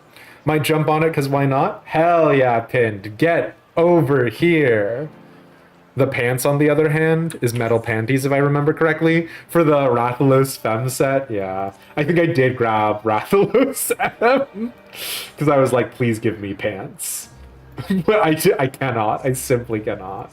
might jump on it because why not? Hell yeah, Pinned, get over here. The pants, on the other hand, is metal panties, if I remember correctly. For the Rathalos femme set, yeah. I think I did grab Rathalos M. Because I was like, please give me pants. But I cannot. I simply cannot.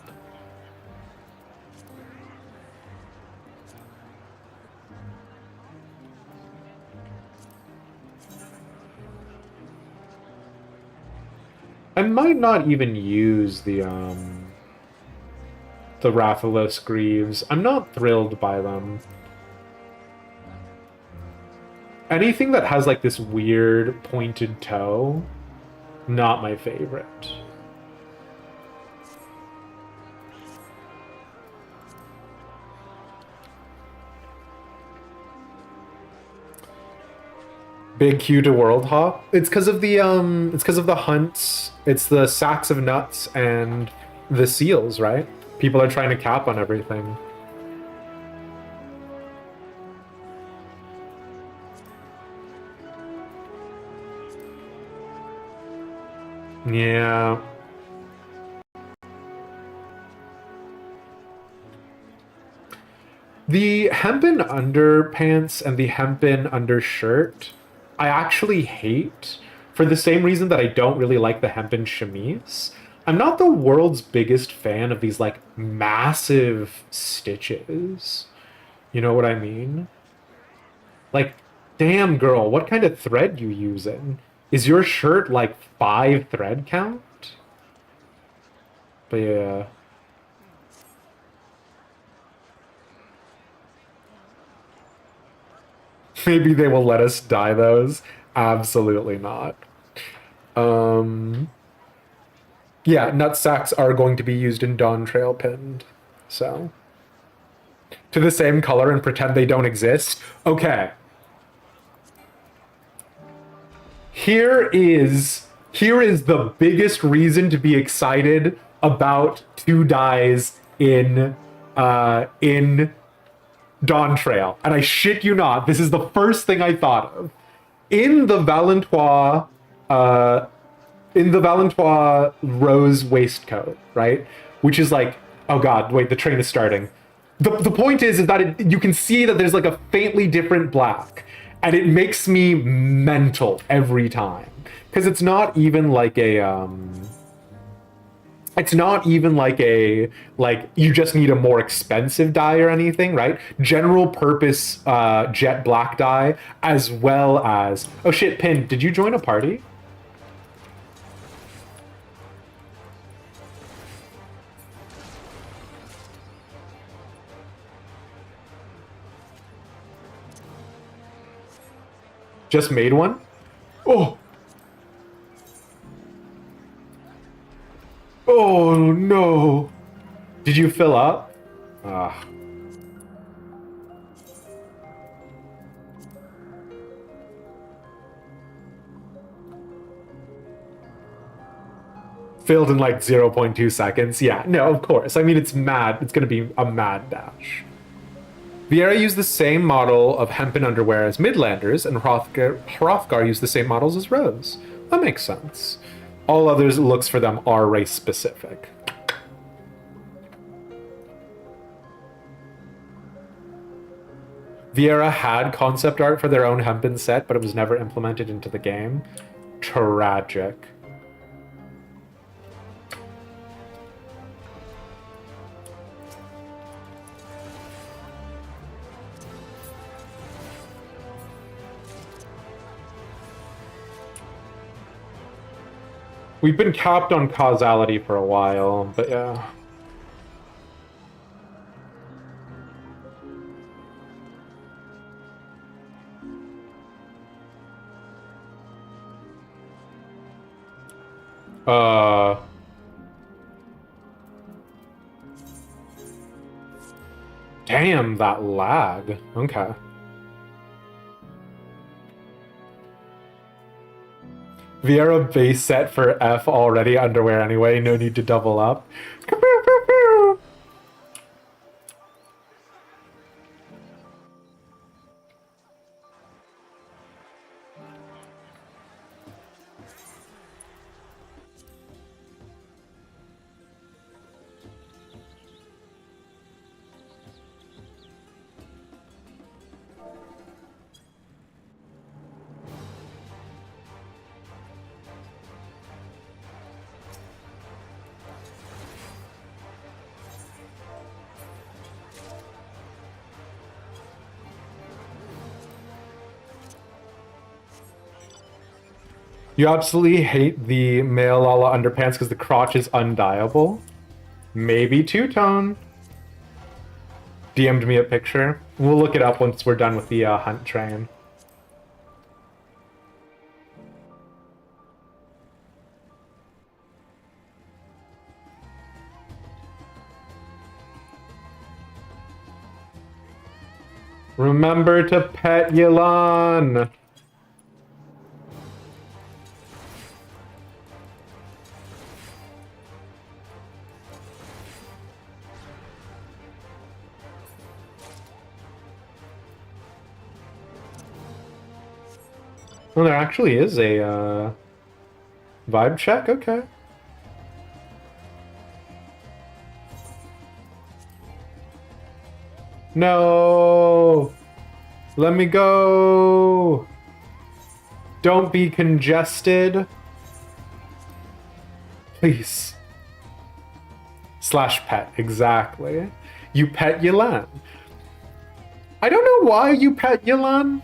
I might not even use the Rathalos Greaves. I'm not thrilled by them. Anything that has like this weird pointed toe, not my favorite. Big Q to World Hop. It's because of the hunts. It's the sacks of nuts and the seals, right? People are trying to cap on everything. Yeah. The hempen underpants and the hempen undershirt, I actually hate for the same reason that I don't really like the hempen chemise. I'm not the world's biggest fan of these like massive stitches. You know what I mean? Like, damn girl, what kind of thread you using? Is your shirt like 5 thread count? But yeah. Maybe they will let us dye those. Absolutely not. Yeah, nut sacks are going to be used in Dawntrail Pinned. So to the same color and pretend they don't exist. Okay. Here is the biggest reason to be excited about 2 dies in Dawntrail. And I shit you not, this is the first thing I thought of. In the Valentois rose waistcoat, right? Which is like, oh god, wait, the train is starting. The point is that you can see that there's like a faintly different black, and it makes me mental every time. Because it's not even like a you just need a more expensive dye or anything, right? General purpose jet black dye, as well as, oh shit, Pin, did you join a party? Just made one? Oh! Oh no! Did you fill up? Ah. Filled in like 0.2 seconds. Yeah, no, of course. I mean, it's mad. It's gonna be a mad dash. Vieira used the same model of hempen underwear as Midlanders, and Hrothgar used the same models as Rose. That makes sense. All others looks for them are race specific. Vieira had concept art for their own hempen set, but it was never implemented into the game. Tragic. We've been capped on causality for a while, but yeah. Damn, that lag. Okay. Vieira base set for F already underwear anyway, no need to double up. You absolutely hate the male Lala underpants because the crotch is undyeable? Maybe two-tone. DM'd me a picture. We'll look it up once we're done with the hunt train. Remember to pet Yelan! Well, there actually is a vibe check, okay. No! Let me go! Don't be congested. Please. Slash pet, exactly. You pet Yelan. I don't know why you pet Yelan.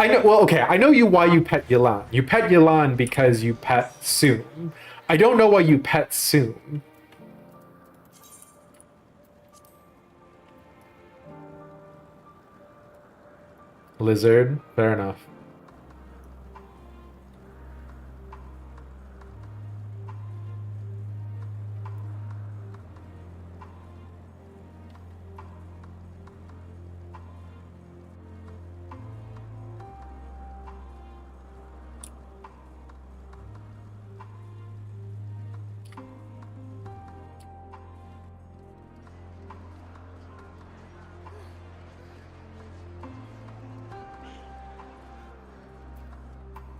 I know, well, okay, I know why you pet Yelan. You pet Yelan because you pet Soon. I don't know why you pet Soon. Lizard, fair enough.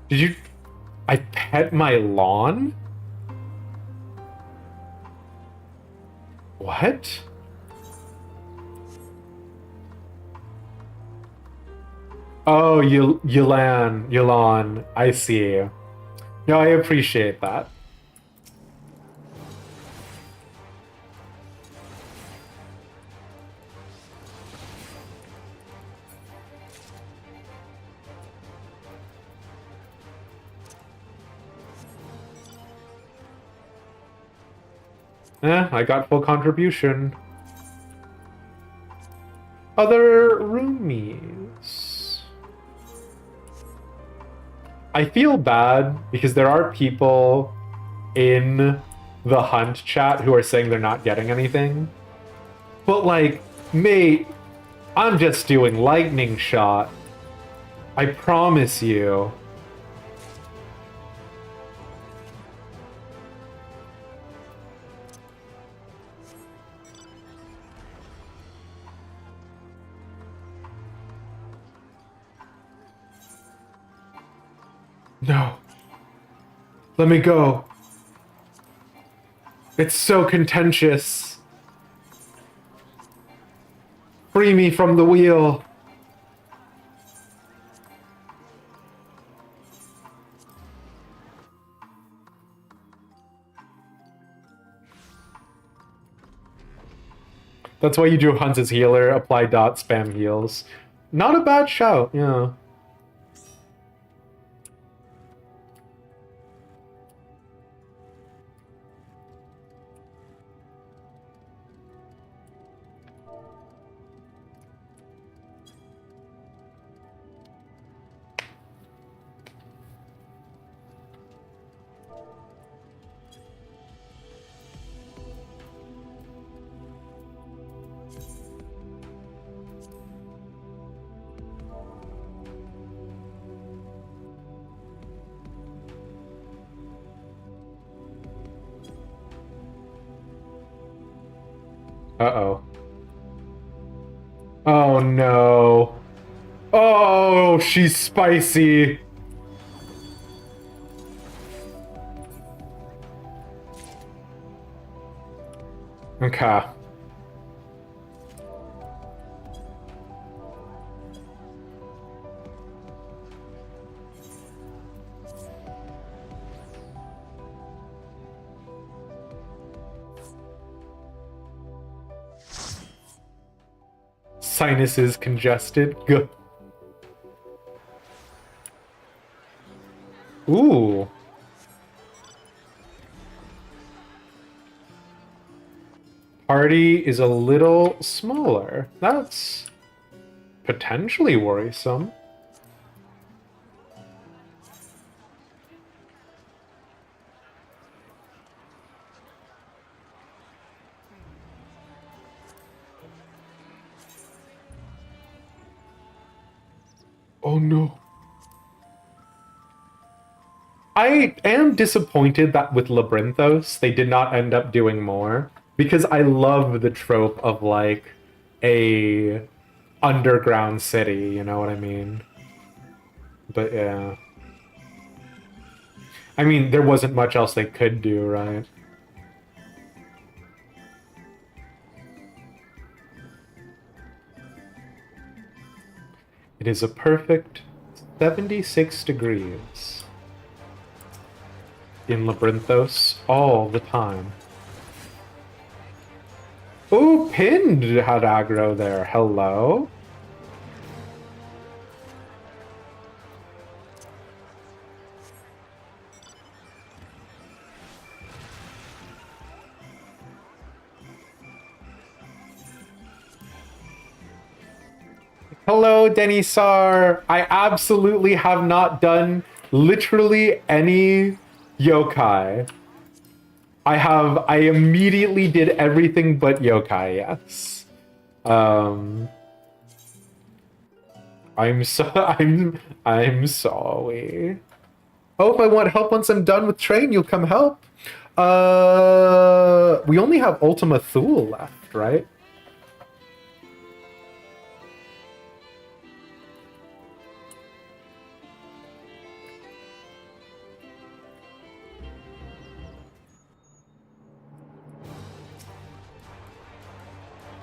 Did you... I pet my lawn? What? Oh, Yulan. I see. No, I appreciate that. I got full contribution. Other roomies. I feel bad because there are people in the hunt chat who are saying they're not getting anything. But like, mate, I'm just doing lightning shot. I promise you. No. Let me go. It's so contentious. Free me from the wheel. That's why you do Hunt as healer, apply dot, spam heals. Not a bad shout, yeah. Uh-oh. Oh no. Oh, she's spicy. Okay. Sinuses congested. Good. Ooh. Party is a little smaller. That's potentially worrisome. Oh no. I am disappointed that with Labyrinthos, they did not end up doing more. Because I love the trope of, like, a underground city, you know what I mean? But yeah. I mean, there wasn't much else they could do, right? It is a perfect 76 degrees in Labyrinthos all the time. Oh, Pinned had aggro there. Hello? Hello, Denisar. I absolutely have not done literally any yokai. I immediately did everything but yokai, yes. I'm sorry. Oh, if I want help once I'm done with train, you'll come help. We only have Ultima Thule left, right?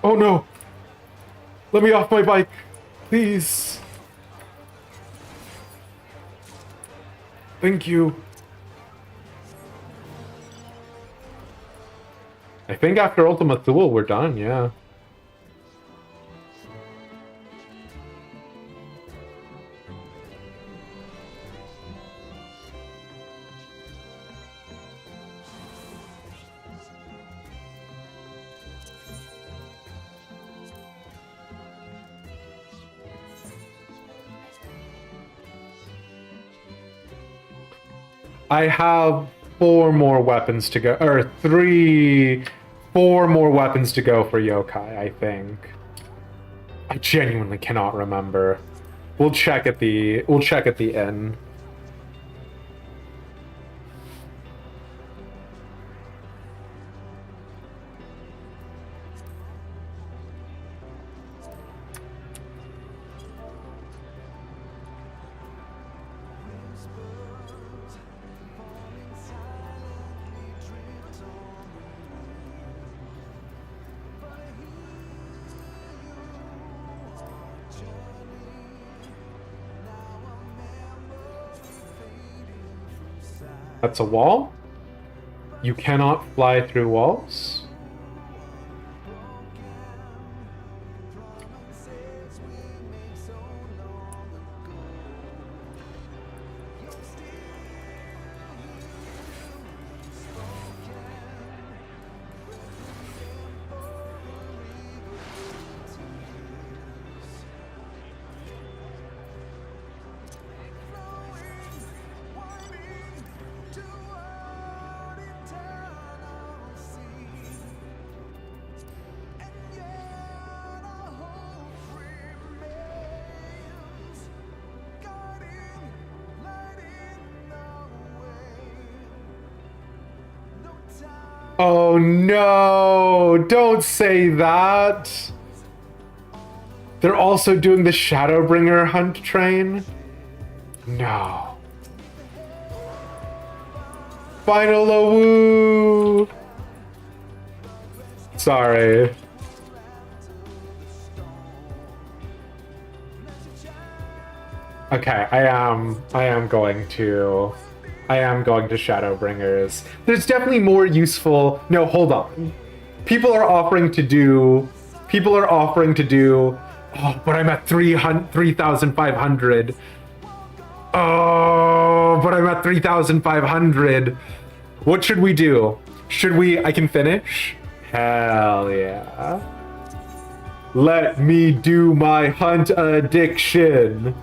Oh no! Let me off my bike! Please! Thank you. I think after Ultima Thule we're done, yeah. I have 4 more weapons to go, or 4 more weapons to go for yokai, I think. I genuinely cannot remember. We'll check at the end. That's a wall? You cannot fly through walls? Oh no! Don't say that! They're also doing the Shadowbringer hunt train? No. Final woo! Sorry. Okay, I am going to Shadowbringers. There's definitely more useful. No, hold on. People are offering to do. Oh, but I'm at 3,500. Oh, but I'm at 3,500. What should we do? I can finish? Hell yeah. Let me do my hunt addiction.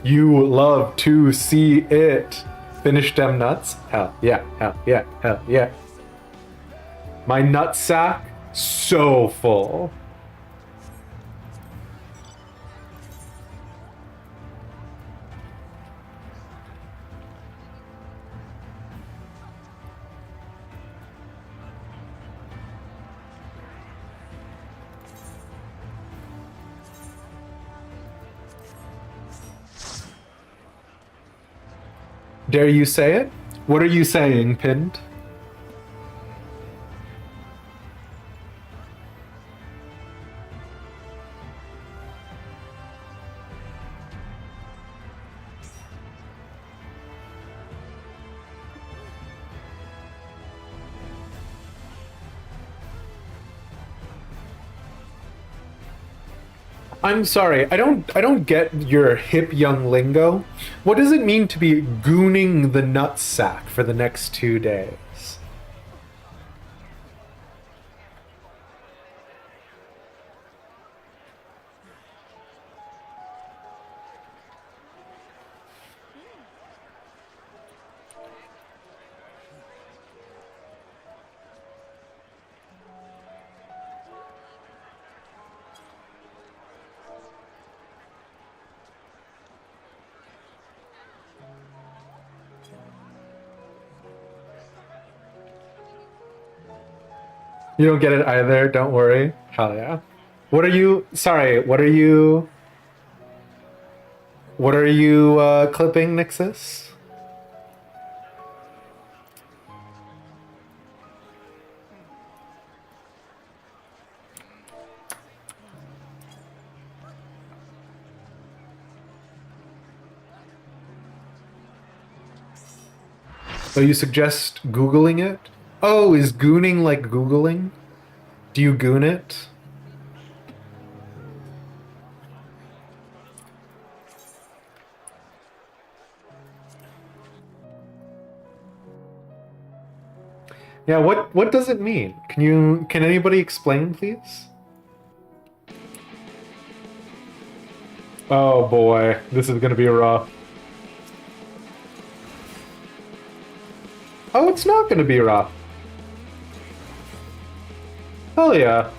You love to see it. Finish them nuts? Hell yeah, hell yeah, hell yeah. My nutsack, so full. Dare you say it? What are you saying, Pinned? I'm sorry, I don't get your hip young lingo. What does it mean to be gooning the nutsack for the next 2 days? You don't get it either, don't worry. Hell yeah. What are you clipping, Nixus? So you suggest Googling it? Oh, is gooning like Googling? Do you goon it? Yeah, what does it mean? Can anybody explain, please? Oh boy, this is gonna be rough. Oh, it's not gonna be rough. Hell yeah.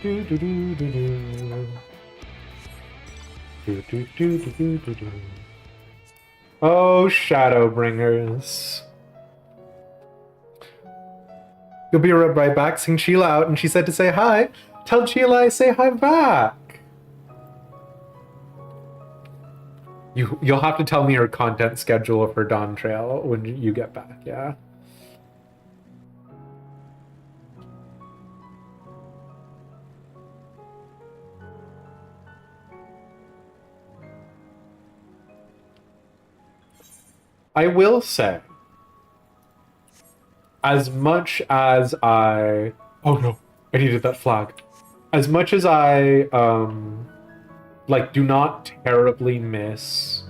Do do do do do. Do do do do do do do. Oh, Shadowbringers. You'll be right back. Sing Sheila out, and she said to say hi. Tell Sheila I say hi back. You'll have to tell me your content schedule for Dawntrail when you get back, yeah? I will say, as much as I... Oh no, I needed that flag. As much as I, like, do not terribly miss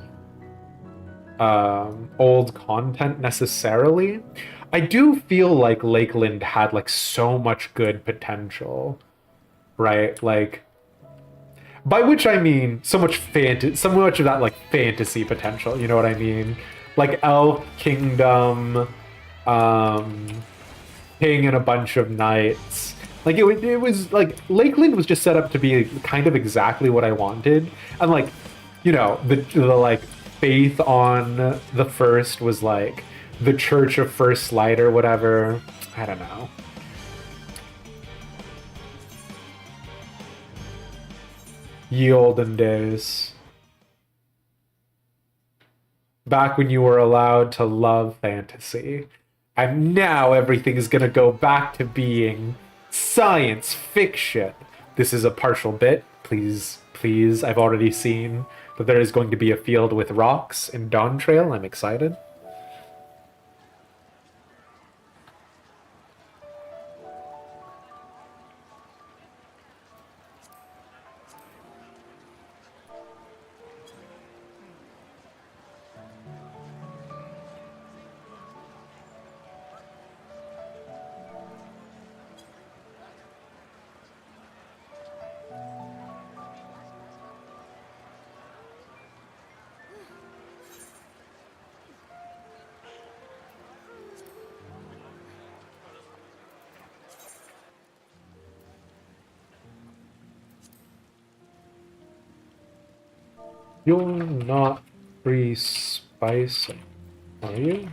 old content necessarily, I do feel like Lakeland had, like, so much good potential, right? Like, by which I mean so much of that, like, fantasy potential, you know what I mean? Like Elf Kingdom, King and a bunch of knights. Like it was like Lakeland was just set up to be kind of exactly what I wanted, and like, you know, the like faith on the first was like the Church of First Light or whatever. I don't know. Ye olden days. Back when you were allowed to love fantasy. And now everything is gonna go back to being science fiction. This is a partial bit. Please, please. I've already seen that there is going to be a field with rocks in Dawntrail. I'm excited. You're not free spice, are you?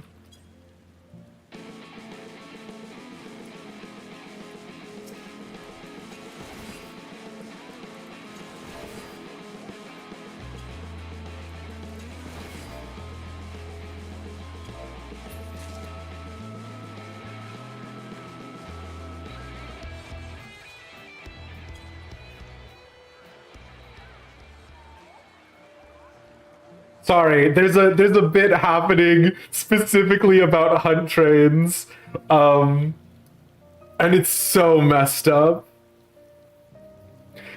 Sorry, there's a bit happening specifically about hunt trains, and it's so messed up.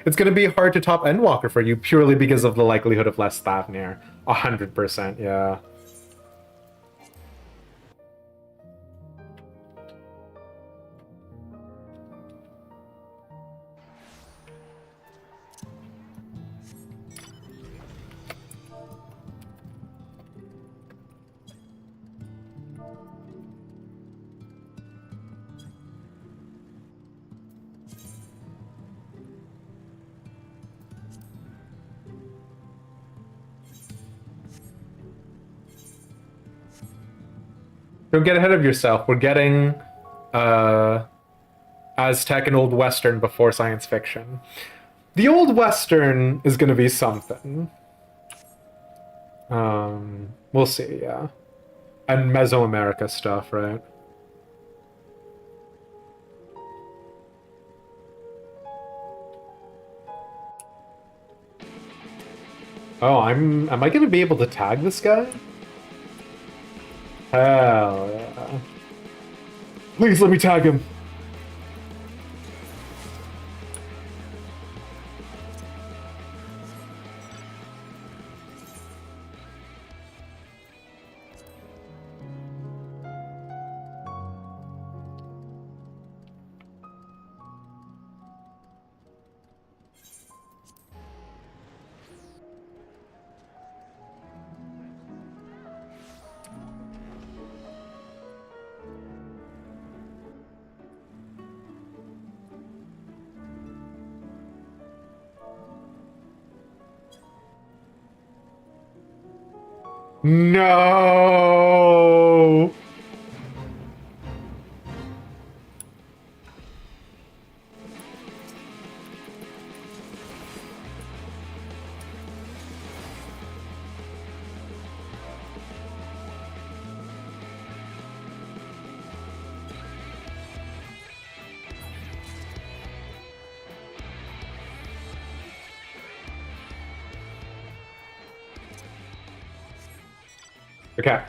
It's gonna be hard to top Endwalker for you purely because of the likelihood of less Thavnir. 100%, yeah. Don't get ahead of yourself. We're getting Aztec and Old Western before science fiction. The Old Western is going to be something. We'll see, yeah. And Mesoamerica stuff, right? Oh, am I gonna be able to tag this guy? Hell yeah. Please let me tag him. No. Okay.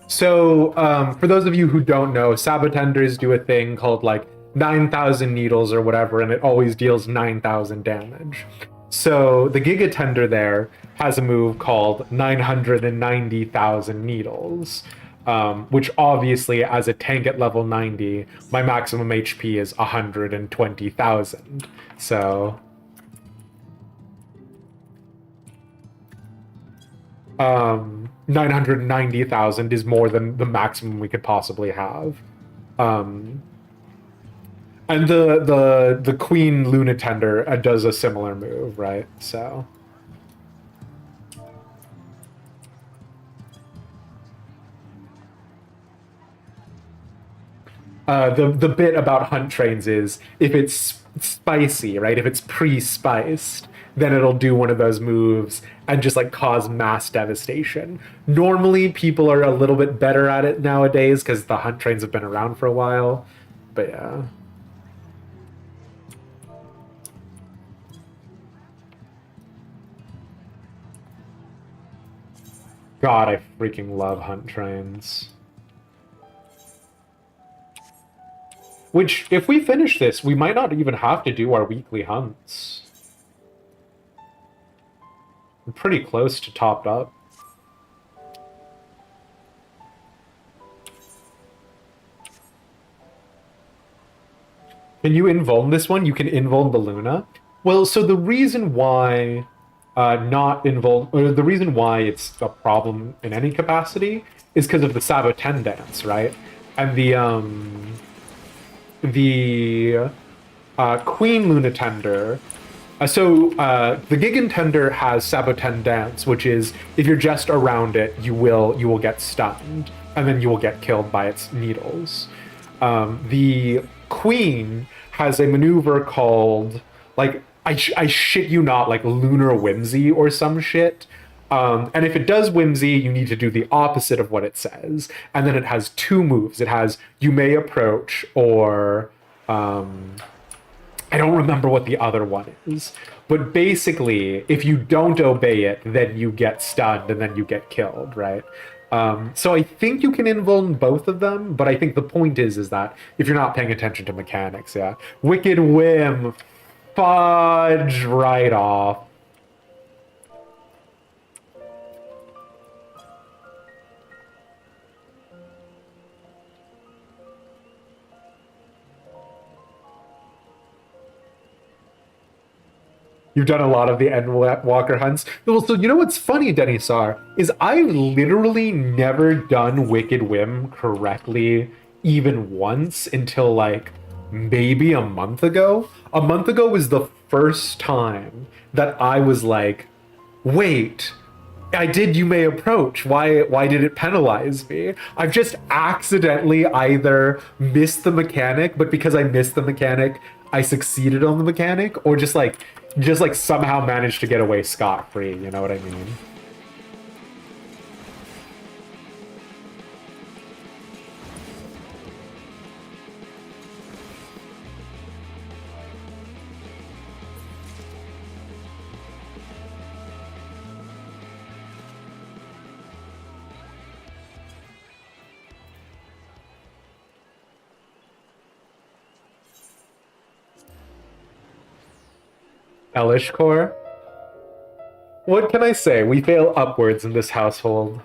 So, for those of you who don't know, Sabotenders do a thing called like 9,000 needles or whatever, and it always deals 9,000 damage. So the Giga Tender there has a move called 990,000 needles, which obviously, as a tank at level 90, my maximum HP is 120,000. So 990,000 is more than the maximum we could possibly have. And the Queen Lunatender does a similar move, right? So the bit about hunt trains is if it's spicy, right? If it's pre-spiced, then it'll do one of those moves and just like cause mass devastation. Normally, people are a little bit better at it nowadays because the hunt trains have been around for a while. But yeah. God, I freaking love hunt trains. Which, if we finish this, we might not even have to do our weekly hunts. We're pretty close to topped up. Can you invuln this one? You can invuln the Luna. Well, so the reason why the reason why it's a problem in any capacity is because of the Saboten dance, right? And the Queen Lunatender. The Gigantender has Saboten dance, which is if you're just around it, you will get stunned, and then you will get killed by its needles. The Queen has a maneuver called like I shit you not, like Lunar Whimsy or some shit. And if it does Whimsy, you need to do the opposite of what it says. And then it has two moves. It has You May Approach or I don't remember what the other one is. But basically, if you don't obey it, then you get stunned and then you get killed, right? So I think you can invuln both of them, but I think the point is that if you're not paying attention to mechanics, yeah. Wicked Whim, fudge right off. You've done a lot of the Endwalker hunts. Well, so you know what's funny, Denisar, is I've literally never done Wicked Whim correctly even once until like maybe a month ago. A month ago was the first time that I was like, wait, I did You May Approach. Why did it penalize me? I've just accidentally either missed the mechanic, but because I missed the mechanic, I succeeded on the mechanic, or just like somehow managed to get away scot-free, you know what I mean? Elish core. What can I say? We fail upwards in this household.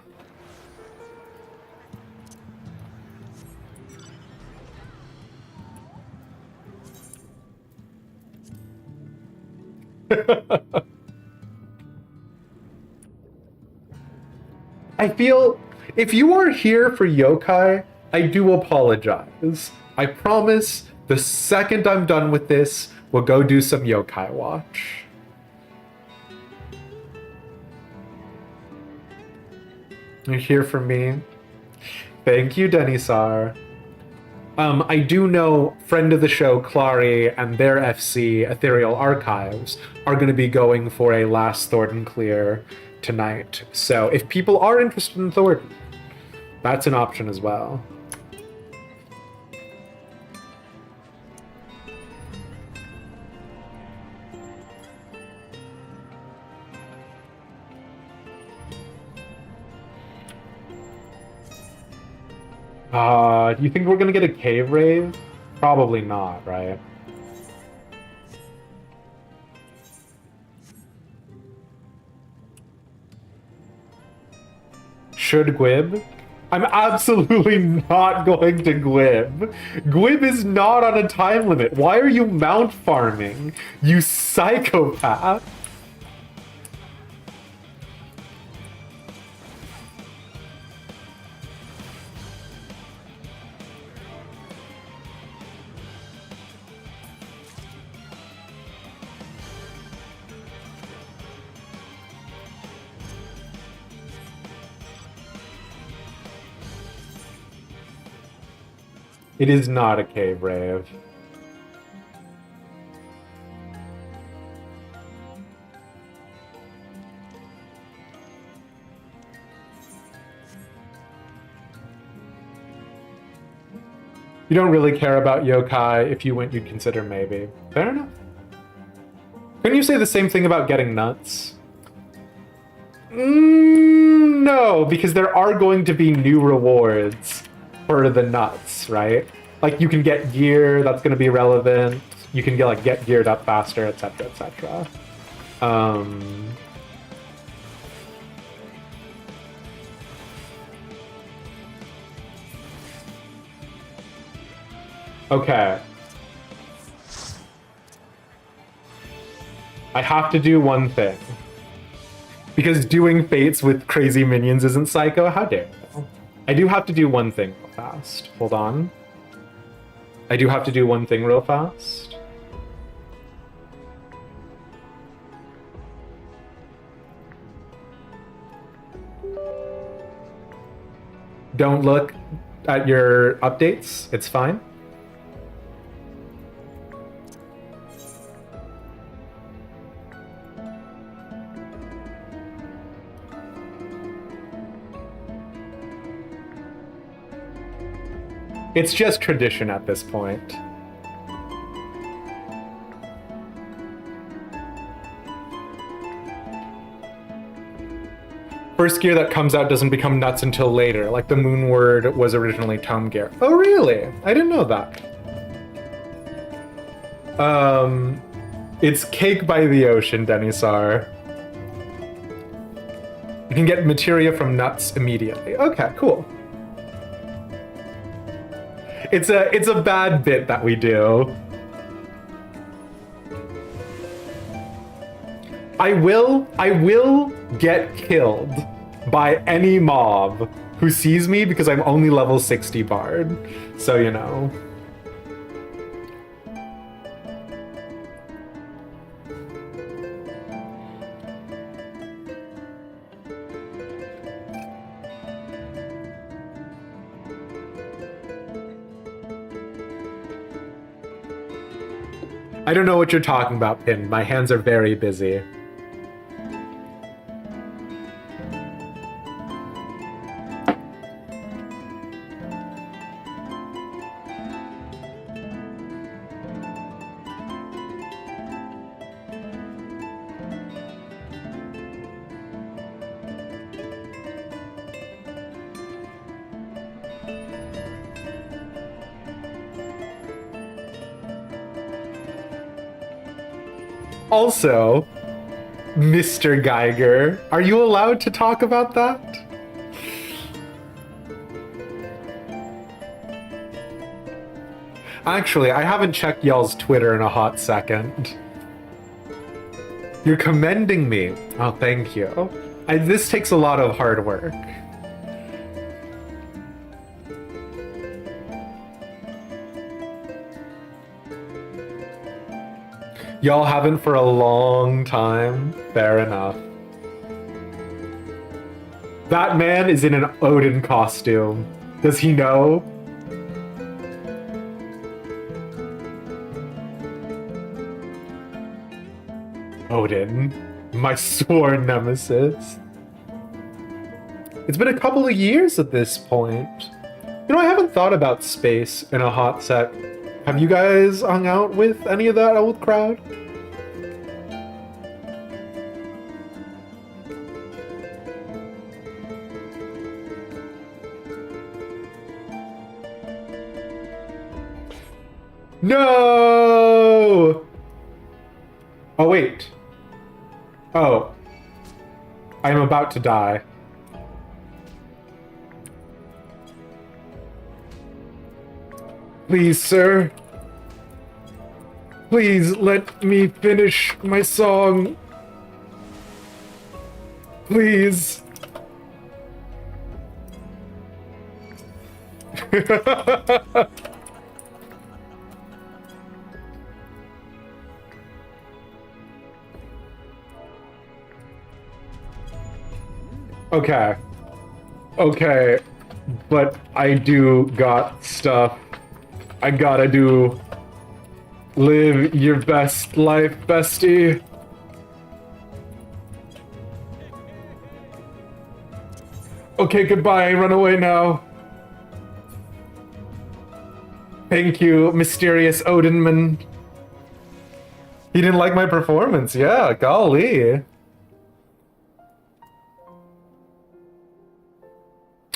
I feel if you are here for yokai, I do apologize. I promise the second I'm done with this, we'll go do some yokai watch. You're here for me. Thank you, Denisar. I do know friend of the show, Clary, and their FC, Ethereal Archives, are going to be going for a last Thordan clear tonight. So if people are interested in Thordan, that's an option as well. Do you think we're gonna get a cave rave? Probably not, right? Should Gwib? I'm absolutely not going to Gwib. Gwib is not on a time limit. Why are you mount farming? You psychopath. It is not a cave rave. You don't really care about yokai. If you went, you'd consider maybe. Fair enough. Couldn't you say the same thing about getting nuts? No, because there are going to be new rewards for the nuts, right? Like you can get gear that's going to be relevant. You can get geared up faster, etc., etc. Okay. I have to do one thing. Because doing fates with crazy minions isn't psycho, how dare you? I do have to do one thing real fast. Hold on. I do have to do one thing real fast. Don't look at your updates. It's fine. It's just tradition at this point. First gear that comes out doesn't become nuts until later, like the Moonward was originally tome gear. Oh really? I didn't know that. It's cake by the ocean, Denisar. You can get materia from nuts immediately. Okay, cool. It's a bad bit that we do. I will get killed by any mob who sees me because I'm only level 60 bard. So, you know. I don't know what you're talking about, Pin. My hands are very busy. Also, Mr. Geiger, are you allowed to talk about that? Actually, I haven't checked y'all's Twitter in a hot second. You're commending me. Oh, thank you. This takes a lot of hard work. Y'all haven't for a long time. Fair enough. That man is in an Odin costume. Does he know? Odin, my sworn nemesis. It's been a couple of years at this point. You know, I haven't thought about space in a hot sec. Have you guys hung out with any of that old crowd? No! Oh, wait. Oh. I am about to die. Please, sir. Please let me finish my song. Please. Okay. Okay. But I do got stuff I gotta do. Live your best life, bestie. Okay, goodbye. Run away now. Thank you, mysterious Odinman. He didn't like my performance. Yeah, golly.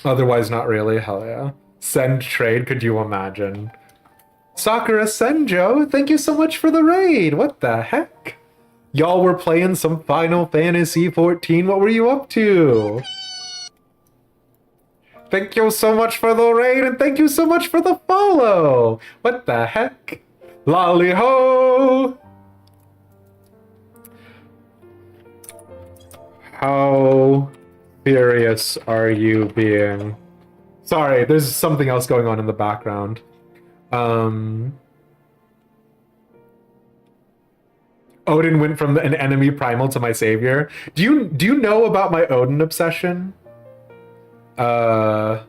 Otherwise, not really. Hell yeah. Send trade, could you imagine? Sakura Senjo, thank you so much for the raid. What the heck? Y'all were playing some Final Fantasy 14. What were you up to? Thank you so much for the raid, and thank you so much for the follow. What the heck? Lolly ho! How furious are you being? Sorry, there's something else going on in the background. Odin went from an enemy primal to my savior. Do you know about my Odin obsession? Because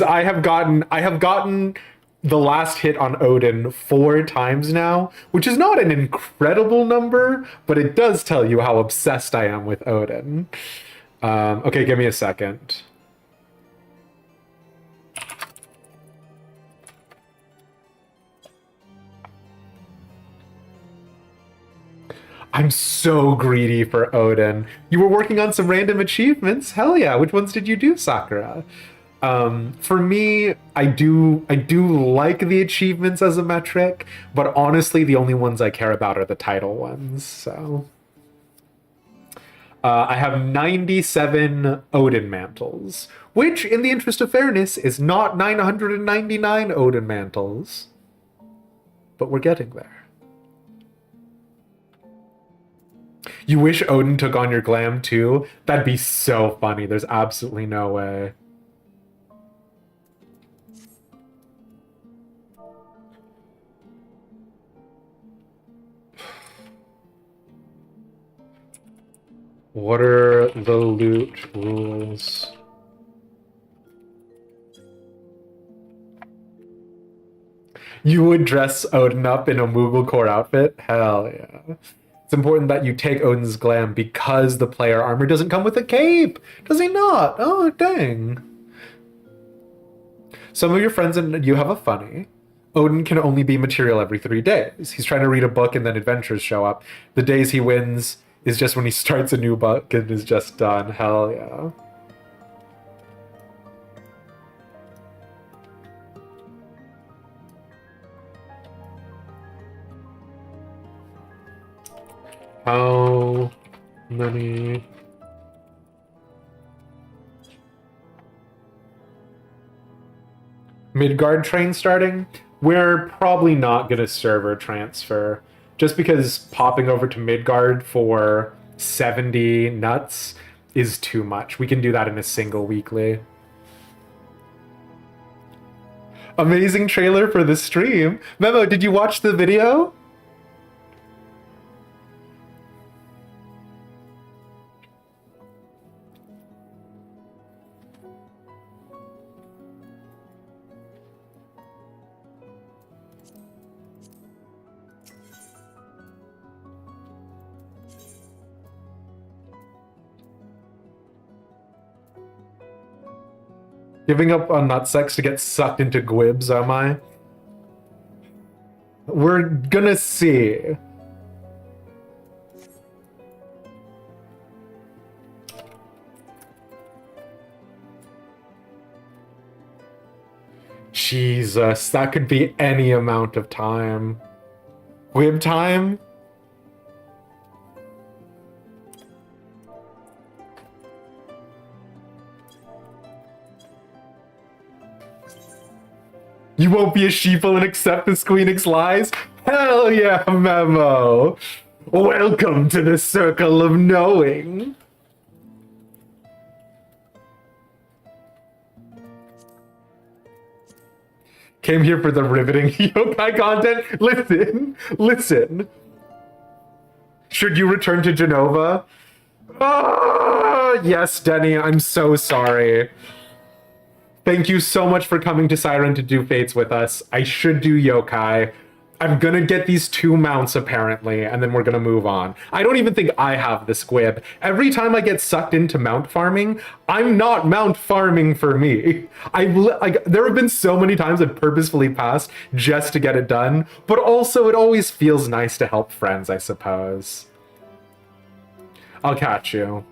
I have gotten the last hit on Odin 4 times now, which is not an incredible number, but it does tell you how obsessed I am with Odin. Okay, give me a second. I'm so greedy for Odin. You were working on some random achievements? Hell yeah. Which ones did you do, Sakura? For me, I do like the achievements as a metric, but honestly, the only ones I care about are the title ones, so. I have 97 Odin mantles, which, in the interest of fairness, is not 999 Odin mantles. But we're getting there. You wish Odin took on your glam too? That'd be so funny. There's absolutely no way. What are the loot rules? You would dress Odin up in a Moogle core outfit? Hell yeah. It's important that you take Odin's glam because the player armor doesn't come with a cape. Does he not? Oh, dang. Some of your friends and you have a funny. Odin can only be material every 3 days. He's trying to read a book and then adventures show up. The days he wins is just when he starts a new book and is just done. Hell yeah. How many? Midgard train starting? We're probably not going to server transfer. Just because popping over to Midgard for 70 nuts is too much. We can do that in a single weekly. Amazing trailer for the stream. Memo, did you watch the video? Giving up on nutsex to get sucked into gwibs, am I? We're gonna see. Jesus, that could be any amount of time. Gwib time? You won't be a sheeple and accept the Squeenix lies? Hell yeah, Memo! Welcome to the circle of knowing! Came here for the riveting yokai content? Listen. Should you return to Genova? Ah, yes, Denny, I'm so sorry. Thank you so much for coming to Siren to do Fates with us. I should do yokai. I'm gonna get these 2 mounts apparently, and then we're gonna move on. I don't even think I have the squib. Every time I get sucked into mount farming, I'm not mount farming for me. There have been so many times I've purposefully passed just to get it done, but also it always feels nice to help friends, I suppose. I'll catch you.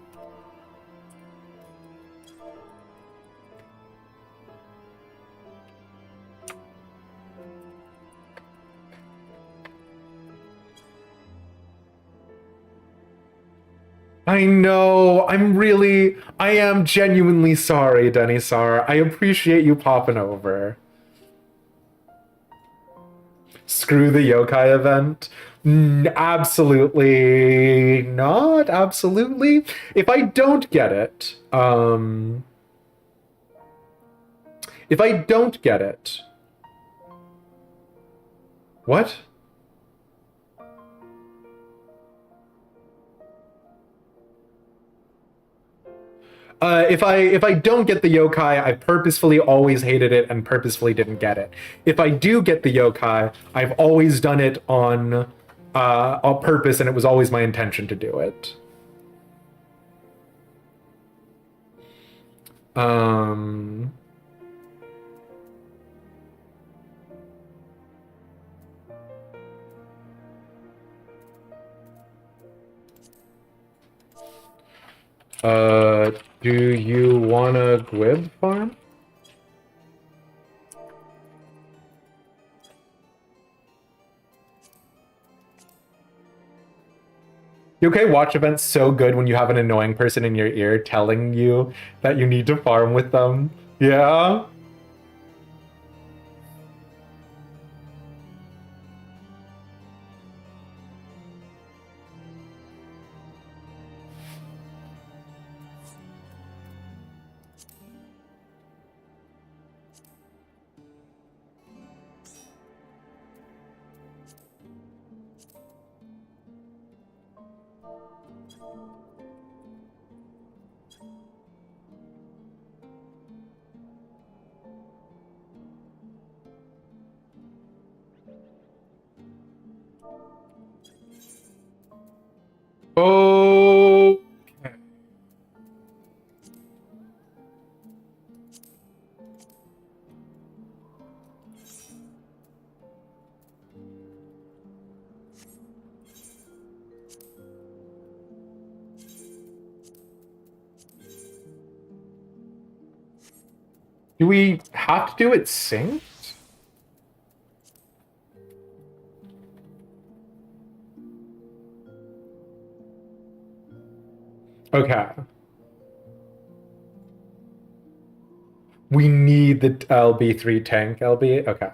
I know, I am genuinely sorry, Denny Sar. I appreciate you popping over. Screw the yokai event? Absolutely not, absolutely. If I don't get it, what? If I don't get the yokai, I purposefully always hated it and purposefully didn't get it. If I do get the yokai, I've always done it on purpose, and it was always my intention to do it. Do you want a gwib farm? Yokai watch event's so good when you have an annoying person in your ear telling you that you need to farm with them. Yeah? Oh. Do we have to do it synced? Okay. We need the LB3 tank LB. Okay.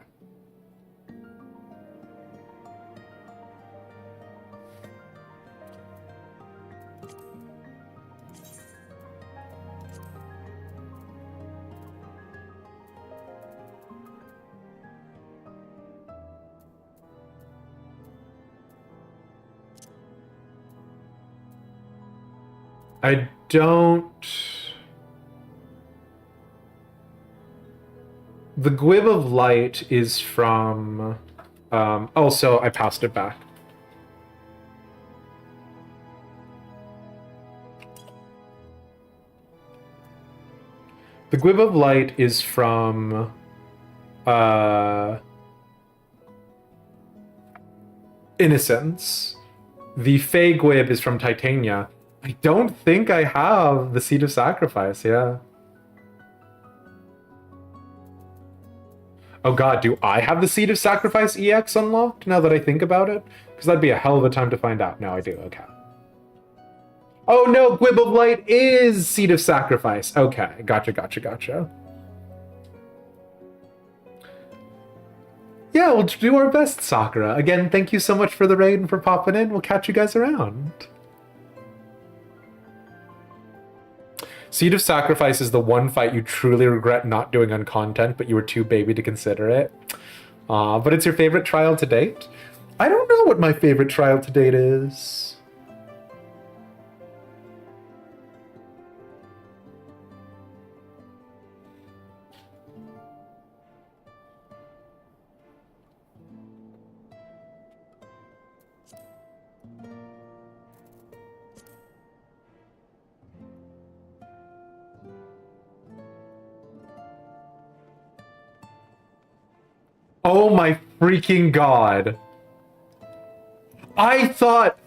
I don't... The Gwib of Light is from... also, I passed it back. The Gwib of Light is from... Innocence. The Fey Gwib is from Titania. I don't think I have the Seed of Sacrifice, yeah. Oh god, do I have the Seed of Sacrifice EX unlocked now that I think about it? Because that'd be a hell of a time to find out. No, I do, okay. Oh no, Gwib of Light is Seed of Sacrifice. Okay, gotcha. Yeah, we'll do our best, Sakura. Again, thank you so much for the raid and for popping in. We'll catch you guys around. Seed of Sacrifice is the one fight you truly regret not doing on content, but you were too baby to consider it. But it's your favorite trial to date? I don't know what my favorite trial to date is. Oh my freaking god. I thought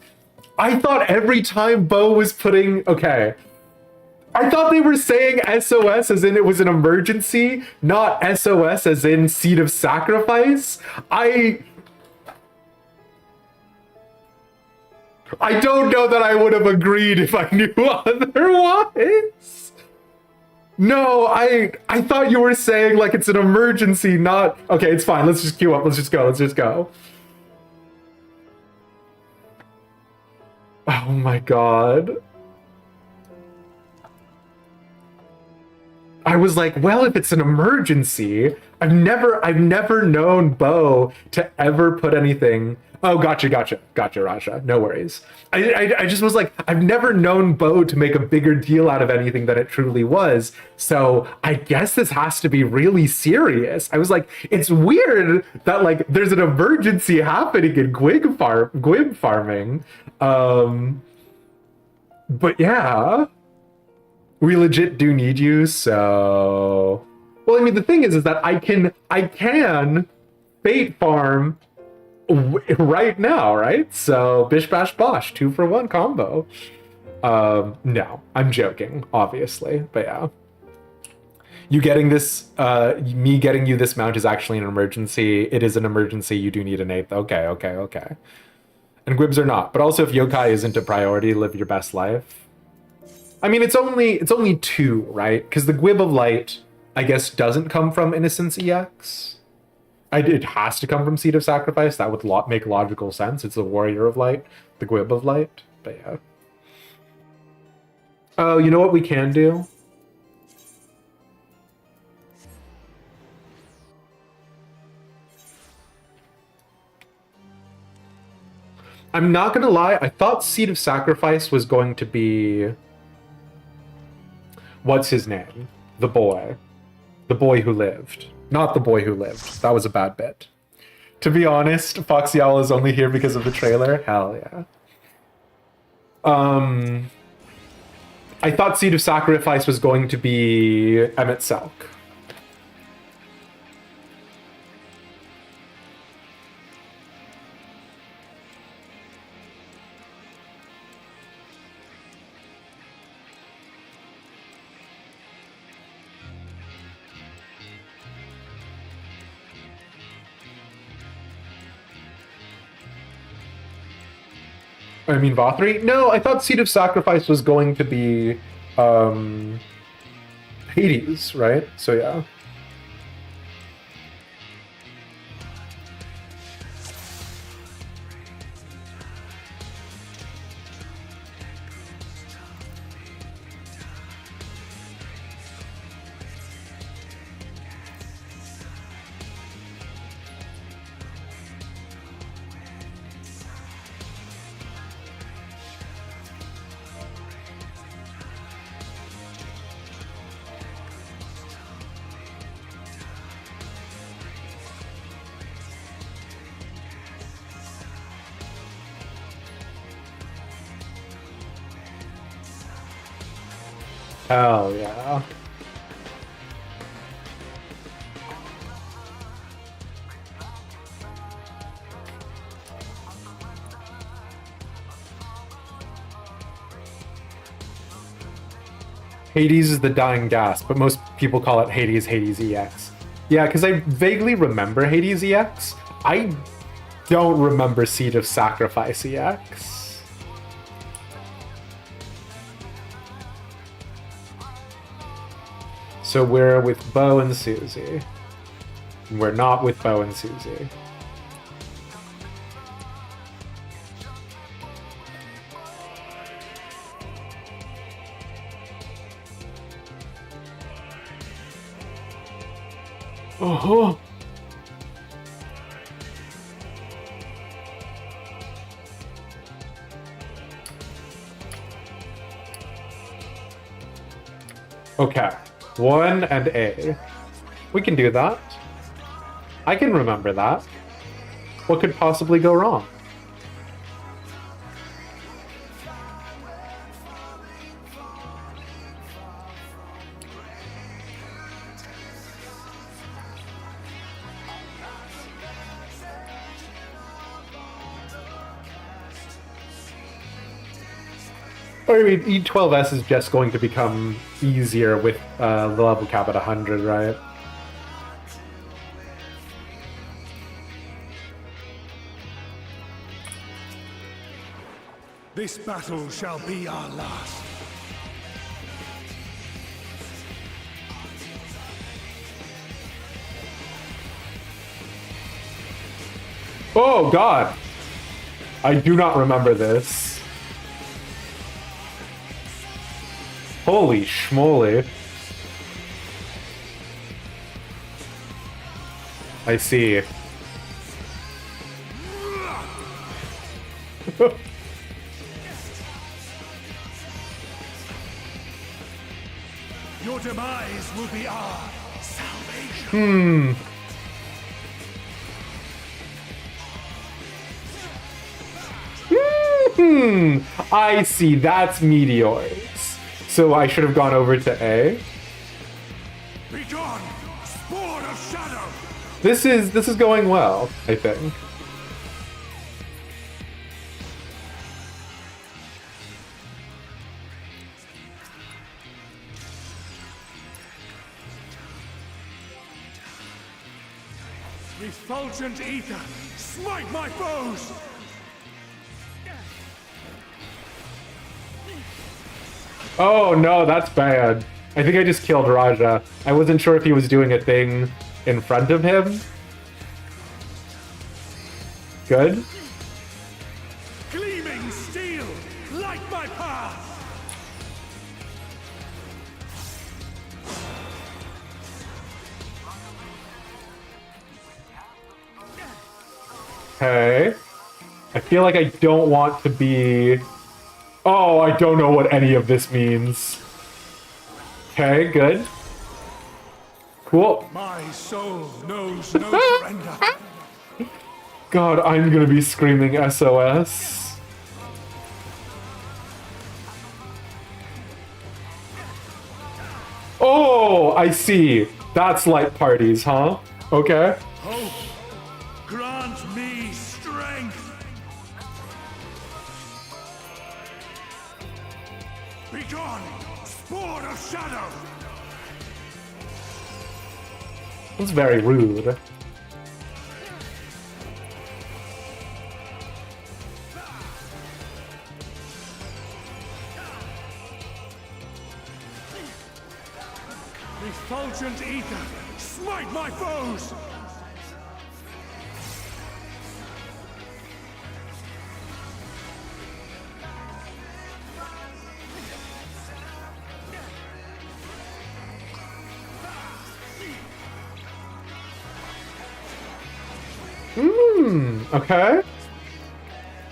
every time Bo was putting... Okay. I thought they were saying SOS as in it was an emergency, not SOS as in Seed of Sacrifice. I don't know that I would have agreed if I knew otherwise. No, I thought you were saying like it's an emergency, not... Okay, it's fine. Let's just queue up. Let's just go. Oh my god. I was like, well, if it's an emergency, I've never known Bo to ever put anything... Oh, gotcha, Raja. No worries. I just was like, I've never known Bo to make a bigger deal out of anything than it truly was. So I guess this has to be really serious. I was like, it's weird that like there's an emergency happening in Gwib farming. But yeah, we legit do need you. So, well, I mean, the thing is that I can fate farm right now, right? So bish bash bosh, 2-for-1 combo. No, I'm joking, obviously, but yeah. You getting this, me getting you this mount is actually an emergency. It is an emergency. You do need an 8th. Okay. And Gwibs are not. But also, if yokai isn't a priority, live your best life. I mean, it's only 2, right? Because the Gwib of Light, I guess, doesn't come from Innocence EX. It has to come from Seed of Sacrifice. That would make logical sense. It's the Warrior of Light, the Gwib of Light. But yeah. Oh, you know what we can do? I'm not gonna lie, I thought Seed of Sacrifice was going to be... What's his name? The boy. The boy who lived. Not the boy who lived. That was a bad bit. To be honest, Foxy Owl is only here because of the trailer. Hell yeah. I thought Seed of Sacrifice was going to be Emmett Selk. I mean Vothri? No, I thought Seed of Sacrifice was going to be Hades, right? So yeah. Hell yeah. Hades is the dying gasp, but most people call it Hades EX. Yeah, because I vaguely remember Hades EX. I don't remember Seed of Sacrifice EX. So we're with Bo and Susie. And we're not with Bo and Susie. Oh. Okay. 1 and A. We can do that. I can remember that. What could possibly go wrong? I mean, E12S is just going to become easier with the level cap at 100, right? This battle shall be our last. Oh, God! I do not remember this. Holy schmoly. I see. Your demise will be our salvation. I see. That's meteors. So I should have gone over to A. Be gone, spawn of shadow. This is going well, I think. Refulgent ether, smite my foes. Oh no, that's bad. I think I just killed Raja. I wasn't sure if he was doing a thing in front of him. Good. Gleaming steel, light my path. Okay. I feel like I don't want to be... Oh, I don't know what any of this means. Okay, good. Cool. My soul knows no surrender. God, I'm gonna be screaming SOS. Oh, I see. That's light parties, huh? Okay. Hope, grant me strength. Be gone, spawn of shadow. That's very rude. Effulgent ether, smite my foes! Okay.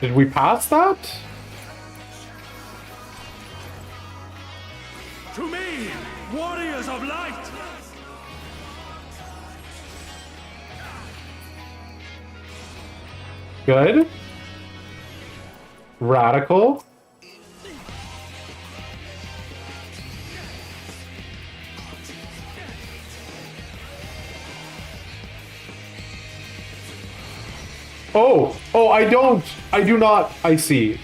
Did we pass that? To me, warriors of light! Good. Radical. Oh, I do not, I see.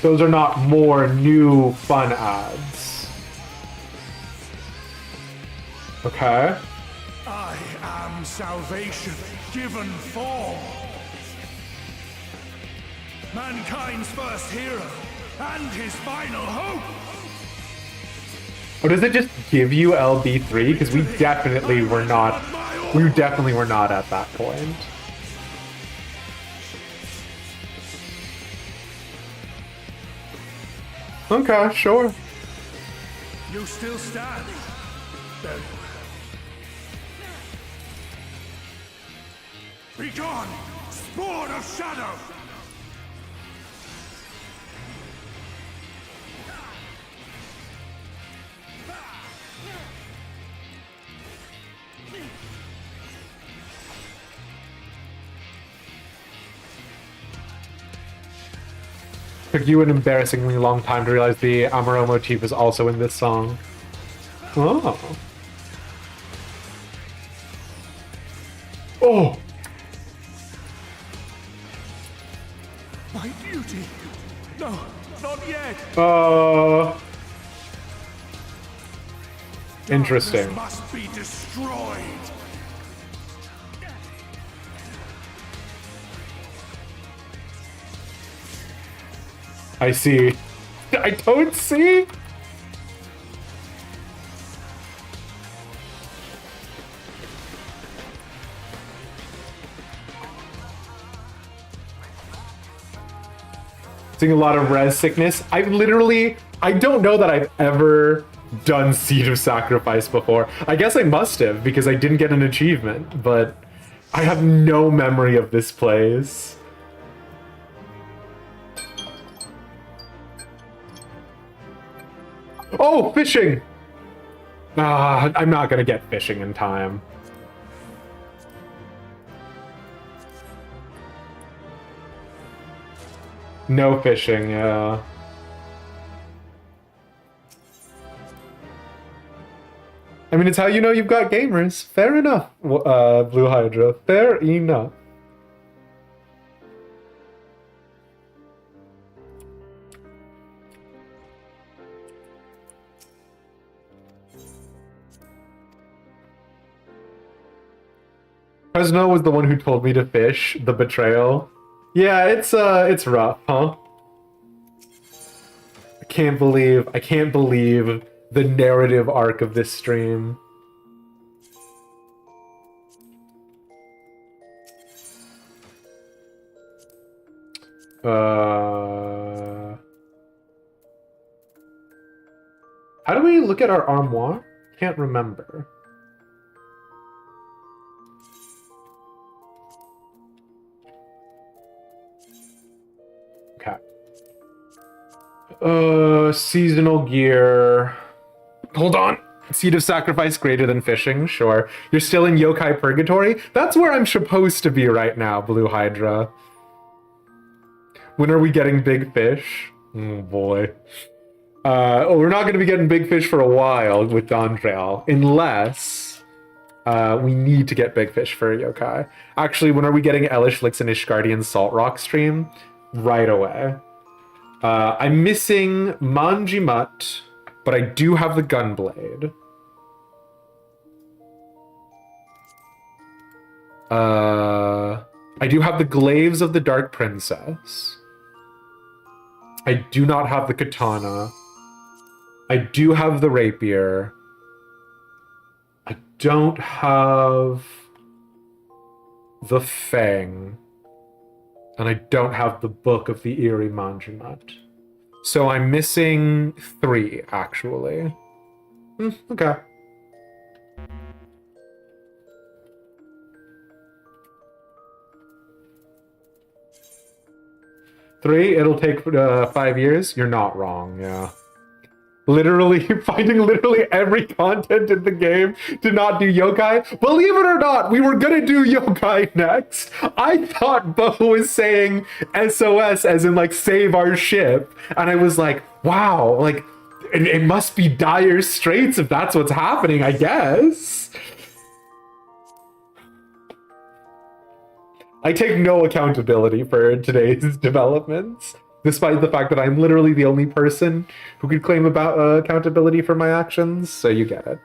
Those are not more new fun ads. Okay. I am salvation, given form. Mankind's first hero, and his final hope. Or does it just give you LB3? Because we definitely were not at that point. Okay, sure. You still stand? Then be gone, spawn of shadow! Took you an embarrassingly long time to realize the Amuro motif is also in this song. Oh. Oh! My duty! No, not yet! Interesting. This must be destroyed! I see. I don't see? Seeing a lot of res sickness. I don't know that I've ever done Seed of Sacrifice before. I guess I must have because I didn't get an achievement, but I have no memory of this place. Oh, fishing! I'm not gonna get fishing in time. No fishing, yeah. I mean, it's how you know you've got gamers. Fair enough, Blue Hydra. Fair enough. Fresno was the one who told me to fish. The betrayal. Yeah, it's rough, huh? I can't believe the narrative arc of this stream. How do we look at our armoire? Can't remember. Seasonal gear. Hold on. Seed of Sacrifice greater than fishing, sure. You're still in Yokai Purgatory? That's where I'm supposed to be right now, Blue Hydra. When are we getting big fish? Oh boy. We're not going to be getting big fish for a while with Dawntrail, unless we need to get big fish for a Yokai. Actually, when are we getting Elish Licks and Ishgardian's Salt Rock stream? Right away. I'm missing Manjimat, but I do have the Gunblade. I do have the Glaives of the Dark Princess. I do not have the katana. I do have the rapier. I don't have the fang. And I don't have the Book of the Eerie Manjumat. So I'm missing 3, actually. Okay. Three, it'll take 5 years. You're not wrong, yeah. Literally, finding literally every content in the game to not do yokai. Believe it or not, we were gonna do yokai next. I thought Bo was saying SOS as in like save our ship. And I was like, wow, like it must be dire straits if that's what's happening, I guess. I take no accountability for today's developments, despite the fact that I'm literally the only person who could claim about accountability for my actions, so you get it.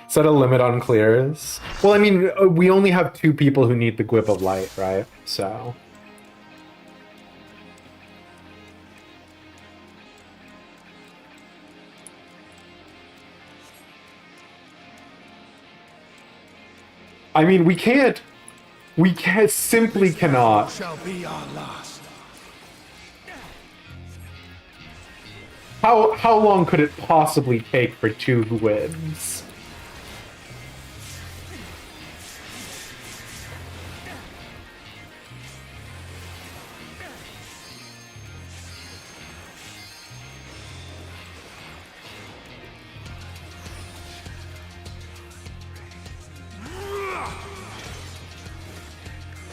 Set a limit on clears. Well, I mean, we only have 2 people who need the Gwib of Light, right? So... I mean, we simply cannot. Shall be our last. How long could it possibly take for 2 wins?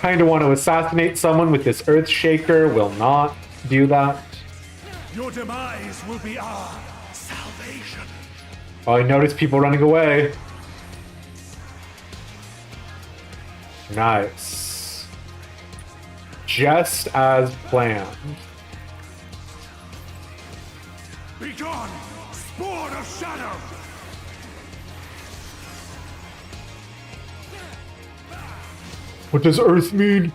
Kind of want to assassinate someone with this Earth Shaker, will not do that. Your demise will be our salvation. Oh, I noticed people running away. Nice. Just as planned. Be gone, spawn of shadow. What does Earth mean?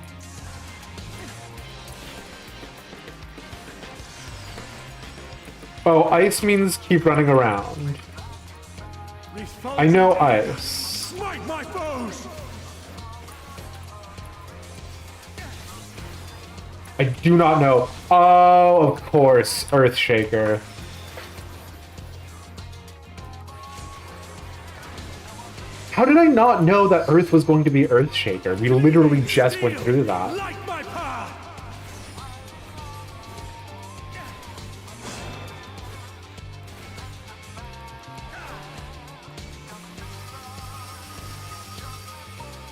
Oh, ice means keep running around. I know ice. Smite my foes. I do not know. Oh, of course, Earth Shaker. How did I not know that Earth was going to be Earthshaker? We literally just went through that. Like my power.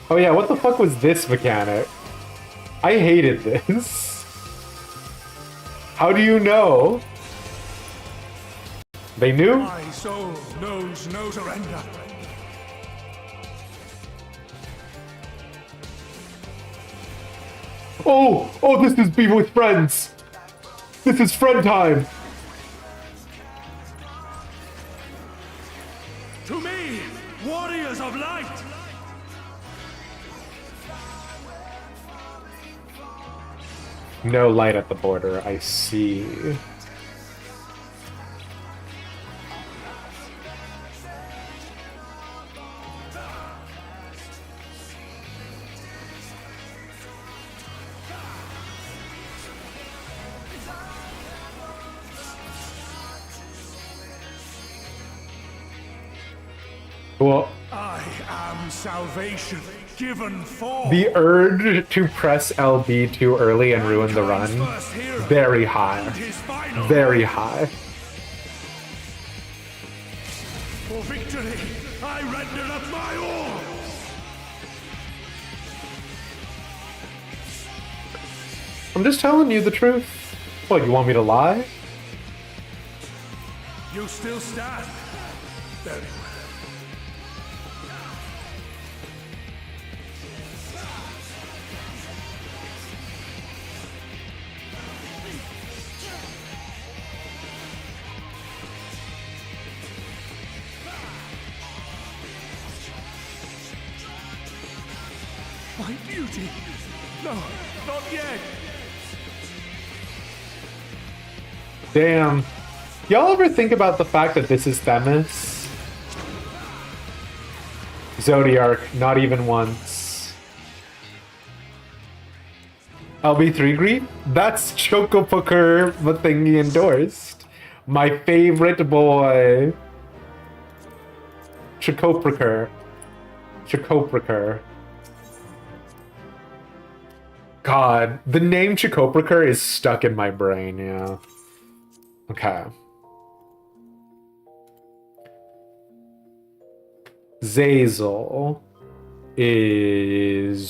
Oh yeah, what the fuck was this mechanic? I hated this. How do you know? They knew? My soul knows no surrender. Oh, this is Be With Friends. This is friend time. To me, warriors of light. No light at the border, I see. Well, I am salvation given for. the urge to press LB too early and ruin the run, very high. Very high. For victory, I render up my all. I'm just telling you the truth. What, you want me to lie? You still stand. Very well. My beauty! No, not yet! Damn. Y'all ever think about the fact that this is Themis? Zodiark, not even once. LB3 Grief? That's Chocopucker Mathingi endorsed. My favorite boy. Chocopucker. Chocopucker. God, the name Chocopucker is stuck in my brain, yeah. Okay. Zazel is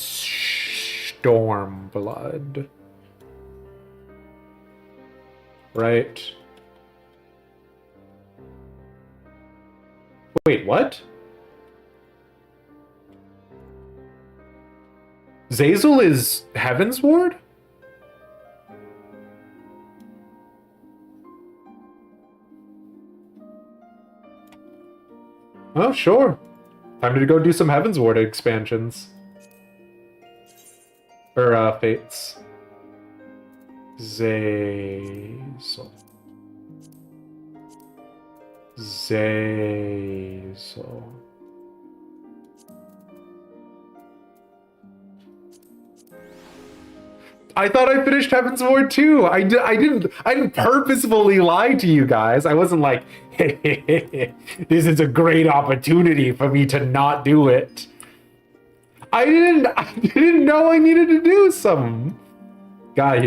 Stormblood. Right? Wait, what? Zazel is Heaven's Ward? Oh, sure. Time to go do some Heaven's Ward expansions. Or, fates. Zazel. Zazel. I thought I finished Heaven's Ward too. I didn't purposefully lie to you guys. I wasn't like, hey, this is a great opportunity for me to not do it. I didn't know I needed to do some. Guy.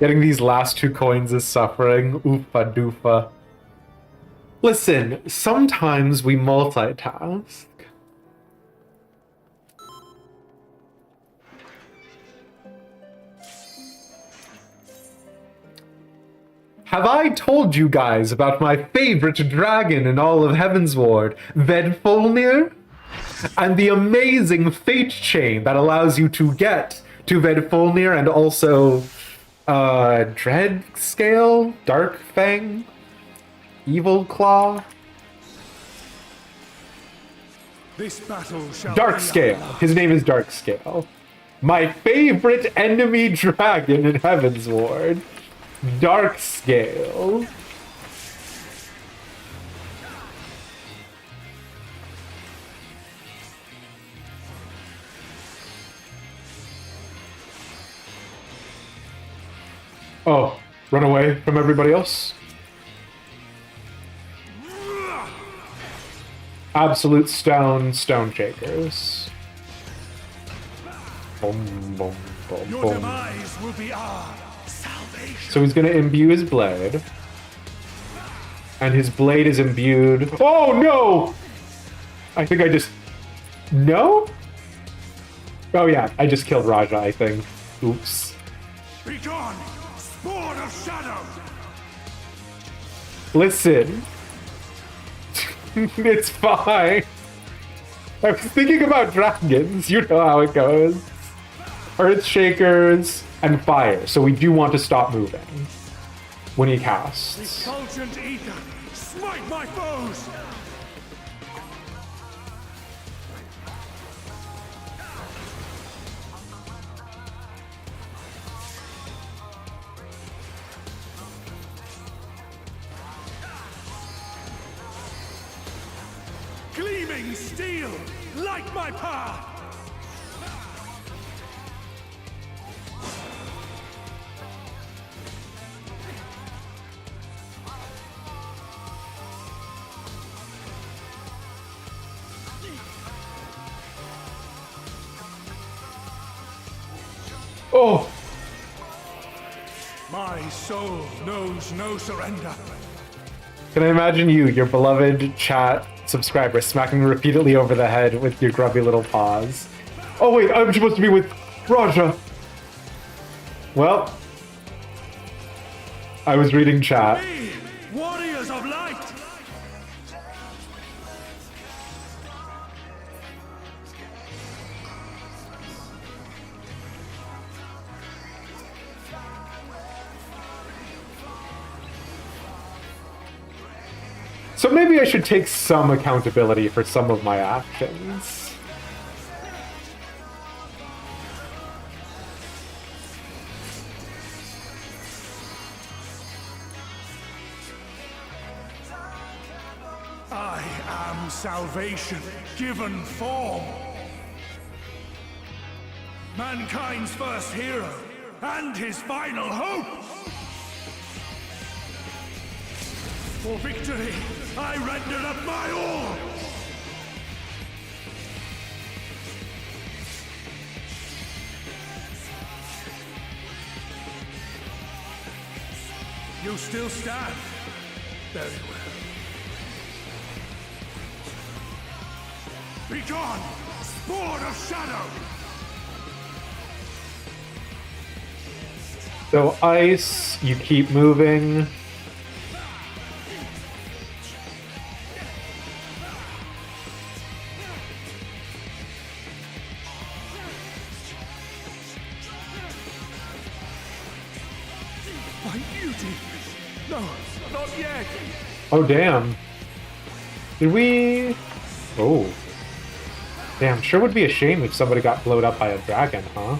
Getting these last 2 coins is suffering. Oofa doofa. Listen, sometimes we multitask. Have I told you guys about my favorite dragon in all of Heaven's Ward, Vedfolnir? And the amazing fate chain that allows you to get to Vedfolnir and also Dread Scale, Dark Fang, Evil Claw, This battle shall Dark be Scale. ours. His name is Dark Scale. My favorite enemy dragon in Heaven's Ward, Dark Scale. Oh, run away from everybody else? Absolute stone shakers. Boom, boom, boom, Your boom. demise will be our salvation. So he's gonna imbue his blade. And his blade is imbued. Oh no! I think I just... No? Oh yeah, I just killed Raja, I think. Oops. Be gone, spawn of shadow. Listen. It's fine. I was thinking about dragons. You know how it goes. Earth shakers and fire. So we do want to stop moving when he casts. Effulgent ether, smite my foes. Gleaming steel, light my path. Oh! My soul knows no surrender. Can I imagine you, your beloved chat subscriber, smacking me repeatedly over the head with your grubby little paws? Oh wait, I'm supposed to be with Raja. Well, I was reading chat. We, warriors of light! So maybe I should take some accountability for some of my actions. I am salvation, given form. Mankind's first hero, and his final hope. For victory, I render up my all. You still stand? Very well. Be gone, spawn of shadow! So ice, you keep moving. My beauty! No, not yet! Oh damn. Did we... Oh. Damn, sure would be a shame if somebody got blown up by a dragon, huh?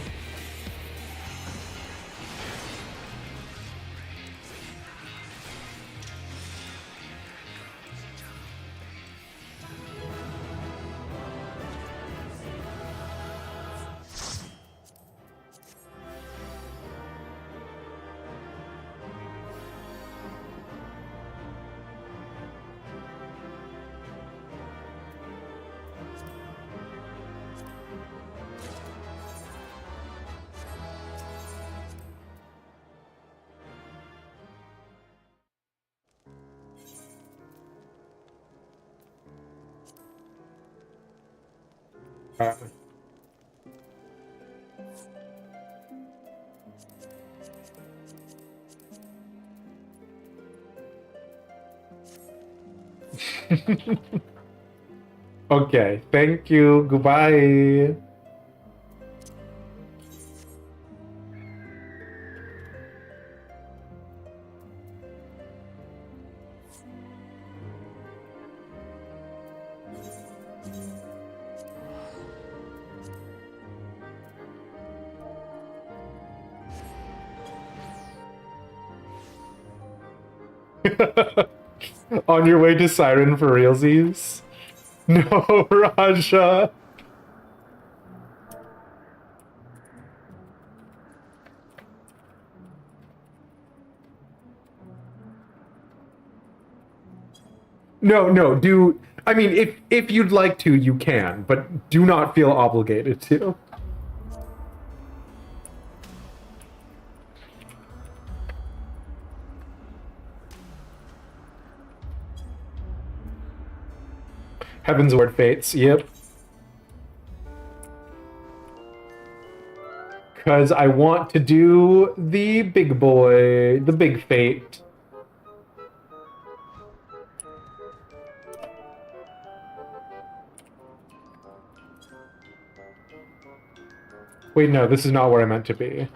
Okay, thank you. Goodbye. On your way to Siren for realsies? No, Raja. No, do... I mean, if you'd like to, you can, but do not feel obligated to. Heaven's Ward Fates, yep. Because I want to do the big boy, the big fate. Wait, no, this is not where I meant to be.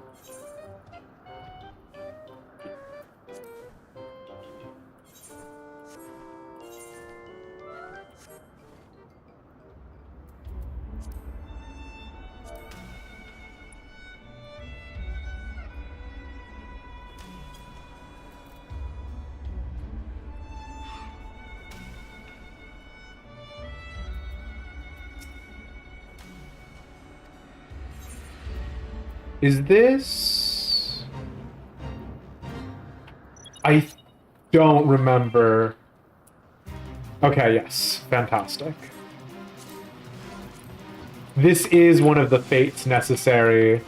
Is this... I don't remember. Okay, yes. Fantastic. This is one of the fates necessary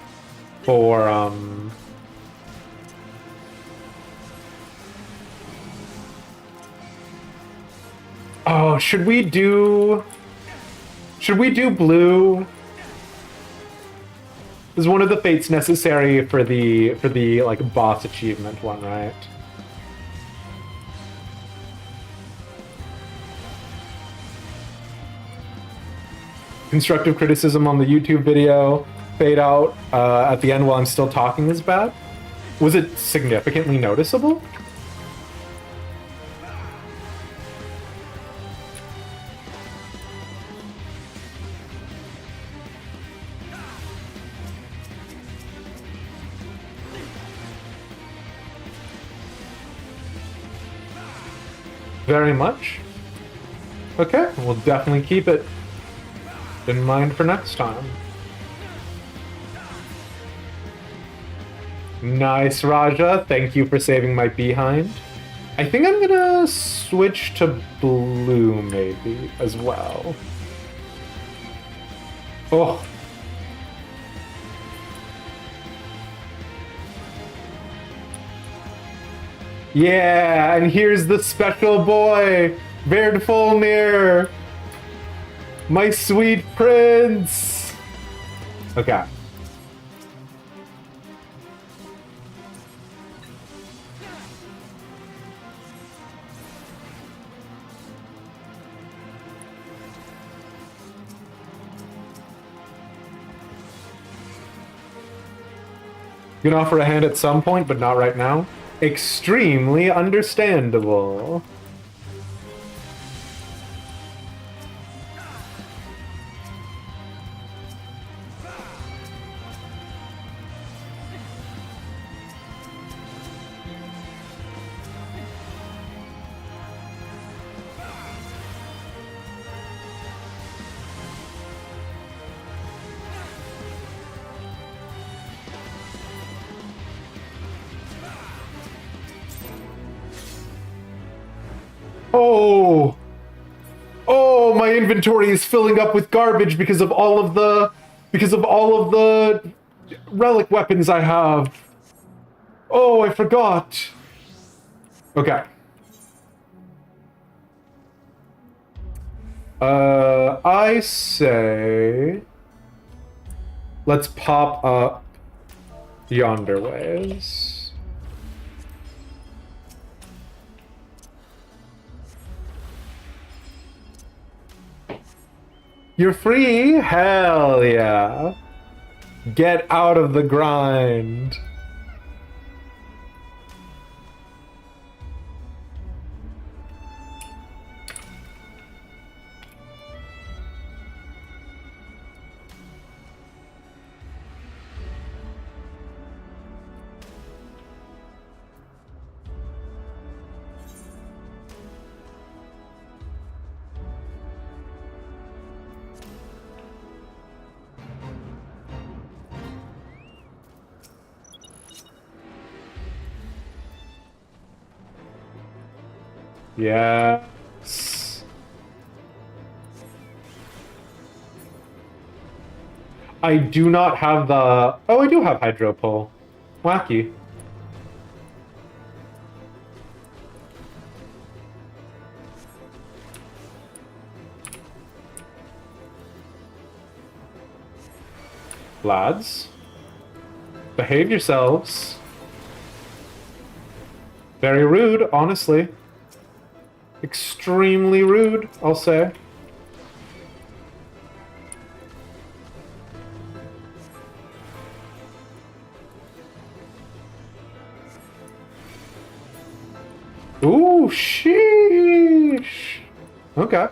for, Oh, should we do blue? This is one of the fates necessary for the like boss achievement one, right? Constructive criticism on the YouTube video. Fade out at the end while I'm still talking is bad. Was it significantly noticeable? Very much. Okay, we'll definitely keep it in mind for next time. Nice, Raja. Thank you for saving my behind. I think I'm gonna switch to blue maybe as well. Oh. Yeah, and here's the special boy, Verdfolnir, my sweet prince. Okay. You can offer a hand at some point, but not right now. Extremely understandable. Oh! Oh, my inventory is filling up with garbage because of all of the relic weapons I have. Oh, I forgot. Okay. I say let's pop up yonder ways. You're free? Hell yeah. Get out of the grind. Yes. I do not have the... Oh, I do have Hydro Pull. Wacky. Lads, behave yourselves. Very rude, honestly. Extremely rude, I'll say. Ooh, sheesh. Okay.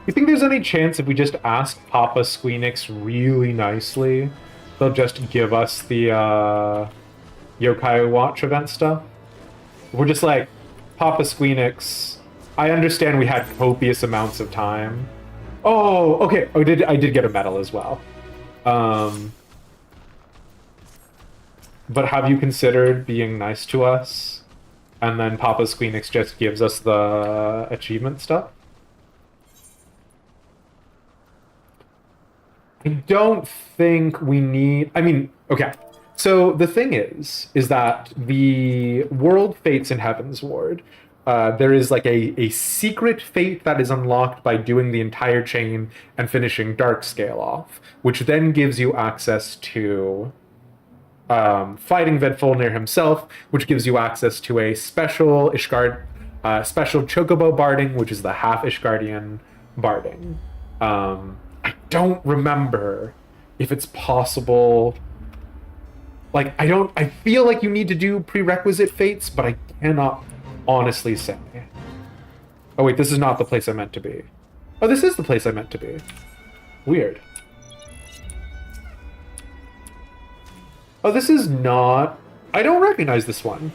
You think there's any chance if we just ask Papa Squeenix really nicely, they'll just give us the Yokai Watch event stuff. We're just like, Papa Squeenix, I understand we had copious amounts of time. Oh, okay. Oh, I did get a medal as well. But have you considered being nice to us? And then Papa Squeenix just gives us the achievement stuff? I don't think we need... I mean, okay. So the thing is that the world fates in Heaven's Ward, there is like a secret fate that is unlocked by doing the entire chain and finishing Darkscale off, which then gives you access to fighting Vedfolnir himself, which gives you access to a special special Chocobo barding, which is the half Ishgardian barding. I don't remember if it's possible. Like, I feel like you need to do prerequisite fates, but I cannot honestly say. Oh wait, this is not the place I meant to be. Oh, this is the place I meant to be. Weird. Oh, this is not... I don't recognize this one.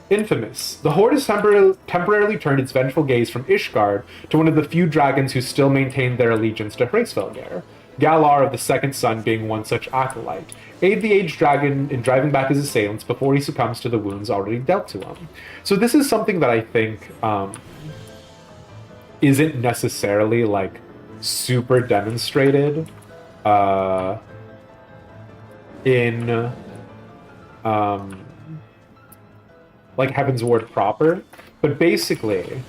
Infamous. The Horde has temporarily turned its vengeful gaze from Ishgard to one of the few dragons who still maintain their allegiance to Hraesvelgr. Galar of the Second Sun being one such acolyte. Aid the aged dragon in driving back his assailants before he succumbs to the wounds already dealt to him. So this is something that I think isn't necessarily like super demonstrated in like Heaven's Ward proper, but basically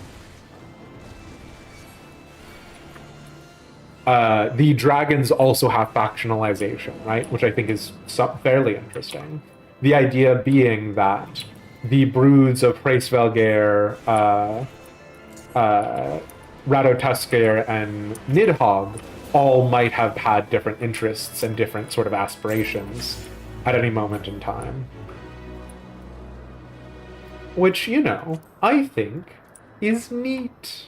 the dragons also have factionalization, right? Which I think is fairly interesting. The idea being that the broods of Hraesvelgr, Radotuskir, and Nidhogg all might have had different interests and different sort of aspirations at any moment in time. Which, you know, I think is neat.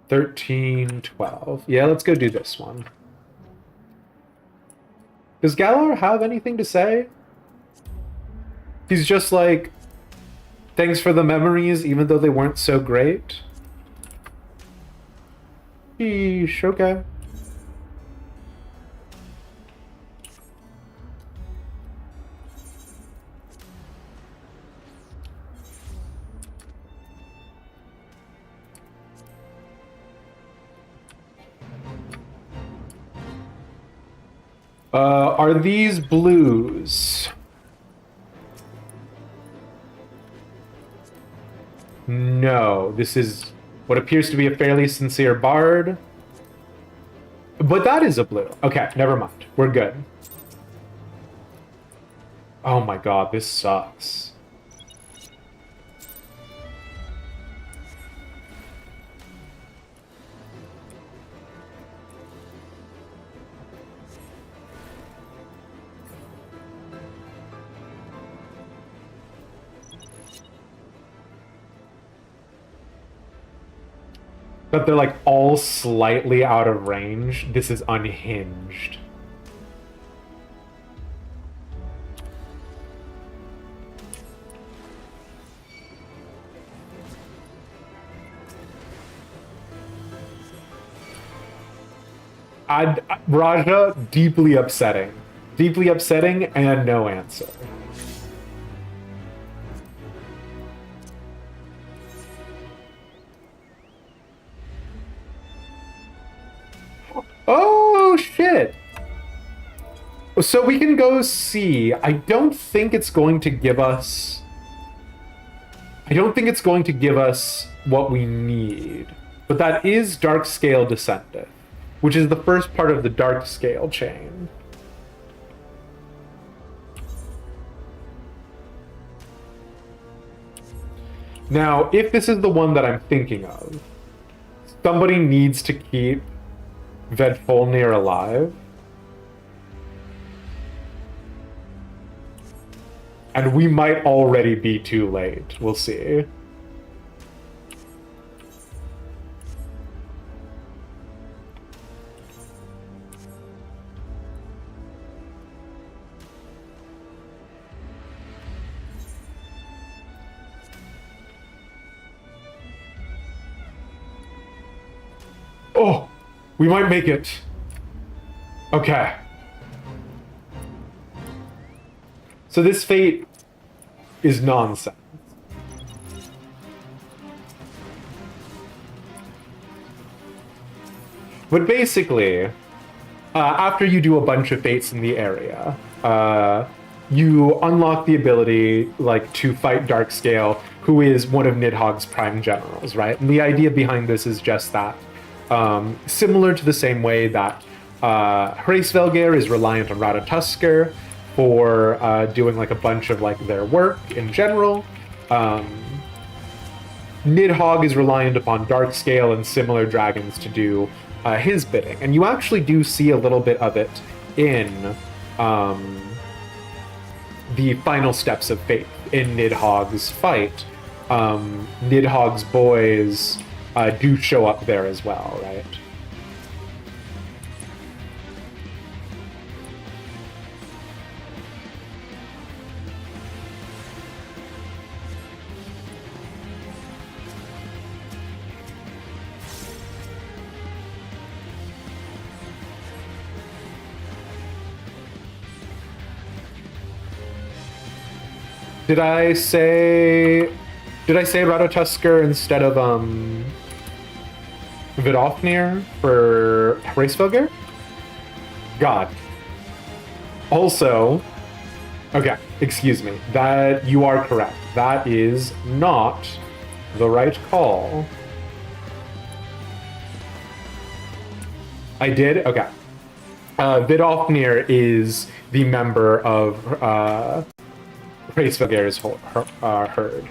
$13.12. Yeah, let's go do this one. Does Galar have anything to say? He's just like, thanks for the memories, even though they weren't so great. Sheesh, okay. Are these blues? No, this is what appears to be a fairly sincere bard. But that is a blue. Okay, never mind. We're good. Oh my god, this sucks. But they're like all slightly out of range. This is unhinged. Raja, deeply upsetting. Deeply upsetting and no answer. Oh, shit. So we can go see. I don't think it's going to give us... I don't think it's going to give us what we need. But that is Darkscale Descendant, which is the first part of the Darkscale chain. Now, if this is the one that I'm thinking of, somebody needs to keep Vedfolnir alive. And we might already be too late. We'll see. Oh, we might make it. Okay. So this fate is nonsense. But basically, after you do a bunch of fates in the area, you unlock the ability, like, to fight Darkscale, who is one of Nidhogg's prime generals, right? And the idea behind this is just that, similar to the same way that Hraesvelgr is reliant on Ratatoskr for doing, like, a bunch of, like, their work in general, Nidhogg is reliant upon Darkscale and similar dragons to do his bidding. And you actually do see a little bit of it in the final steps of fate in Nidhogg's fight. Nidhogg's boys do show up there as well, right? Did I say Ratatoskr instead of Vidofnir for Hraesvelgr? God. Also, okay, excuse me. That you are correct. That is not the right call. I did? Okay. Vidofnir is the member of Hraesvelgr's herd.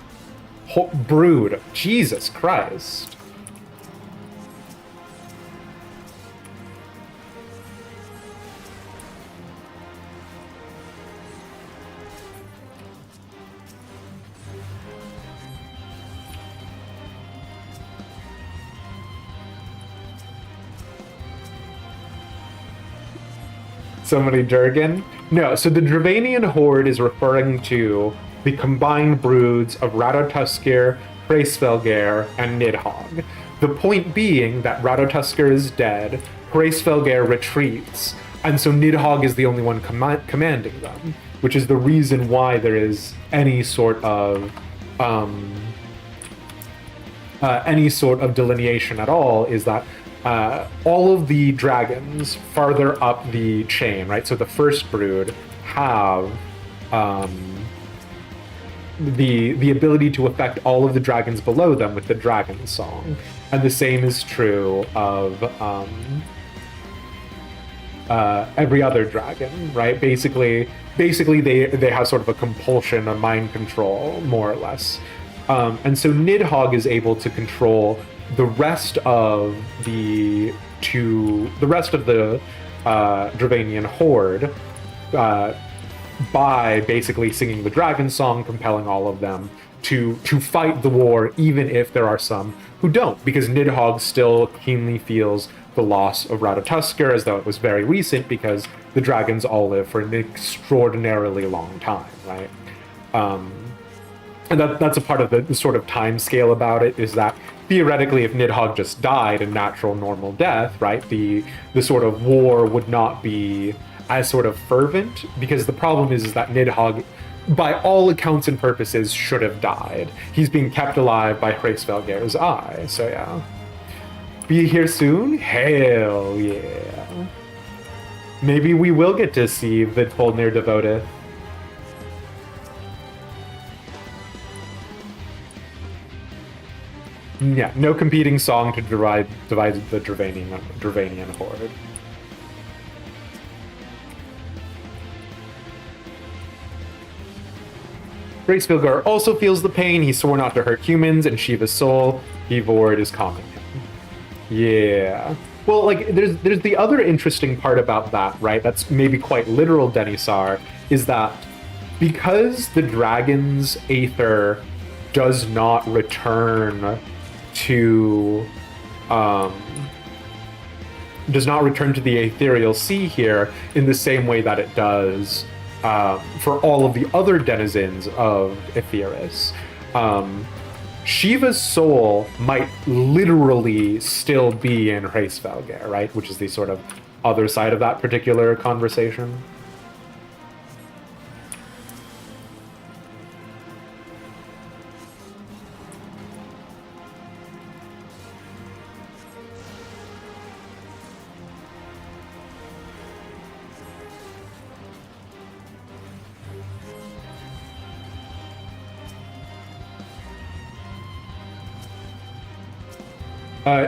Brood. Jesus Christ. Somebody Durgan? No, so the Dravanian horde is referring to the combined broods of Ratatoskr, Hraesvelgr, and Nidhogg. The point being that Ratatoskr is dead, Hraesvelgr retreats, and so Nidhogg is the only one commanding them, which is the reason why there is any sort of delineation at all, is that all of the dragons farther up the chain, right? So the first brood have the ability to affect all of the dragons below them with the dragon song, and the same is true of every other dragon, right? Basically they have sort of a compulsion, a mind control, more or less, and so Nidhogg is able to control the rest of the Dravanian horde by basically singing the dragon song, compelling all of them to fight the war, even if there are some who don't, because Nidhogg still keenly feels the loss of Ratatoskr as though it was very recent, because the dragons all live for an extraordinarily long time, right? And that's a part of the sort of time scale about it, is that theoretically, if Nidhogg just died a natural, normal death, right, the sort of war would not be as sort of fervent, because the problem is that Nidhogg, by all accounts and purposes, should have died. He's being kept alive by Hraesvelgr's eye, so yeah. Be here soon? Hell yeah. Maybe we will get to see Vidfolnir Devoteth. Yeah, no competing song to divide the Dravanian horde. Hraesvelgr also feels the pain. He swore not to hurt humans, and Shiva's soul, Evord, is calming him. Yeah. Well, like, there's the other interesting part about that, right? That's maybe quite literal, Denisar, is that because the dragon's aether does not return to the ethereal sea here in the same way that it does for all of the other denizens of Aetheris. Shiva's soul might literally still be in Hraesvelgr, right? Which is the sort of other side of that particular conversation.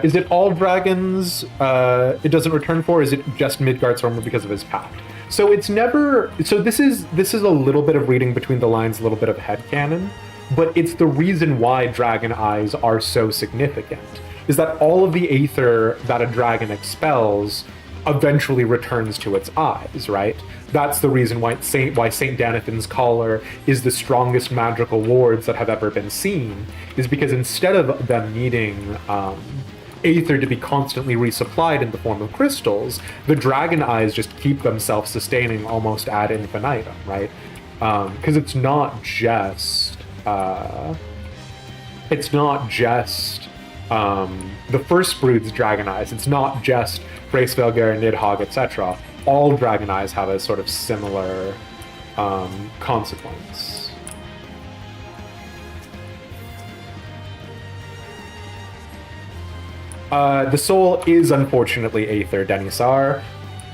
Is it all dragons it doesn't return for? Is it just Midgard's armor because of his pact? So it's never. So this is a little bit of reading between the lines, a little bit of headcanon, but it's the reason why dragon eyes are so significant. Is that all of the aether that a dragon expels eventually returns to its eyes, right? That's the reason why Saint Danathan's collar is the strongest magical wards that have ever been seen, is because instead of them needing aether to be constantly resupplied in the form of crystals, the dragon eyes just keep them self-sustaining almost ad infinitum, right? Because it's not just the first brood's dragon eyes. It's not just Hraesvelgr, Nidhogg, etc. All dragon eyes have a sort of similar consequence. The soul is unfortunately aether, Denisar,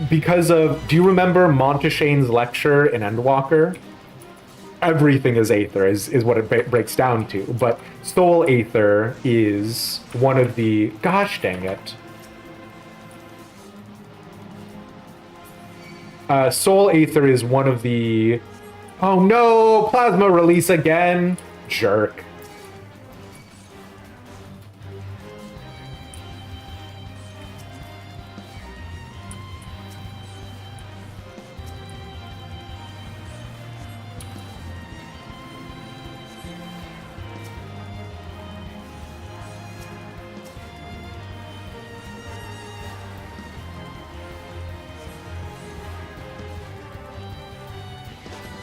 because of. Do you remember Monteshane's lecture in Endwalker? Everything is aether, is what it breaks down to. But soul aether is one of the. Gosh dang it. Soul aether is one of the. Oh no! Plasma release again! Jerk.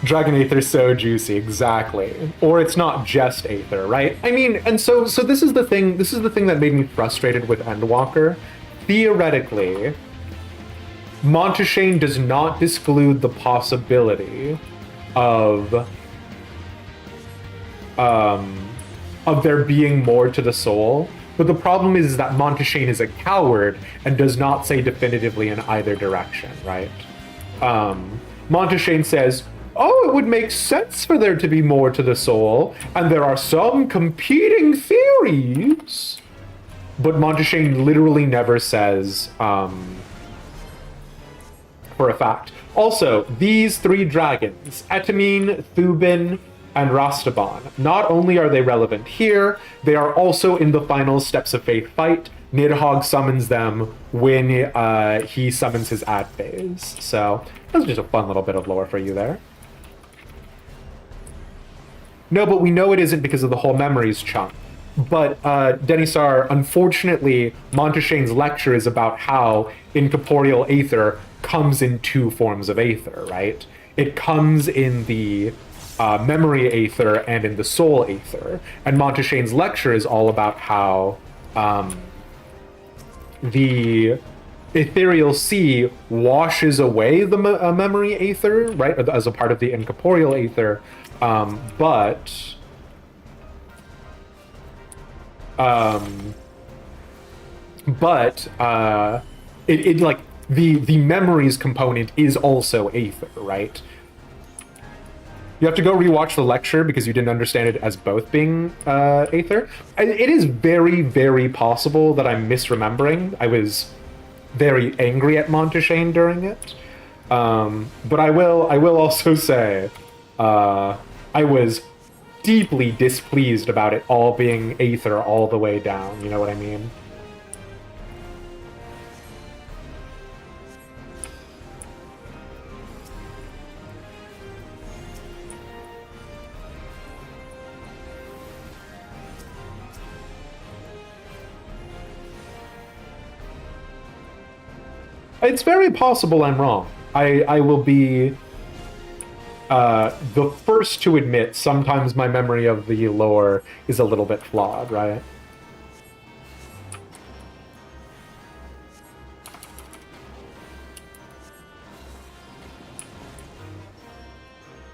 Dragon Aether is so juicy, exactly. Or it's not just Aether, right? I mean, and so this is the thing that made me frustrated with Endwalker. Theoretically, Monteshane does not disclude the possibility of there being more to the soul, but the problem is that Monteshane is a coward and does not say definitively in either direction, right? Monteshane says, oh, it would make sense for there to be more to the soul, and there are some competing theories. But Monteshane literally never says, for a fact. Also, these three dragons, Etamine, Thubin, and Rastaban, not only are they relevant here, they are also in the final Steps of Faith fight. Nidhogg summons them when he summons his ad phase. So, that's just a fun little bit of lore for you there. No, but we know it isn't because of the whole memories chunk. But, Denisar, unfortunately, Monteshane's lecture is about how incorporeal aether comes in two forms of aether, right? It comes in the memory aether and in the soul aether. And Monteshane's lecture is all about how the ethereal sea washes away the memory aether, right, as a part of the incorporeal aether. But it like the memories component is also aether, right? You have to go rewatch the lecture because you didn't understand it as both being aether. It is very, very possible that I'm misremembering. I was very angry at Monteshane during it, but I will also say I was deeply displeased about it all being aether all the way down. You know what I mean? It's very possible I'm wrong. I will be the first to admit sometimes my memory of the lore is a little bit flawed, right?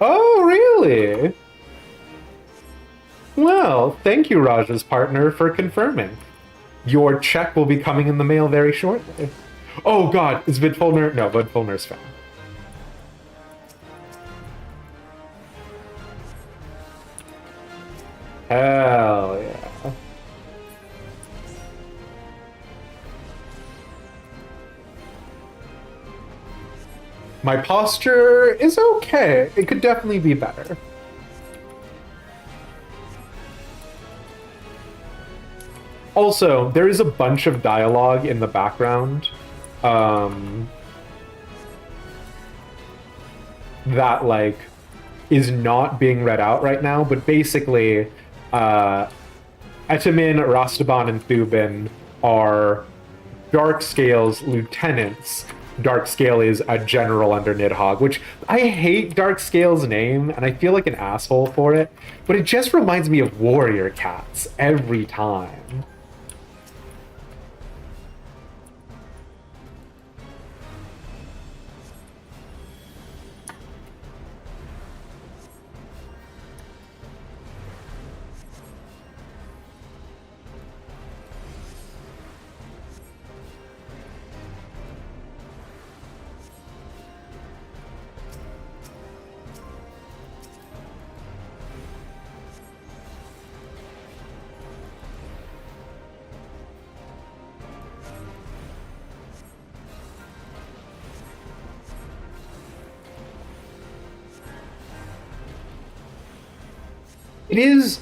Oh, really? Well, thank you, Raja's partner, for confirming. Your check will be coming in the mail very shortly. Oh god, is Vidfolner? No, Vidfolner's found. Hell yeah. My posture is okay. It could definitely be better. Also, there is a bunch of dialogue in the background that, like, is not being read out right now, but basically, Etamin, Rastaban, and Thubin are Darkscale's lieutenants. Darkscale is a general under Nidhogg, which I hate Darkscale's name, and I feel like an asshole for it, but it just reminds me of Warrior Cats every time.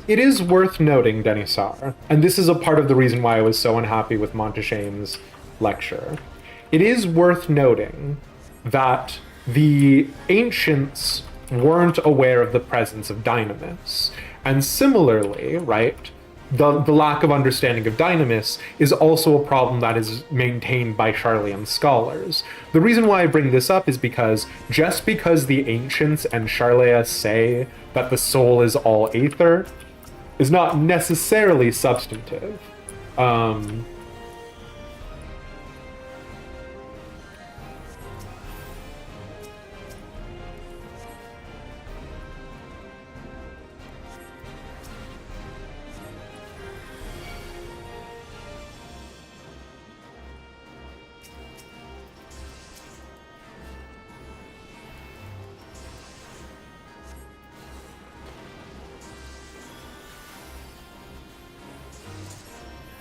It is worth noting, Denisar, and this is a part of the reason why I was so unhappy with Monteshane's lecture. It is worth noting that the ancients weren't aware of the presence of Dynamis. And similarly, right, the lack of understanding of Dynamis is also a problem that is maintained by Sharlayan scholars. The reason why I bring this up is because just because the ancients and Sharlaya say that the soul is all aether is not necessarily substantive.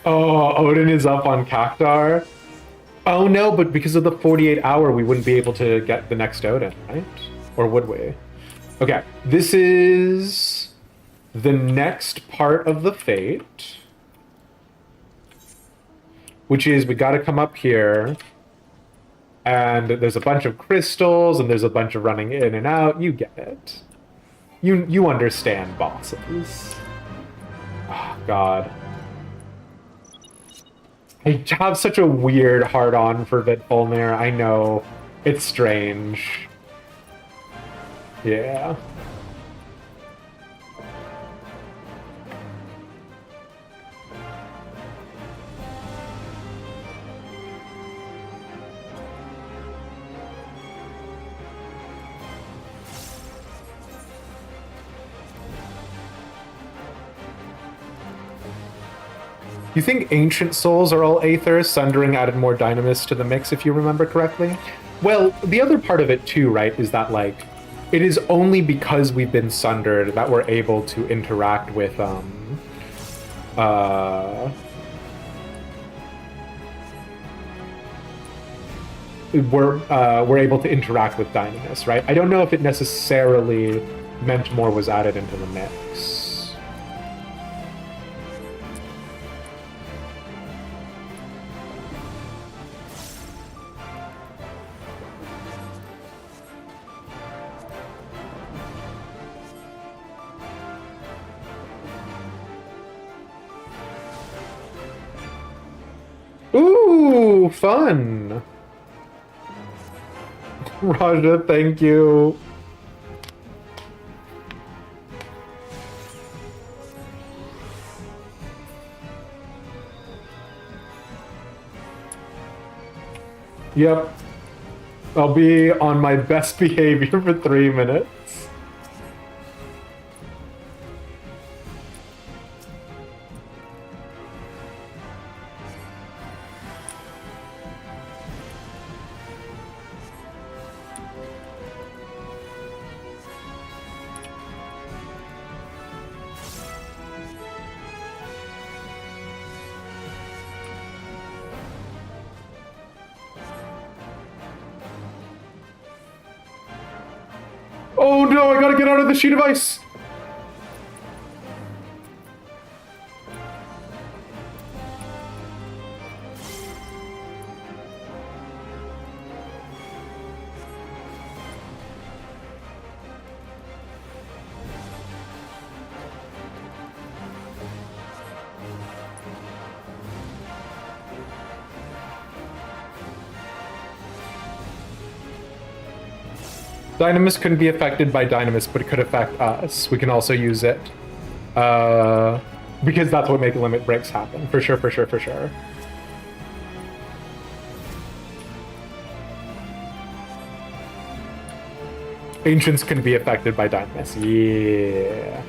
Oh, Odin is up on Cactar. Oh no, but because of the 48 hour, we wouldn't be able to get the next Odin, right? Or would we? Okay, this is the next part of the fate, which is we got to come up here, and there's a bunch of crystals, and there's a bunch of running in and out. You get it. You understand, bosses. Oh, God. I have such a weird hard-on for Vidfolnir. I know. It's strange. Yeah. You think Ancient Souls are all Aether? Sundering added more Dynamis to the mix, if you remember correctly? Well, the other part of it too, right, is that, like, it is only because we've been sundered that we're able to interact with, we're able to interact with Dynamis, right? I don't know if it necessarily meant more was added into the mix. Ooh, fun! Raja, thank you. Yep. I'll be on my best behavior for 3 minutes. Oh no, I gotta get out of the sheet of ice! Dynamis couldn't be affected by Dynamis, but it could affect us. We can also use it. Because that's what make limit breaks happen. For sure, for sure, for sure. Ancients can be affected by Dynamis. Yeah.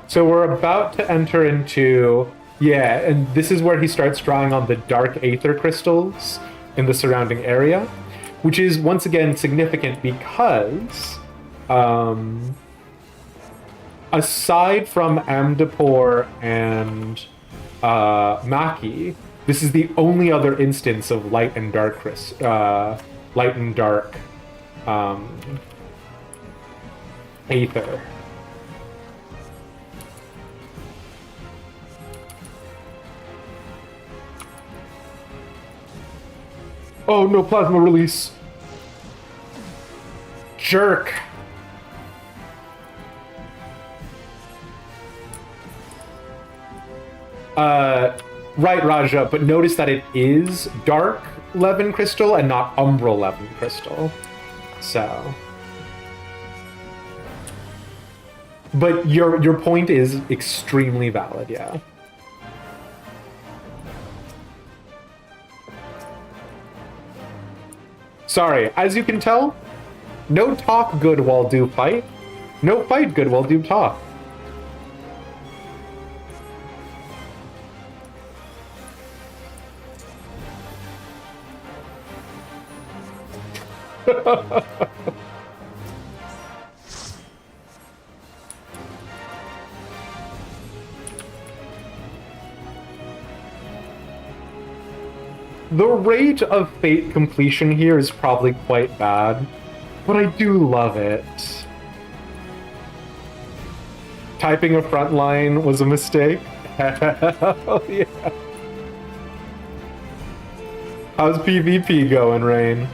So we're about to enter into... Yeah, and this is where he starts drawing on the dark aether crystals in the surrounding area, which is once again significant because aside from Amdapor and Maki, this is the only other instance of light and dark aether. Oh no, plasma release. Jerk. Right, Raja, but notice that it is dark Levin crystal and not umbral Levin crystal. So. But your point is extremely valid, yeah. Sorry, as you can tell, no talk good while do fight, no fight good while do talk. The rate of Fate completion here is probably quite bad, but I do love it. Typing a front line was a mistake? Hell yeah. How's PvP going, Rain?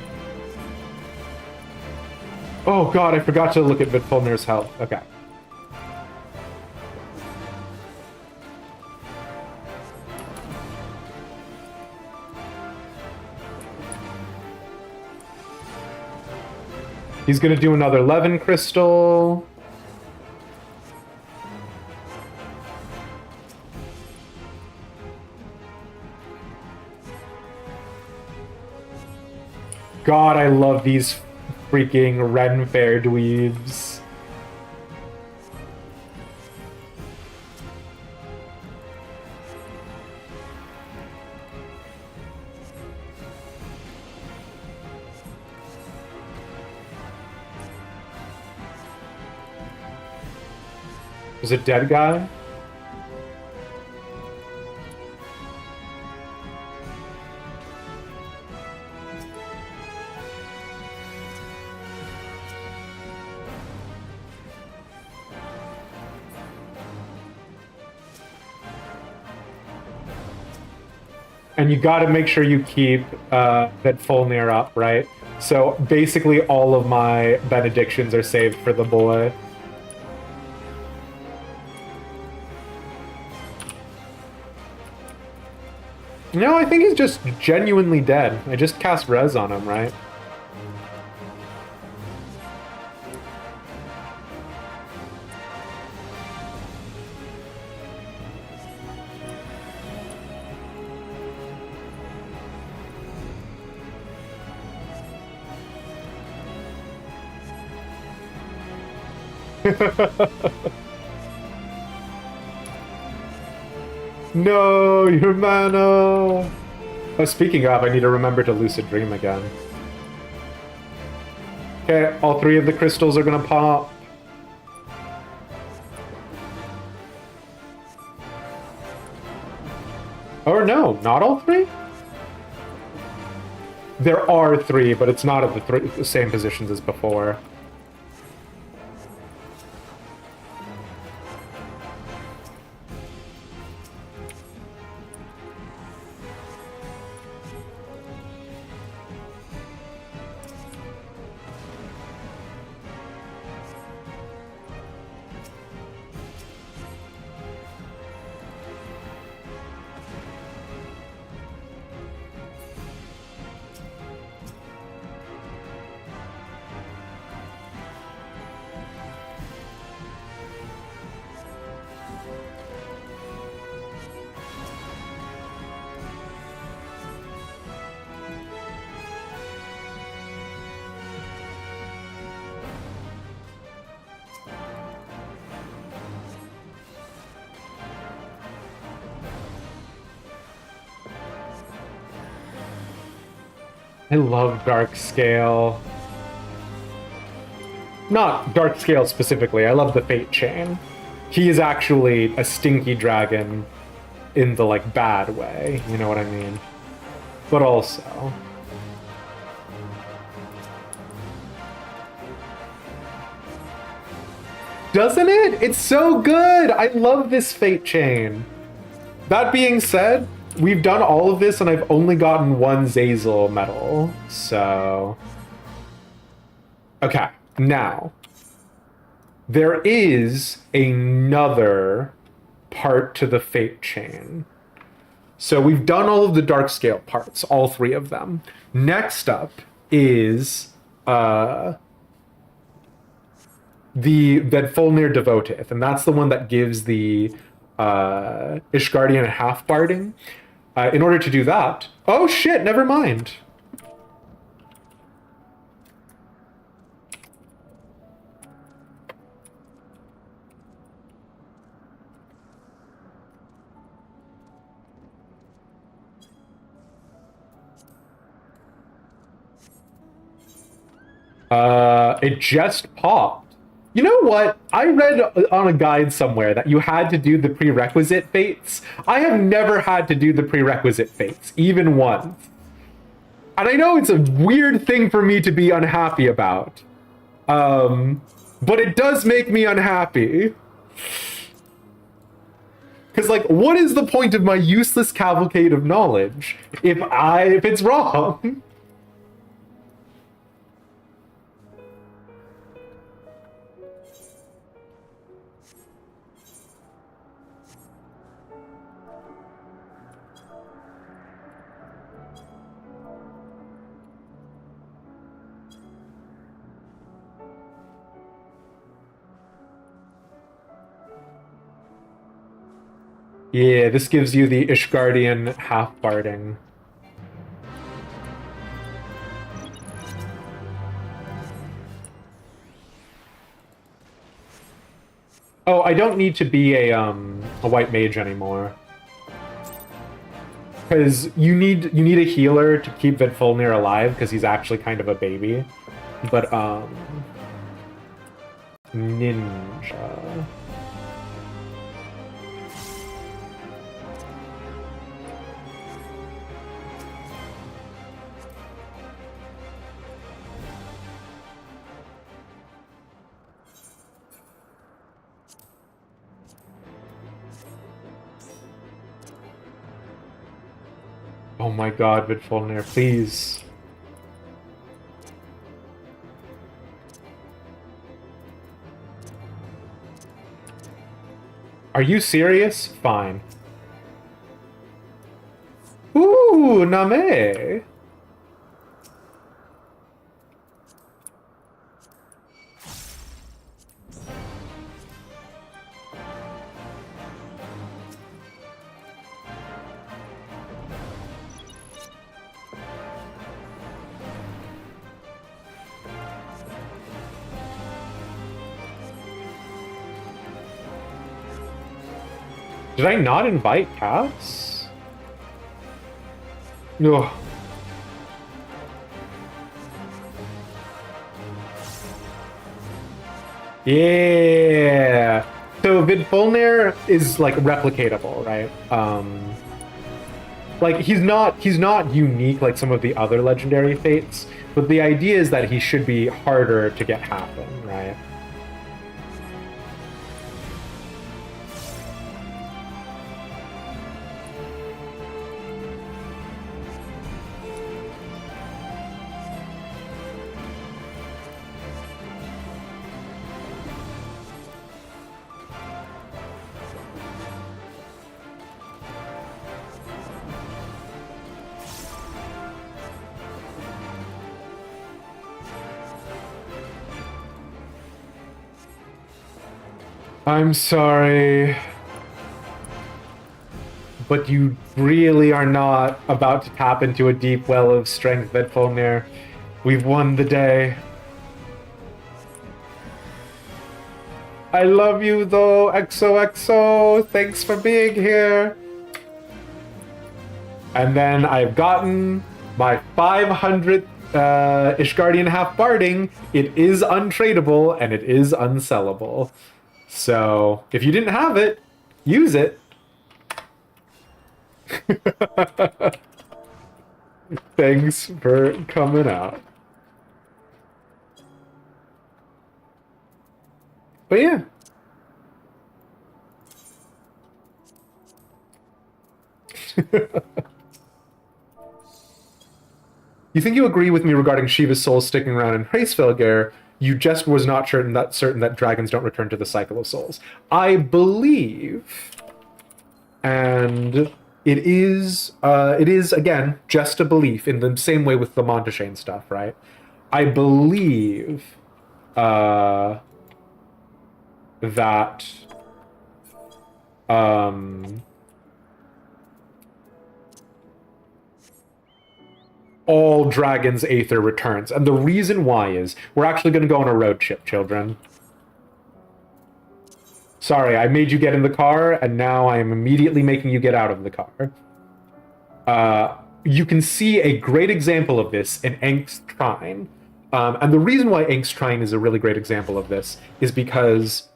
Oh god, I forgot to look at Vitfulner's health. Okay. He's gonna do another Levin crystal. God, I love these freaking Ren Fair dweebs. There's a dead guy. And you got to make sure you keep that full near up, right? So basically all of my benedictions are saved for the boy. No, I think he's just genuinely dead. I just cast Res on him, right? No, your mana! Oh, speaking of, I need to remember to lucid dream again. Okay, all 3 of the crystals are gonna pop. Or no, not all 3? There are 3, but it's not at the same positions as before. I love Dark Scale. Not Dark Scale specifically, I love the Fate Chain. He is actually a stinky dragon in the, like, bad way, you know what I mean? But also... Doesn't it? It's so good! I love this Fate Chain. That being said, we've done all of this and I've only gotten 1 Zazel medal, so... Okay, now. There is another part to the Fate Chain. So we've done all of the Dark Scale parts, all 3 of them. Next up is the Vedfulnir Devoteth, and that's the one that gives the Ishgardian half barding. In order to do that... Oh shit, never mind. It just popped. You know what? I read on a guide somewhere that you had to do the prerequisite fates. I have never had to do the prerequisite fates, even once. And I know it's a weird thing for me to be unhappy about. But it does make me unhappy. Because, like, what is the point of my useless cavalcade of knowledge if it's wrong? Yeah, this gives you the Ishgardian half-barding. Oh, I don't need to be a white mage anymore. Because you need a healer to keep Vedfulnir alive, because he's actually kind of a baby. But, ninja... Oh my god, Vedfulnir, please. Are you serious? Fine. Ooh, Name! Did I not invite Cass? No. Yeah. So Vidfolnir is like replicatable, right? Like he's not unique like some of the other legendary fates, but the idea is that he should be harder to get happen, right? I'm sorry, but you really are not about to tap into a deep well of strength, Vidfolnir. We've won the day. I love you though, XOXO. Thanks for being here. And then I've gotten my 500th Ishgardian half barding. It is untradeable and it is unsellable. So if you didn't have it, use it. Thanks for coming out. But yeah. You think you agree with me regarding Shiva's soul sticking around in Hraesvelgr? You just was not certain that dragons don't return to the cycle of souls. I believe, and it is again just a belief in the same way with the Monteshane stuff, right? I believe that all dragons aether returns, and the reason why is we're actually going to go on a road trip, children. Sorry, I made you get in the car, and now I am immediately making you get out of the car. You can see a great example of this in Angst Trine. And the reason why Angst Trine is a really great example of this is because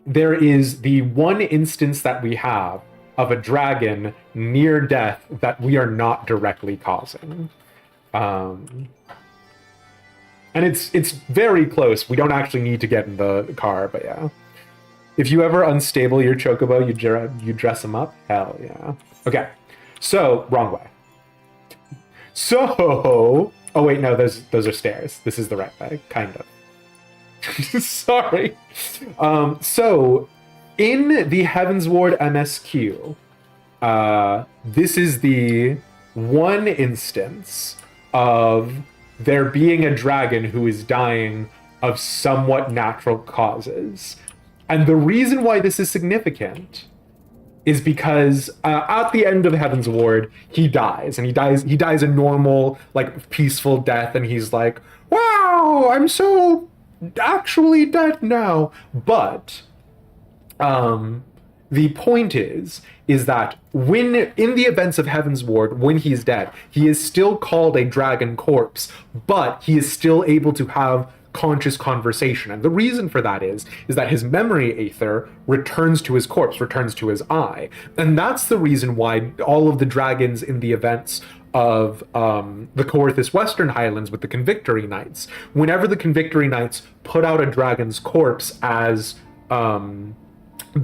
there is the one instance that we have of a dragon near death that we are not directly causing. And it's very close. We don't actually need to get in the car, but yeah. If you ever unstable your chocobo, you dress them up? Hell yeah. Okay, so, wrong way. So, oh wait, no, those are stairs. This is the right way, kind of. Sorry. So, in the Heavensward MSQ, this is the one instance of there being a dragon who is dying of somewhat natural causes. And the reason why this is significant is because at the end of Heavensward, he dies, and he dies a normal, like, peaceful death, and he's like, wow, I'm so actually dead now. But the point is that when in the events of Heavensward, when he's dead, he is still called a dragon corpse, but he is still able to have conscious conversation. And the reason for that is that his memory aether returns to his corpse, returns to his eye. And that's the reason why all of the dragons in the events of the Coerthas Western Highlands with the Convictory Knights, whenever the Convictory Knights put out a dragon's corpse as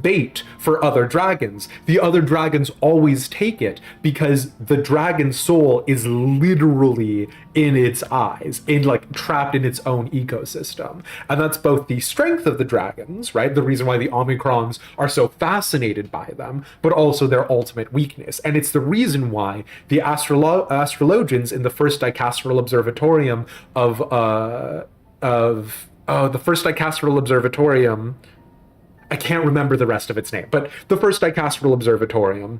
bait for other dragons, the other dragons always take it because the dragon's soul is literally in its eyes, trapped in its own ecosystem. And that's both the strength of the dragons, right? The reason why the Omicrons are so fascinated by them, but also their ultimate weakness. And it's the reason why the astrologians in the first Dicasteral Observatorium the first Dicasteral Observatorium, I can't remember the rest of its name, but the first Dicasteral Observatorium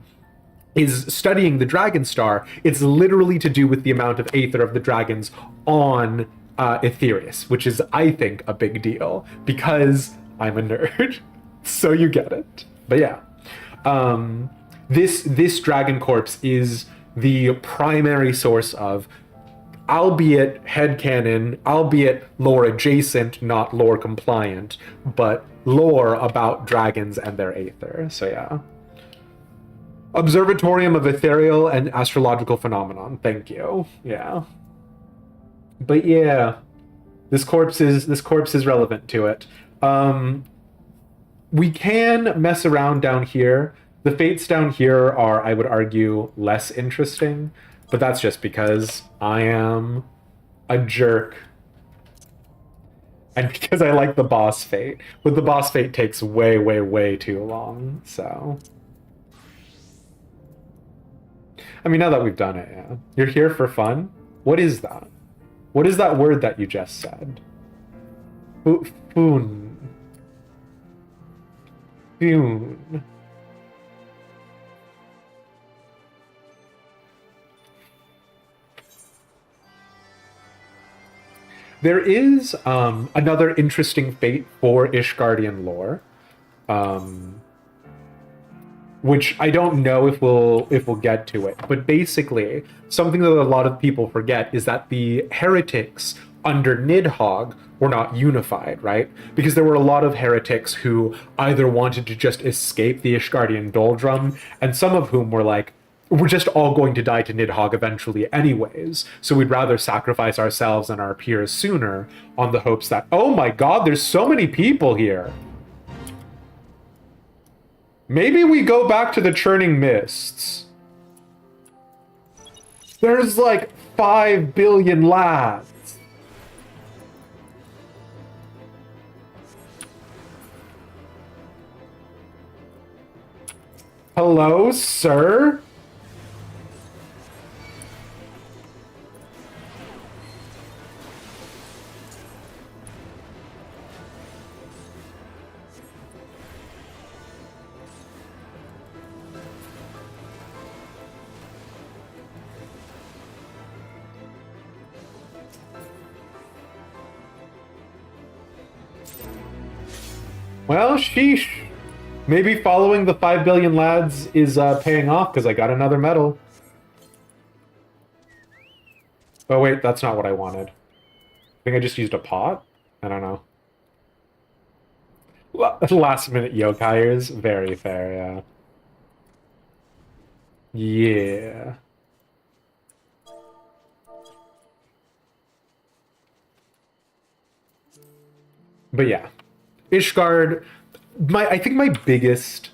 is studying the dragon star. It's literally to do with the amount of aether of the dragons on Aetherius, which is, I think, a big deal because I'm a nerd. So you get it. But yeah, this dragon corpse is the primary source of, albeit headcanon, albeit lore adjacent, not lore compliant, but lore about dragons and their aether. So yeah. Observatorium of Ethereal and Astrological Phenomenon. Thank you. Yeah. But yeah, this corpse is relevant to it. We can mess around down here. The fates down here are, I would argue, less interesting, but that's just because I am a jerk. And because I like the boss fate. But the boss fate takes way, way, way too long, so... I mean, now that we've done it, yeah. You're here for fun? What is that? What is that word that you just said? Foon. Foon. There is another interesting fate for Ishgardian lore, which I don't know if we'll get to it. But basically, something that a lot of people forget is that the heretics under Nidhogg were not unified, right? Because there were a lot of heretics who either wanted to just escape the Ishgardian doldrum, and some of whom were like, we're just all going to die to Nidhogg eventually anyways, so we'd rather sacrifice ourselves and our peers sooner on the hopes that, oh my god, there's so many people here. Maybe we go back to the Churning Mists. There's like 5 billion lads. Hello, sir? Well, sheesh. Maybe following the 5 billion lads is paying off because I got another medal. Oh wait, that's not what I wanted. I think I just used a pot? I don't know. Last minute yokaiers, very fair, yeah. Yeah. But yeah. Ishgard, I think my biggest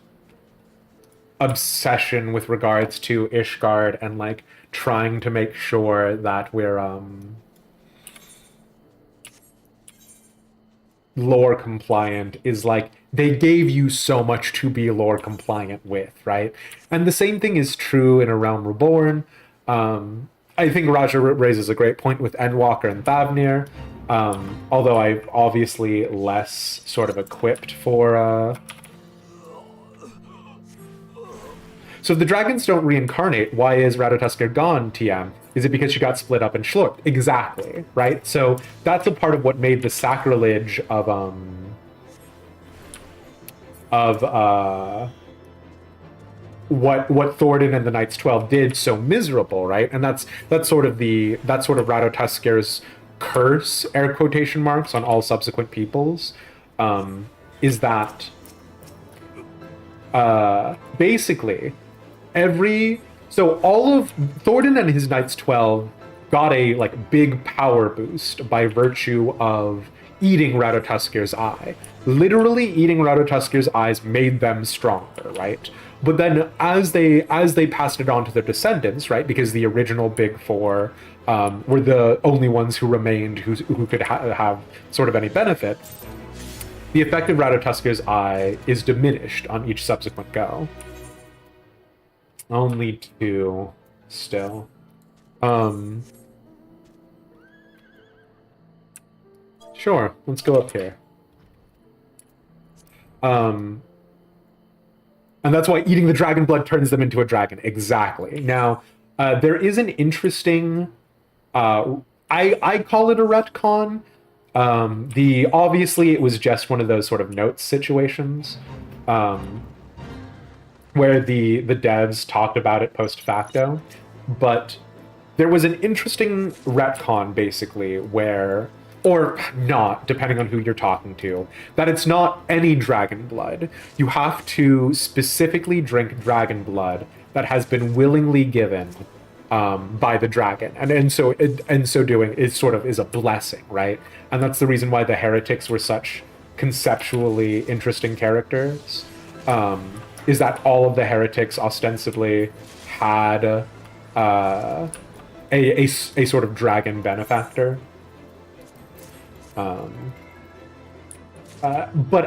obsession with regards to Ishgard and like trying to make sure that we're lore compliant is like they gave you so much to be lore compliant with, right? And the same thing is true in A Realm Reborn. I think Raja raises a great point with Endwalker and Thavnir. Although I'm obviously less sort of equipped for... So if the dragons don't reincarnate, why is Ratatoskr gone, TM? Is it because she got split up and schlorped? Exactly, right? So that's a part of what made the sacrilege of what Thordan and the Knights 12 did so miserable, right? And that's sort of Ratatoskir's curse, air quotation marks, on all subsequent peoples, is that basically all of Thordan and his Knights 12 got a like big power boost by virtue of eating Ratatoskir's eye. Literally eating Ratatoskir's eyes made them stronger, right? But then as they passed it on to their descendants, right, because the original Big Four were the only ones who remained who could have sort of any benefit, the effect of Ratatoskir's eye is diminished on each subsequent go. Only 2 still. Sure, let's go up here. And that's why eating the dragon blood turns them into a dragon. Exactly. Now, there is an interesting... I call it a retcon. Obviously, it was just one of those sort of notes situations. where the devs talked about it post facto, but there was an interesting retcon basically where, or not, depending on who you're talking to, that it's not any dragon blood. You have to specifically drink dragon blood that has been willingly given by the dragon, and in so doing is sort of is a blessing, right? And that's the reason why the heretics were such conceptually interesting characters. Is that all of the heretics ostensibly had a sort of dragon benefactor. But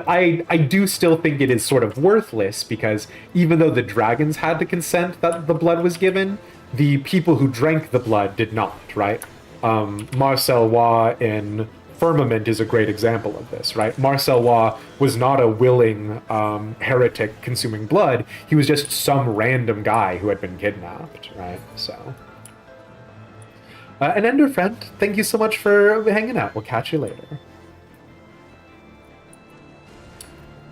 I do still think it is sort of worthless, because even though the dragons had to consent that the blood was given, the people who drank the blood did not, right? Marcel Waugh in Firmament is a great example of this, right? Marcel Waugh was not a willing heretic consuming blood. He was just some random guy who had been kidnapped, right? So... and Ender friend, thank you so much for hanging out. We'll catch you later.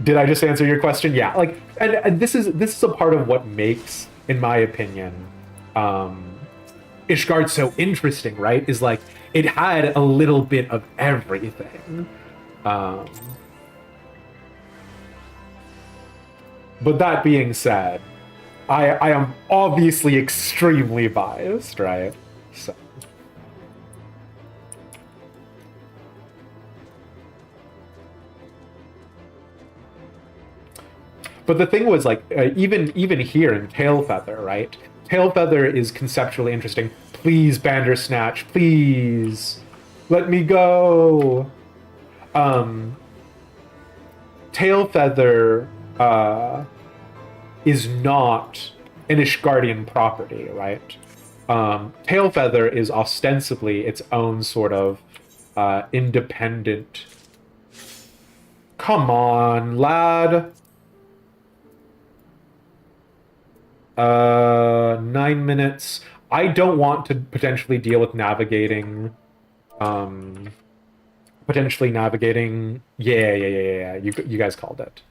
Did I just answer your question? Yeah, like, and this is a part of what makes, in my opinion, Ishgard so interesting, right? Is like it had a little bit of everything. But that being said, I am obviously extremely biased, right? So. But the thing was, like, even here in Tailfeather, right? Tailfeather is conceptually interesting. Please, Bandersnatch, please, let me go. Tailfeather is not an Ishgardian property, right? Tailfeather is ostensibly its own sort of independent. Come on, lad. 9 minutes. I don't want to potentially deal with navigating. Potentially navigating. Yeah. You guys called it.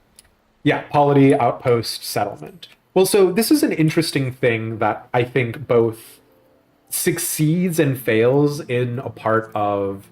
Yeah, polity, outpost, settlement. Well, so this is an interesting thing that I think both succeeds and fails in a part of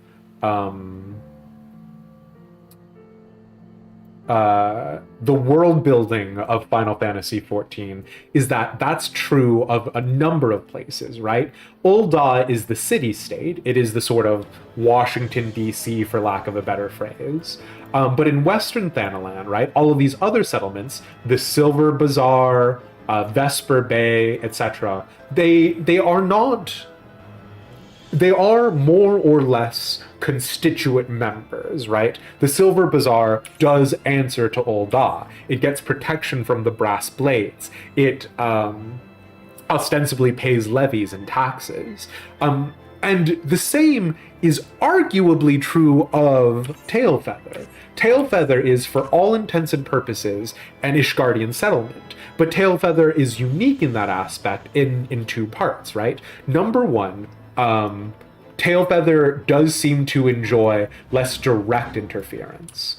the world building of Final Fantasy XIV, is that that's true of a number of places, right? Ul'dah is the city-state. It is the sort of Washington, D.C., for lack of a better phrase. But in Western Thanalan, right, all of these other settlements, the Silver Bazaar, Vesper Bay, etc., they are not... They are more or less constituent members, right? The Silver Bazaar does answer to Ul'dah. It gets protection from the Brass Blades. It ostensibly pays levies and taxes. And the same is arguably true of Tailfeather. Tailfeather is, for all intents and purposes, an Ishgardian settlement. But Tailfeather is unique in that aspect in two parts, right? Number one, Tailfeather does seem to enjoy less direct interference.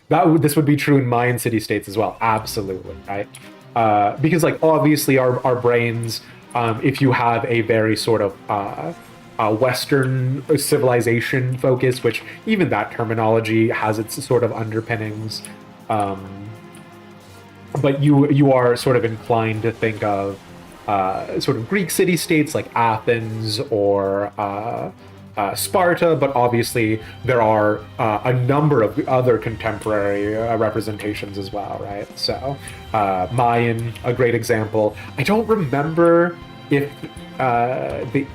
This would be true in Mayan city-states as well, absolutely, right? Because, like, obviously our brains, if you have a very sort of Western civilization focus, which even that terminology has its sort of underpinnings, but you are sort of inclined to think of sort of Greek city-states like Athens or Sparta, but obviously there are a number of other contemporary representations as well, right? So Mayan, a great example. I don't remember if I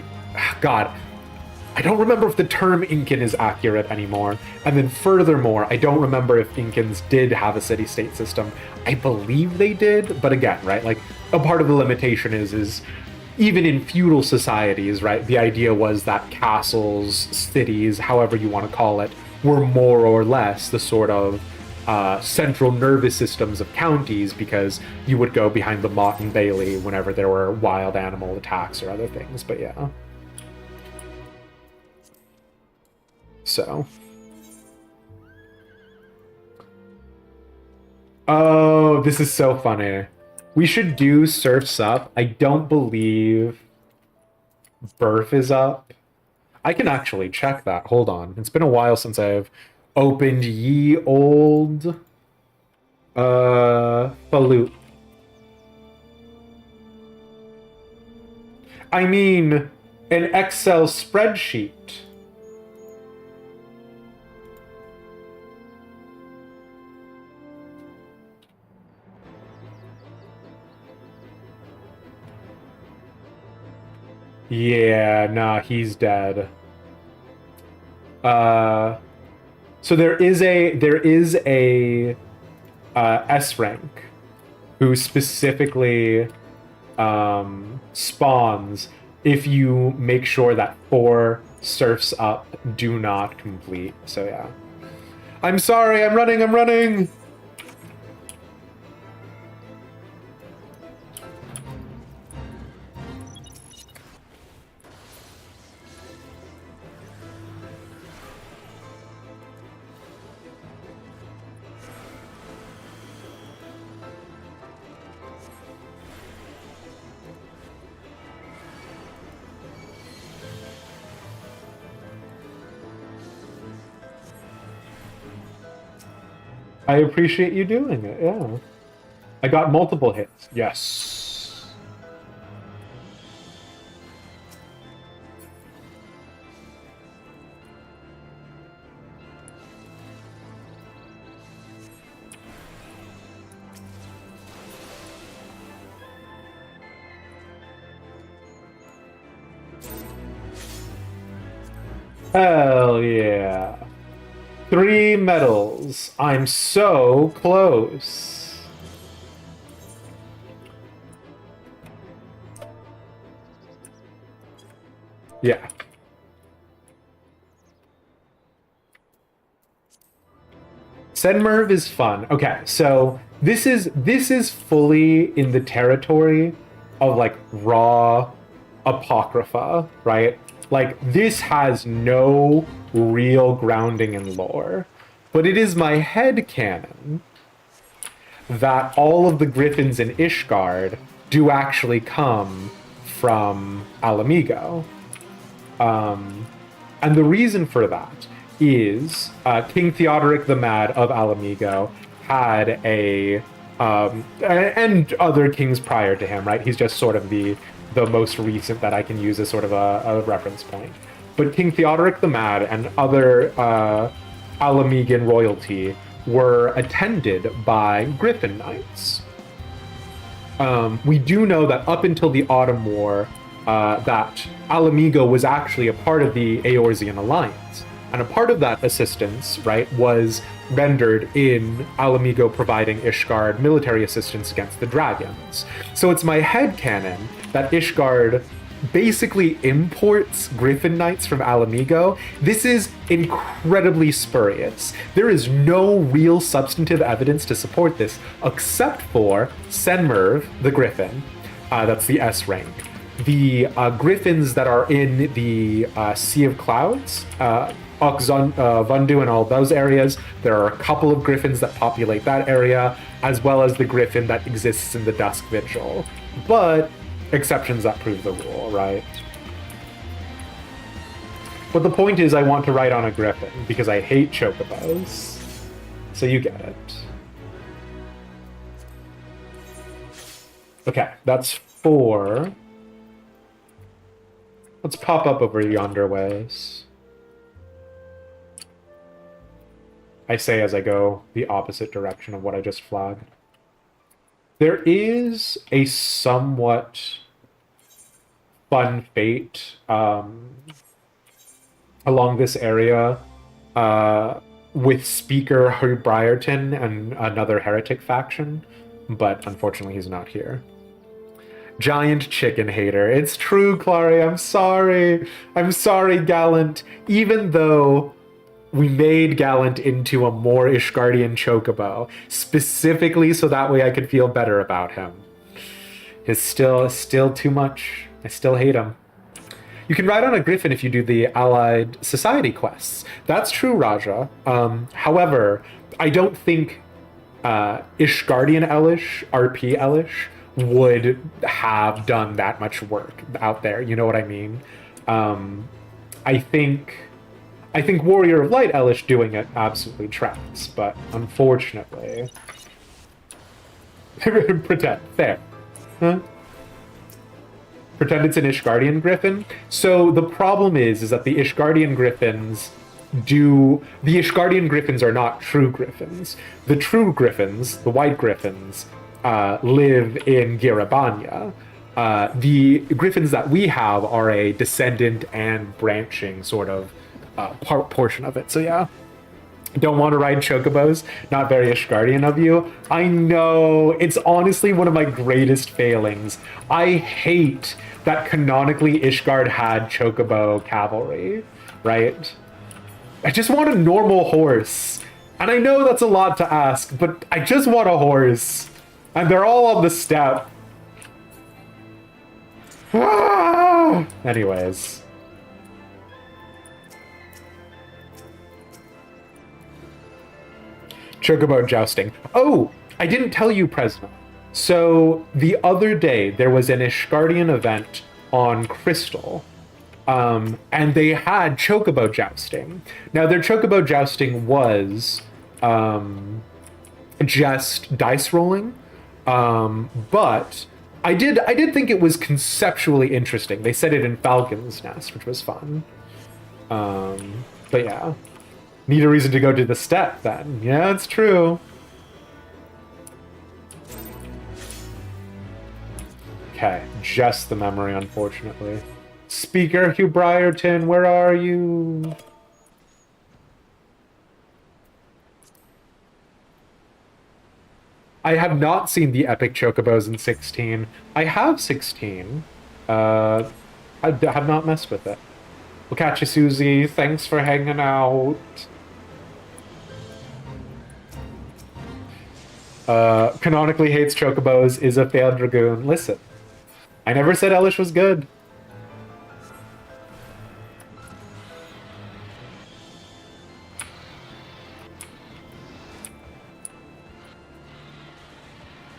don't remember if the term Incan is accurate anymore. And then furthermore, I don't remember if Incans did have a city-state system. I believe they did, but again, right, like a part of the limitation is even in feudal societies, right, the idea was that castles, cities, however you want to call it, were more or less the sort of central nervous systems of counties, because you would go behind the motte and bailey whenever there were wild animal attacks or other things, but yeah. So. Oh, this is so funny. We should do Surf's Up. I don't believe Birth is up. I can actually check that. Hold on. It's been a while since I've opened ye old Falut. I mean, an Excel spreadsheet. Yeah, nah, he's dead. So there is a S rank who specifically spawns if you make sure that 4 Surfs Up do not complete. So yeah. I'm sorry, I'm running! I appreciate you doing it, yeah. I got multiple hits. Yes. Hell yeah. 3 medals. I'm so close. Yeah. Senmerv is fun. Okay, so this is fully in the territory of like raw apocrypha, right? Like, this has no real grounding in lore, but it is my headcanon that all of the griffins in Ishgard do actually come from Alamigo. And the reason for that is King Theodoric the Mad of Alamigo had and other kings prior to him, right? He's just sort of the most recent that I can use as sort of a reference point. But King Theodoric the Mad and other Alamigan royalty were attended by Griffin Knights. We do know that up until the Autumn War, that Alamigo was actually a part of the Eorzean Alliance. And a part of that assistance, right, was rendered in Alamigo providing Ishgard military assistance against the dragons. So it's my headcanon that Ishgard basically imports Griffin Knights from Alamigo. This is incredibly spurious. There is no real substantive evidence to support this, except for Senmerv, the Griffin. That's the S rank. The Griffins that are in the Sea of Clouds, Vundu and all those areas, there are a couple of Griffins that populate that area, as well as the Griffin that exists in the Dusk Vigil. But exceptions that prove the rule, right? But the point is I want to ride on a Griffin, because I hate chocobos. So you get it. Okay, that's 4. Let's pop up over yonder ways. I say as I go the opposite direction of what I just flagged. There is a somewhat fun fate along this area with Speaker Hugh Briarton and another heretic faction, but unfortunately he's not here. Giant chicken hater. It's true, Clary. I'm sorry. I'm sorry, Gallant. Even though we made Gallant into a more Ishgardian chocobo, specifically so that way I could feel better about him. It's still too much. I still hate him. You can ride on a griffin if you do the Allied Society quests. That's true, Raja. However, I don't think Ishgardian Elish, RP Elish, would have done that much work out there. You know what I mean? I think Warrior of Light Elish doing it absolutely tracks, but unfortunately, pretend there. Huh? Pretend it's an Ishgardian Griffin. So the problem is that the Ishgardian Griffins are not true Griffins. The true Griffins, the White Griffins, live in Girabanya. The Griffins that we have are a descendant and branching sort of portion of it. So yeah. Don't want to ride chocobos? Not very Ishgardian of you. I know, it's honestly one of my greatest failings. I hate that canonically Ishgard had chocobo cavalry, right? I just want a normal horse. And I know that's a lot to ask, but I just want a horse. And they're all on the steppe. Ah! Anyways. Chocobo jousting. Oh, I didn't tell you, Presna. So the other day there was an Ishgardian event on Crystal, and they had chocobo jousting. Now their chocobo jousting was just dice rolling, but I did think it was conceptually interesting. They said it in Falcon's Nest, which was fun. But yeah. Need a reason to go to the steppe, then. Yeah, it's true. Okay, just the memory, unfortunately. Speaker Hugh Briarton, where are you? I have not seen the epic chocobos in 16. I have 16. I have not messed with it. We'll catch you, Susie. Thanks for hanging out. Canonically hates chocobos, is a failed dragoon. Listen, I never said Elish was good.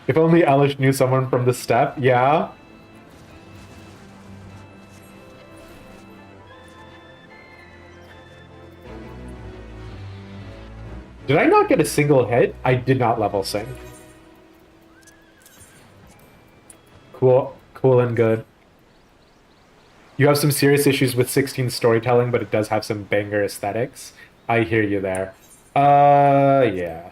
If only Elish knew someone from the steppe, yeah. Did I not get a single hit? I did not level sync. Cool and good. You have some serious issues with 16 storytelling, but it does have some banger aesthetics. I hear you there. Yeah.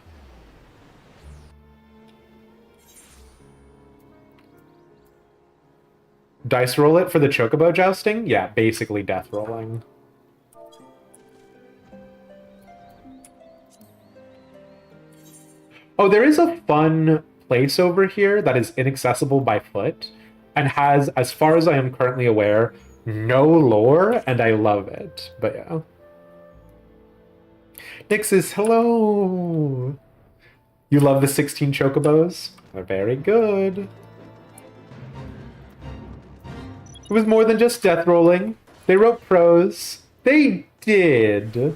Dice roll it for the chocobo jousting? Yeah, basically death rolling. Oh, there is a fun place over here that is inaccessible by foot and has, as far as I am currently aware, no lore, and I love it. But yeah. Nixus, hello! You love the 16 chocobos? They're very good. It was more than just death rolling. They wrote prose. They did.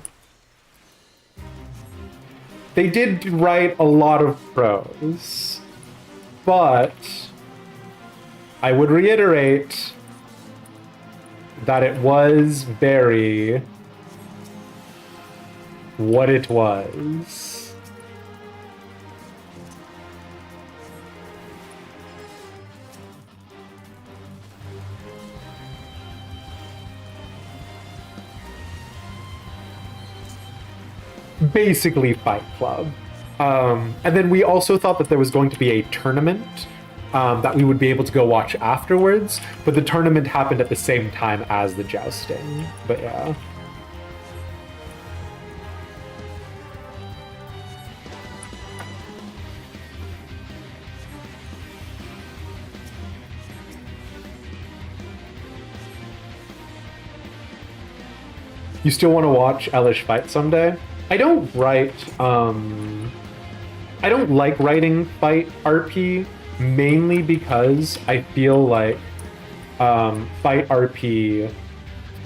They did write a lot of prose, but I would reiterate that it was very what it was. Basically Fight Club. And then we also thought that there was going to be a tournament that we would be able to go watch afterwards, but the tournament happened at the same time as the jousting. But yeah. You still want to watch Elish fight someday? I don't write, I don't like writing fight RP, mainly because I feel like fight RP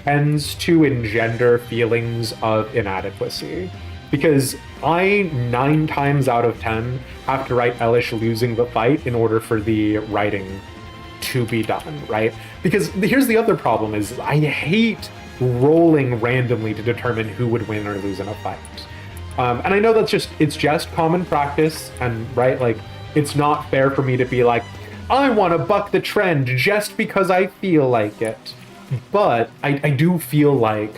tends to engender feelings of inadequacy. because I 9 times out of 10 have to write Elish losing the fight in order for the writing to be done, right? Because here's the other problem is I hate rolling randomly to determine who would win or lose in a fight. And I know it's just common practice, and right, like, it's not fair for me to be like, I want to buck the trend just because I feel like it. But I do feel like,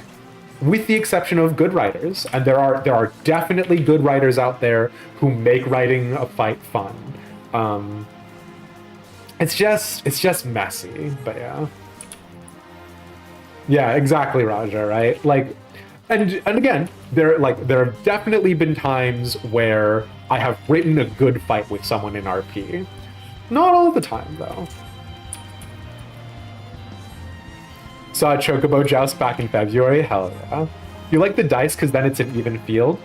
with the exception of good writers, and there are definitely good writers out there who make writing a fight fun. It's just messy, but yeah. Yeah, exactly, Raja, right? Like, and again, there have definitely been times where I have written a good fight with someone in RP. Not all the time, though. Saw a Chocobo joust back in February? Hell yeah. You like the dice because then it's an even field?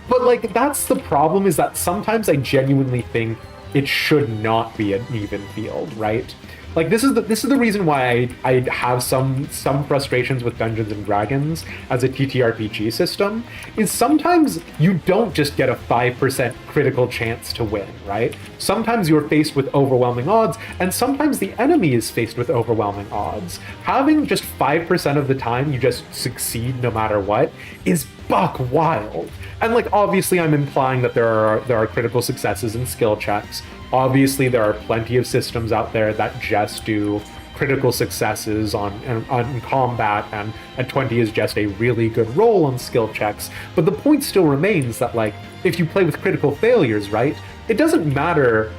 But, like, that's the problem, is that sometimes I genuinely think it should not be an even field, right? Like, this is the reason why I have some frustrations with Dungeons and Dragons as a TTRPG system, is sometimes you don't just get a 5% critical chance to win, right? Sometimes you're faced with overwhelming odds, and sometimes the enemy is faced with overwhelming odds. Having just 5% of the time you just succeed no matter what is buck wild. And, like, obviously I'm implying that there are critical successes in skill checks. Obviously, there are plenty of systems out there that just do critical successes on combat, and a 20 is just a really good roll on skill checks. But the point still remains that, like, if you play with critical failures, right, it doesn't matter,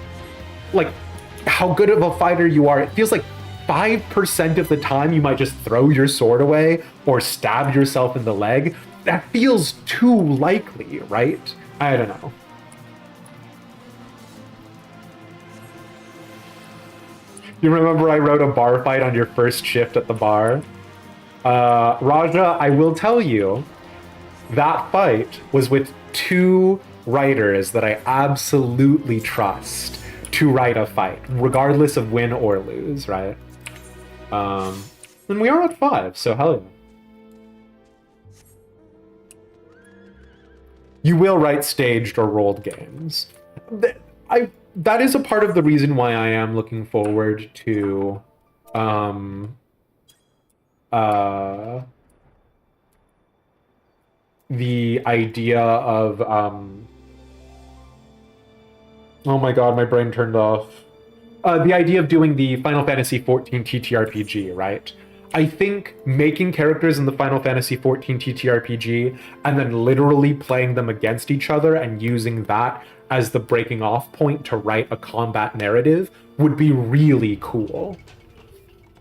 like, how good of a fighter you are. It feels like 5% of the time you might just throw your sword away or stab yourself in the leg. That feels too likely, right? I don't know. You remember I wrote a bar fight on your first shift at the bar? Raja, I will tell you, that fight was with 2 writers that I absolutely trust to write a fight, regardless of win or lose, right? And we are at 5, so hell yeah. You will write staged or rolled games. That is a part of the reason why I am looking forward to the idea of oh my god, my brain turned off. The idea of doing the Final Fantasy XIV TTRPG, right? I think making characters in the Final Fantasy XIV TTRPG and then literally playing them against each other and using that as the breaking off point to write a combat narrative would be really cool.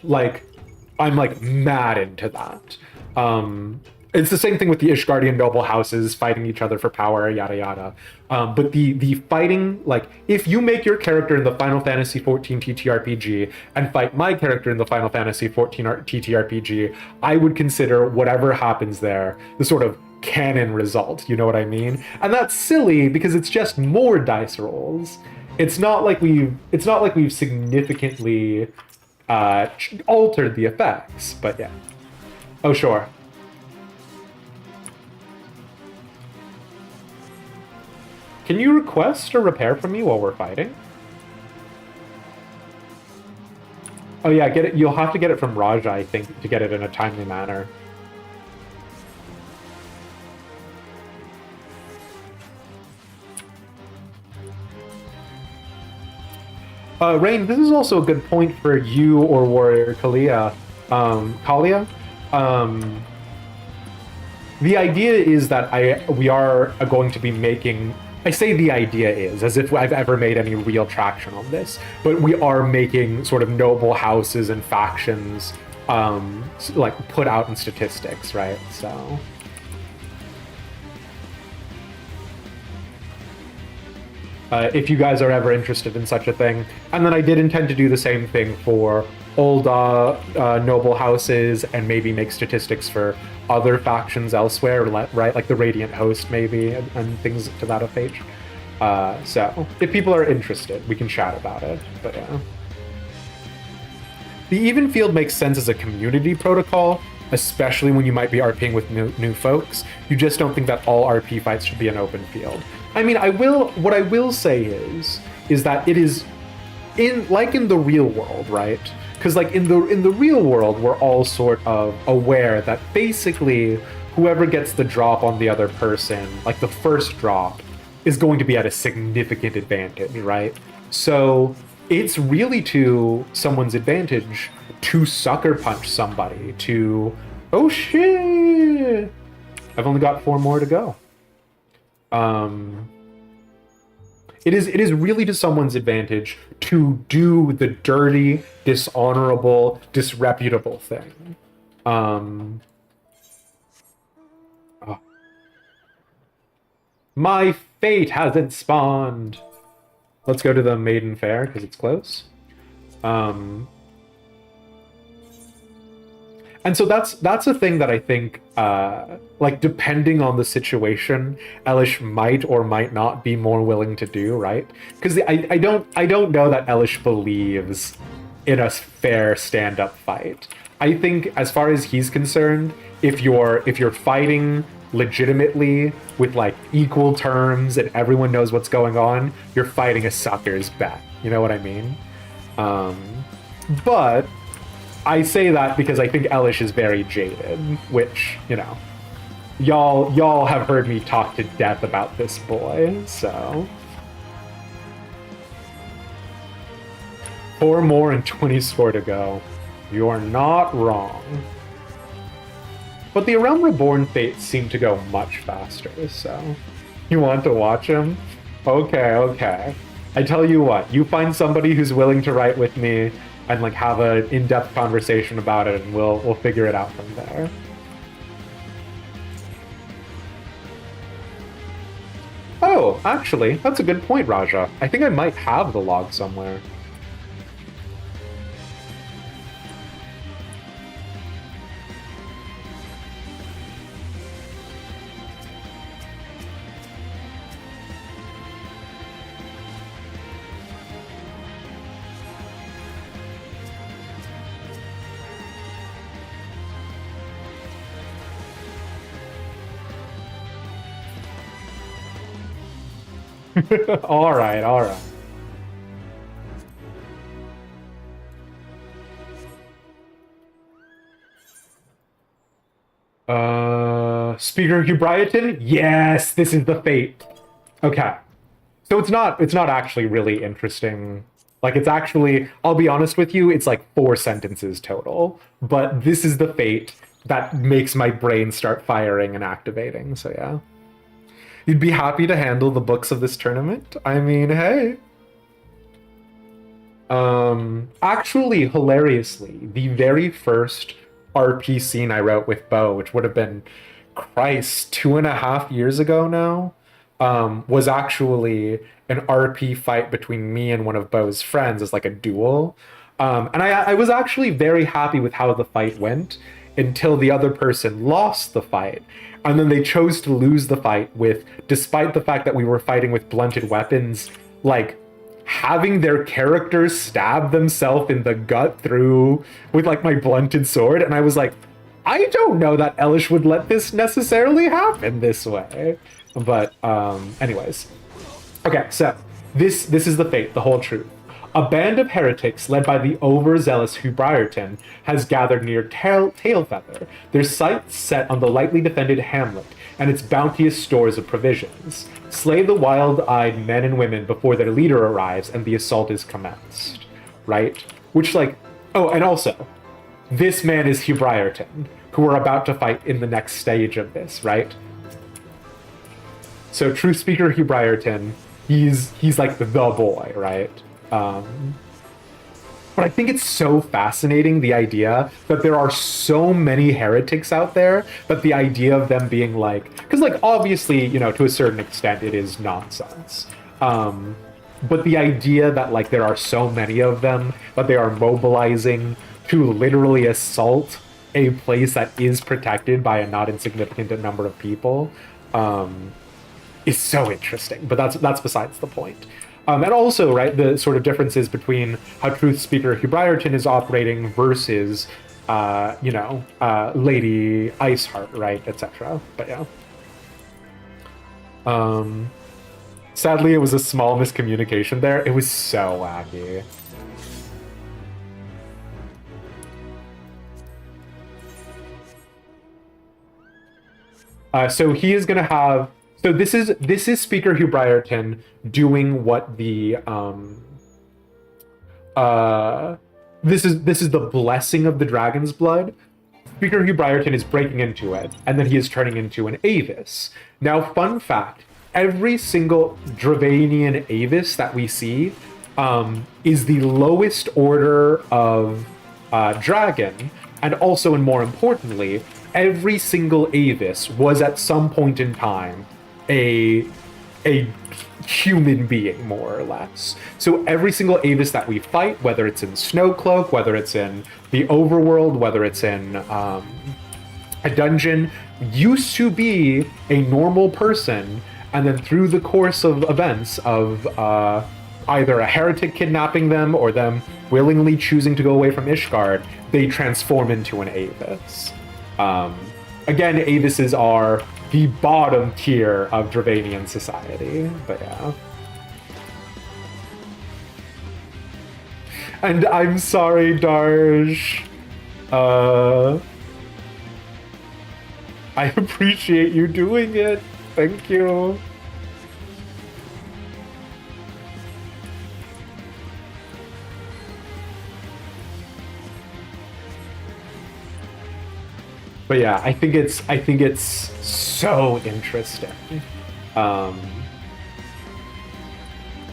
Like, I'm like mad into that. It's the same thing with the Ishgardian noble houses fighting each other for power, yada yada. But the fighting, like, if you make your character in the Final Fantasy XIV TTRPG and fight my character in the Final Fantasy XIV TTRPG, I would consider whatever happens there the sort of canon result, you know what I mean? And that's silly because it's just more dice rolls. It's not like we've significantly altered the effects, but yeah. Oh sure. Can you request a repair from me while we're fighting? Oh yeah, get it. You'll have to get it from Raja, I think, to get it in a timely manner. Rain, this is also a good point for you or Warrior Kalia. Kalia? The idea is that we are going to be making... I say the idea is, as if I've ever made any real traction on this, but we are making sort of noble houses and factions, like, put out in statistics, right? So... if you guys are ever interested in such a thing. And then I did intend to do the same thing for old noble houses and maybe make statistics for other factions elsewhere, right? Like the Radiant Host maybe, and things to that effect. So if people are interested, we can chat about it, but yeah. The even field makes sense as a community protocol. especially when you might be RPing with new folks. You just don't think that all RP fights should be an open field. I mean, what I will say is that it is in the real world, right? Because like in the real world, we're all sort of aware that basically whoever gets the drop on the other person, like the first drop, is going to be at a significant advantage, right? So it's really to someone's advantage to sucker punch somebody, to, oh shit, I've only got 4 more to go. It is really to someone's advantage to do the dirty, dishonorable, disreputable thing. My fate hasn't spawned. Let's go to the Maiden Fair because it's close. And so that's a thing that I think, like, depending on the situation, Elish might or might not be more willing to do, right? Because I don't know that Elish believes in a fair stand-up fight. I think, as far as he's concerned, if you're fighting legitimately with like equal terms and everyone knows what's going on, you're fighting a sucker's bet. You know what I mean? But I say that because I think Elish is very jaded, which, you know, y'all have heard me talk to death about this boy, so. 4 more and 20 score to go. You're not wrong. But the Realm Reborn fates seem to go much faster, so. You want to watch him? Okay. I tell you what, you find somebody who's willing to write with me and like have an in-depth conversation about it, and we'll figure it out from there. Oh, actually, that's a good point, Raja. I think I might have the log somewhere. All right. Speaker Hubriaton? Yes, this is the fate. Okay. So it's not actually really interesting. Like, it's actually, I'll be honest with you, it's like 4 sentences total. But this is the fate that makes my brain start firing and activating, so yeah. You'd be happy to handle the books of this tournament? I mean, hey. Actually, hilariously, the very first RP scene I wrote with Bo, which would have been, Christ, 2.5 years ago now, was actually an RP fight between me and one of Bo's friends as like a duel. And I was actually very happy with how the fight went until the other person lost the fight. And then they chose to lose the fight with, despite the fact that we were fighting with blunted weapons, like having their characters stab themselves in the gut through with like my blunted sword. And I was like, I don't know that Elish would let this necessarily happen this way. But anyways. Okay, so this is the fate, the whole truth. A band of heretics led by the overzealous Hubriaton has gathered near Tailfeather, their sights set on the lightly defended hamlet and its bounteous stores of provisions. Slay the wild-eyed men and women before their leader arrives and the assault is commenced. Right? Which, like, oh, and also, this man is Hubriaton, who we're about to fight in the next stage of this, right? So, True Speaker Hubriaton, he's like the boy, right? But I think it's so fascinating, the idea that there are so many heretics out there, that the idea of them being like, because like obviously, you know, to a certain extent it is nonsense. But the idea that like there are so many of them, that they are mobilizing to literally assault a place that is protected by a not insignificant number of people, is so interesting. But that's besides the point. And also, right, the sort of differences between how Truth Speaker Hubriaton is operating versus Lady Iceheart, right, etc. But yeah. Sadly, it was a small miscommunication there. It was so wacky. So he is going to have. So this is Speaker Hugh Briarton doing what the this is the blessing of the dragon's blood. Speaker Hugh Briarton is breaking into it, and then he is turning into an Avis. Now, fun fact: every single Dravanian Avis that we see is the lowest order of dragon, and also, and more importantly, every single Avis was at some point in time a human being, more or less. So every single Avis that we fight, whether it's in Snowcloak, whether it's in the overworld, whether it's in a dungeon, used to be a normal person, and then through the course of events of either a heretic kidnapping them or them willingly choosing to go away from Ishgard, they transform into an Avis. Again, Avises are the bottom tier of Dravanian society, but yeah. And I'm sorry, Darsh. I appreciate you doing it. Thank you. But yeah, I think it's so interesting.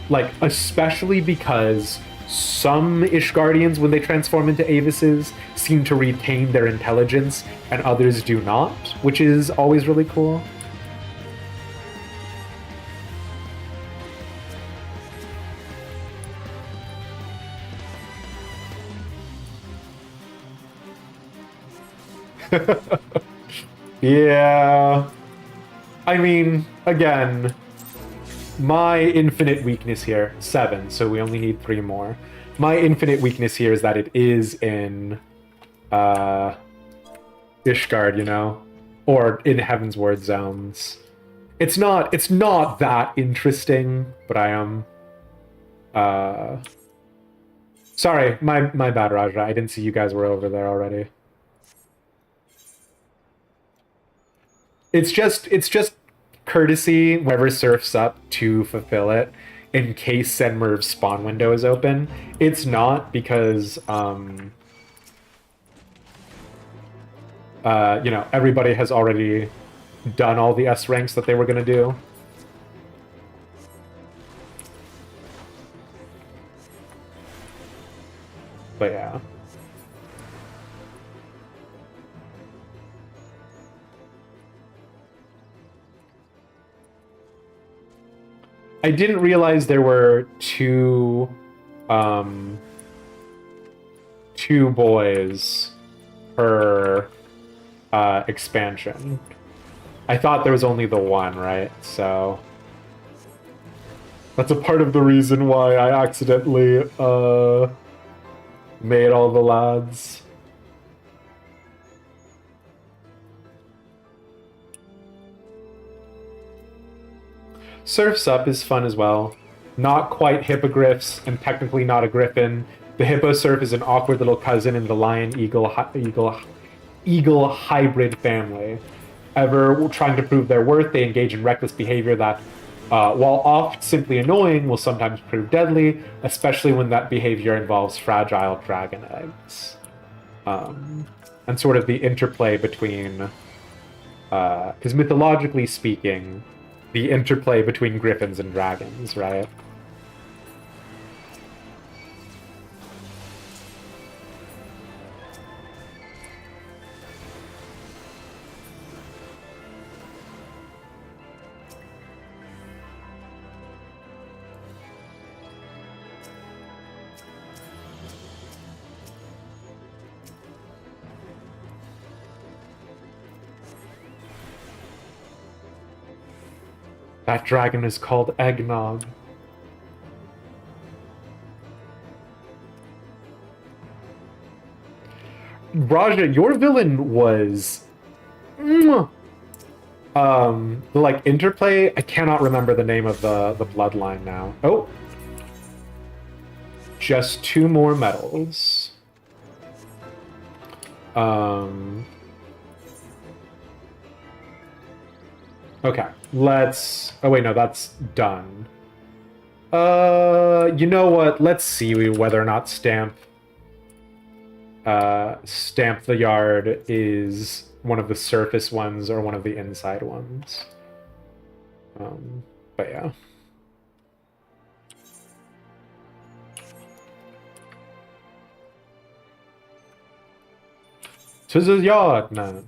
Like, especially because some Ishgardians, when they transform into Avises, seem to retain their intelligence, and others do not, which is always really cool. Yeah. I mean, again, my infinite weakness here, 7, so we only need 3 more. My infinite weakness here is that it is in Ishgard, you know? Or in Heaven's Ward zones. It's not that interesting, but I am sorry, my bad, Raja. I didn't see you guys were over there already. It's just courtesy whenever surfs up to fulfill it in case Senmerv's spawn window is open. It's not because everybody has already done all the S ranks that they were gonna do. But yeah. I didn't realize there were two boys per expansion. I thought there was only the one, right? So that's a part of the reason why I accidentally made all the lads. Surf's Up is fun as well. Not quite hippogriffs, and technically not a griffin. The hippo surf is an awkward little cousin in the lion eagle hybrid family. Ever trying to prove their worth, they engage in reckless behavior that, while oft simply annoying, will sometimes prove deadly, especially when that behavior involves fragile dragon eggs. And sort of the interplay between, because mythologically speaking, the interplay between griffins and dragons, right? That dragon is called Eggnog. Raja, your villain was mwah. The like interplay, I cannot remember the name of the bloodline now. Oh. Just 2 more medals. Okay, let's... Oh wait, no, that's done. You know what? Let's see whether or not Stamp the Yard is one of the surface ones or one of the inside ones. But yeah. To the yard, man.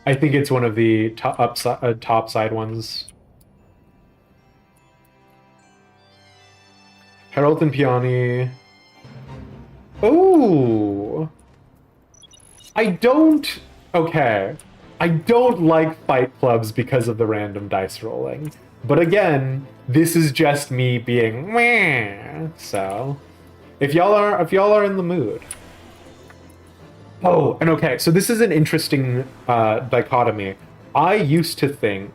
I think it's one of the top side ones. Harold and Peony. Oh, I don't. Okay, I don't like fight clubs because of the random dice rolling. But again, this is just me being meh. So, if y'all are in the mood. Oh, and okay, so this is an interesting dichotomy. I used to think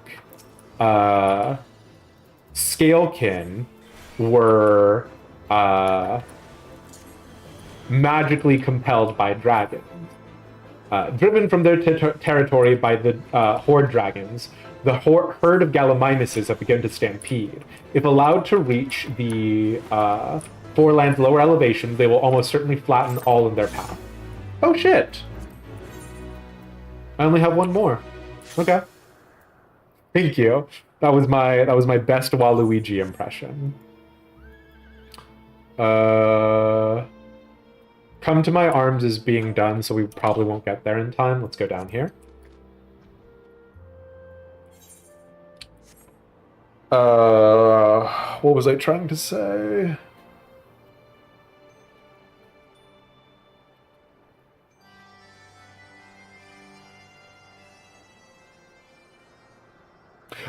Scalekin were magically compelled by dragons. Driven from their territory by the horde dragons, the herd of Gallimimuses have begun to stampede. If allowed to reach the Foreland's lower elevation, they will almost certainly flatten all in their path. Oh shit! I only have 1 more. Okay. Thank you. That was my best Waluigi impression. Come to my arms is being done, so we probably won't get there in time. Let's go down here. What was I trying to say?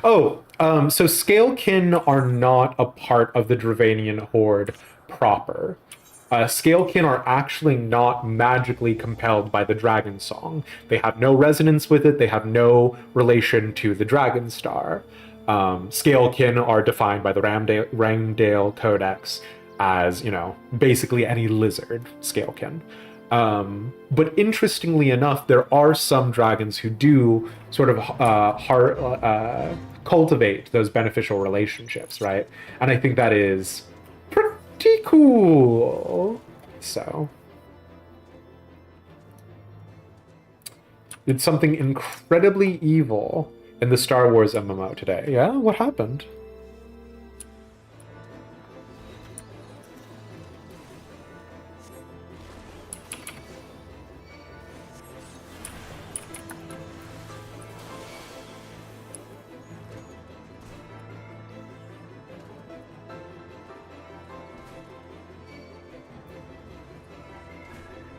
Oh, so Scalekin are not a part of the Dravanian Horde proper. Scalekin are actually not magically compelled by the Dragon Song. They have no resonance with it, they have no relation to the Dragon Star. Scalekin are defined by the Rangdale Codex as, you know, basically any lizard Scalekin. But interestingly enough, there are some dragons who do sort of cultivate those beneficial relationships, right? And I think that is pretty cool. So, did something incredibly evil in the Star Wars MMO today. Yeah, what happened?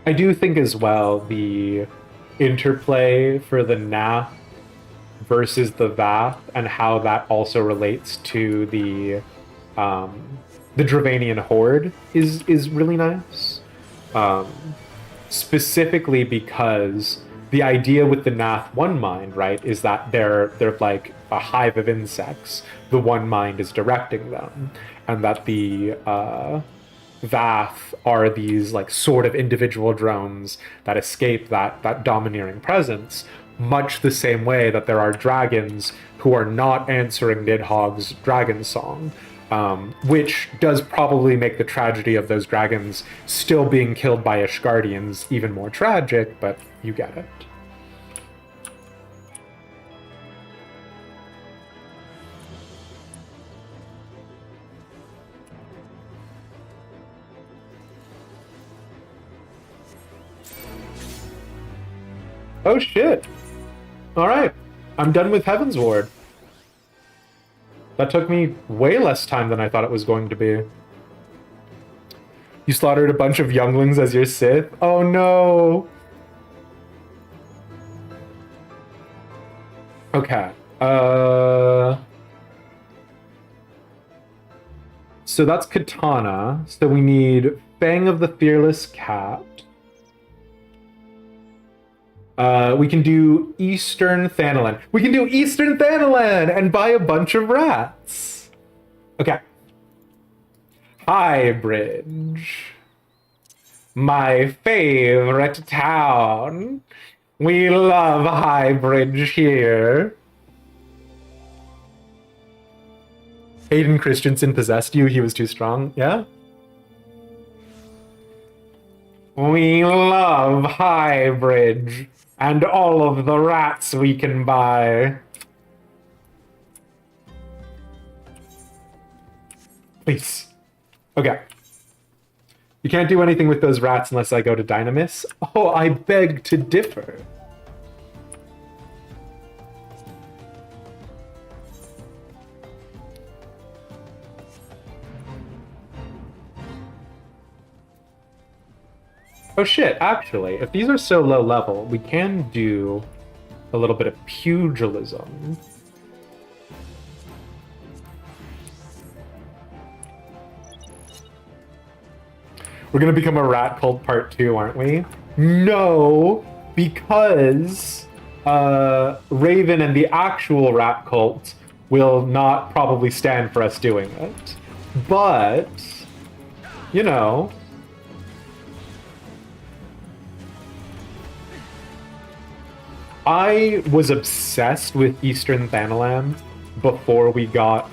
I do think as well the interplay for the Nath versus the Vath and how that also relates to the Dravanian Horde is really nice. Specifically because the idea with the Nath One Mind, right, is that they're like a hive of insects. The One Mind is directing them, and that the Vath are these like sort of individual drones that escape that domineering presence, much the same way that there are dragons who are not answering Nidhogg's dragon song, which does probably make the tragedy of those dragons still being killed by Ishgardians even more tragic, but you get it. Oh shit! Alright, I'm done with Heaven's Ward. That took me way less time than I thought it was going to be. You slaughtered a bunch of younglings as your Sith? Oh no! Okay, So that's Katana. So we need Fang of the Fearless Cat. We can do Eastern Thanalan. We can do Eastern Thanalan and buy a bunch of rats. Okay. Highbridge. My favorite town. We love Highbridge here. Hayden Christensen possessed you. He was too strong. Yeah? We love Highbridge and all of the rats we can buy. Please. Okay. You can't do anything with those rats unless I go to Dynamis. Oh, I beg to differ. Oh shit, actually, if these are so low level, we can do a little bit of pugilism. We're gonna become a rat cult part 2, aren't we? No, because Raven and the actual rat cult will not probably stand for us doing it. But, you know... I was obsessed with Eastern Thanalan before we got,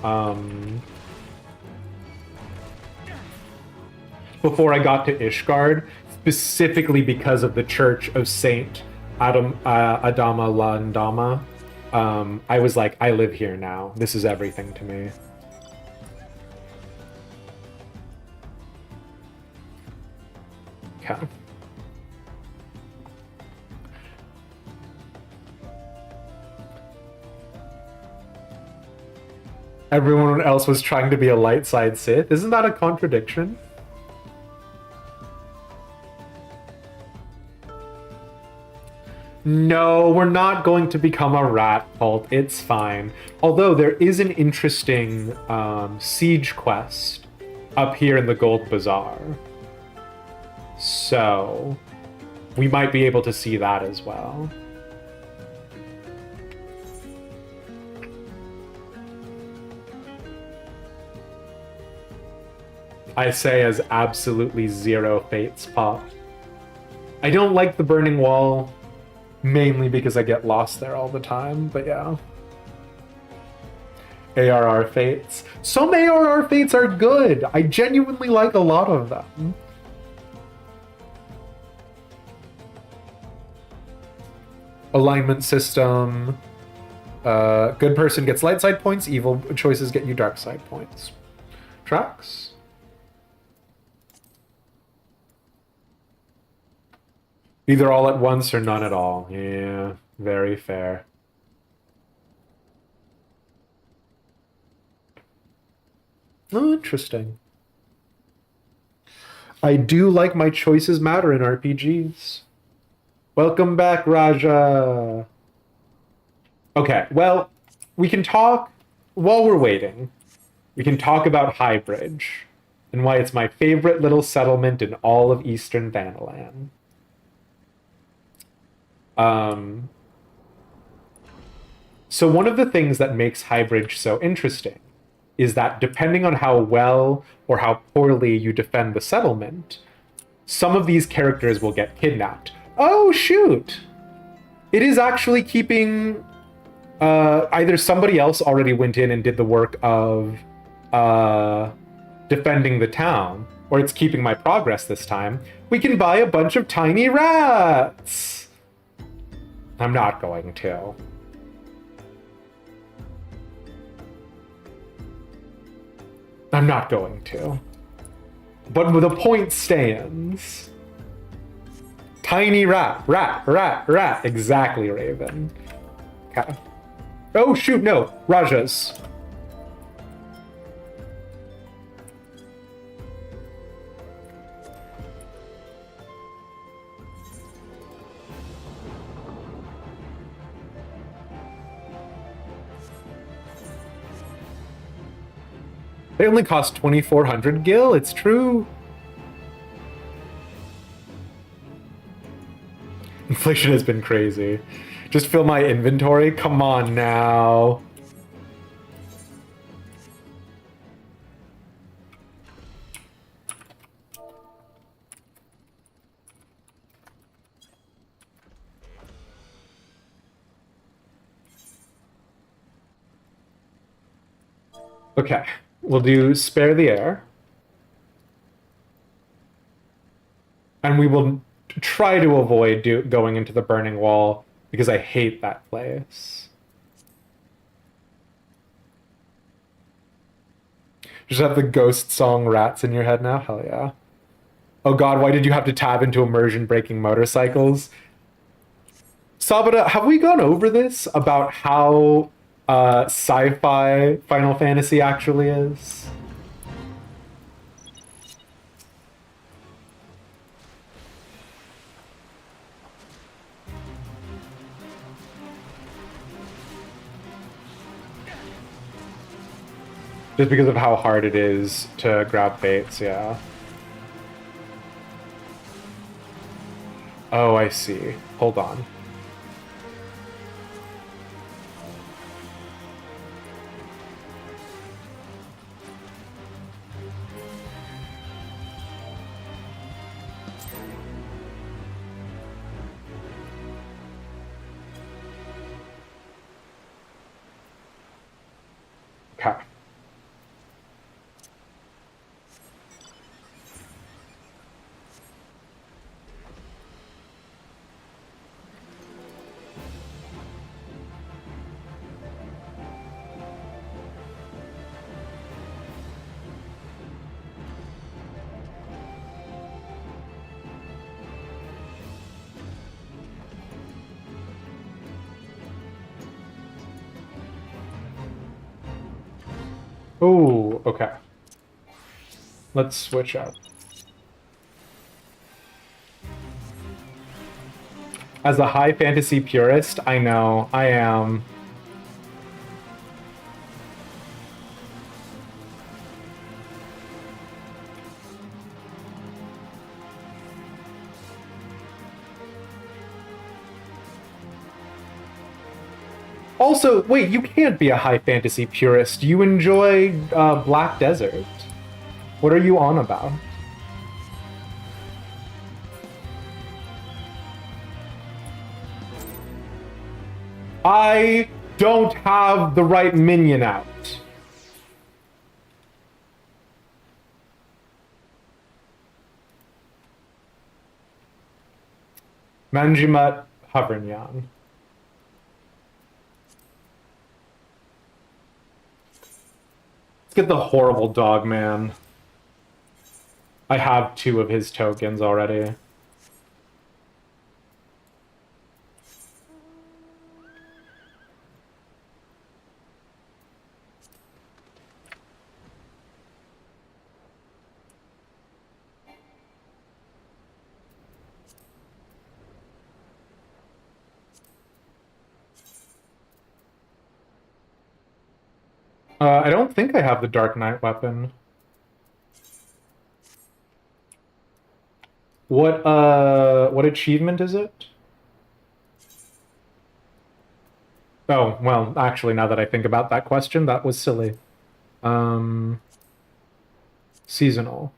before I got to Ishgard, specifically because of the Church of Saint Adama Landama. I was like, I live here now. This is everything to me. Okay. Everyone else was trying to be a light side Sith. Isn't that a contradiction? No, we're not going to become a rat cult. It's fine. Although there is an interesting siege quest up here in the Gold Bazaar. So we might be able to see that as well. I say as absolutely zero fates pop. I don't like the Burning Wall, mainly because I get lost there all the time, but yeah. ARR fates. Some ARR fates are good. I genuinely like a lot of them. Alignment system. Good person gets light side points, evil choices get you dark side points. Tracks? Either all at once or none at all. Yeah, very fair. Oh, interesting. I do like my choices matter in RPGs. Welcome back, Raja. Okay, well, we can talk, while we're waiting, we can talk about Highbridge and why it's my favorite little settlement in all of Eastern Thanalan. So one of the things that makes Highbridge so interesting is that depending on how well or how poorly you defend the settlement, some of these characters will get kidnapped. Oh, shoot! It is actually keeping... either somebody else already went in and did the work of defending the town, or it's keeping my progress this time. We can buy a bunch of tiny rats! I'm not going to. I'm not going to. But the point stands. Tiny rat, rat, rat, rat. Exactly, Raven. Okay. Oh, shoot, no. Rajas. They only cost 2,400 gil, it's true. Inflation has been crazy. Just fill my inventory? Come on now. Okay, we'll do Spare the Air. And we will try to avoid going into the Burning Wall, because I hate that place. Just have the ghost song Rats in your head now? Hell yeah. Oh god, why did you have to tab into immersion breaking motorcycles? Sabata, have we gone over this about how sci-fi Final Fantasy actually is? Just because of how hard it is to grab baits, yeah. Oh, I see. Hold on. Okay. Oh, okay. Let's switch up. As a high fantasy purist, I know, I am. Also, wait, you can't be a high fantasy purist. You enjoy Black Desert. What are you on about? I don't have the right minion out. Manjimat Havernyan. Let's get the horrible dog man. I have 2 of his tokens already. I don't think I have the Dark Knight weapon. What achievement is it? Oh, well, actually, now that I think about that question, that was silly. Seasonal.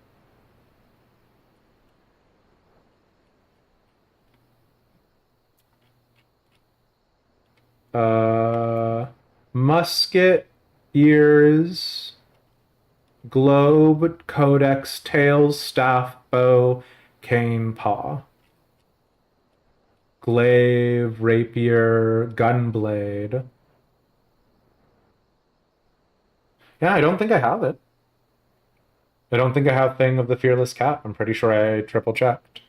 Musket, ears, globe, codex, tails, staff, bow, cane, paw. Glaive, rapier, gunblade. Yeah, I don't think I have it. I don't think I have Thing of the Fearless Cat. I'm pretty sure I triple checked.